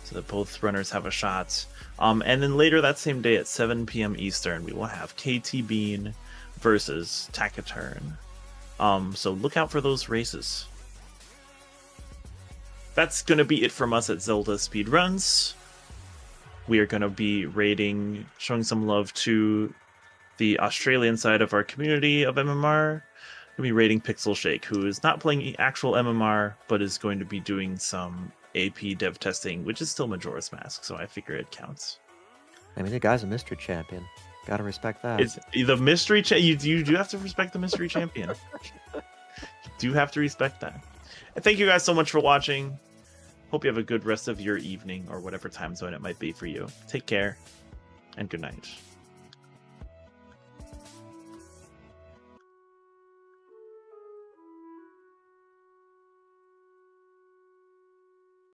so that both runners have a shot. And then later that same day at 7 p.m. Eastern, we will have KT Bean versus Taciturn. So look out for those races. That's going to be it from us at ZeldaSpeedRuns. We are going to be showing some love to the Australian side of our community of MMR. We're going to be rating Pixel Shake, who is not playing actual MMR, but is going to be doing some AP dev testing, which is still Majora's Mask, so I figure it counts. I mean, the guy's a mystery champion. Gotta respect that. It's the mystery you do have to respect the mystery champion. You do have to respect that. And thank you guys so much for watching. Hope you have a good rest of your evening or whatever time zone it might be for you. Take care, and good night.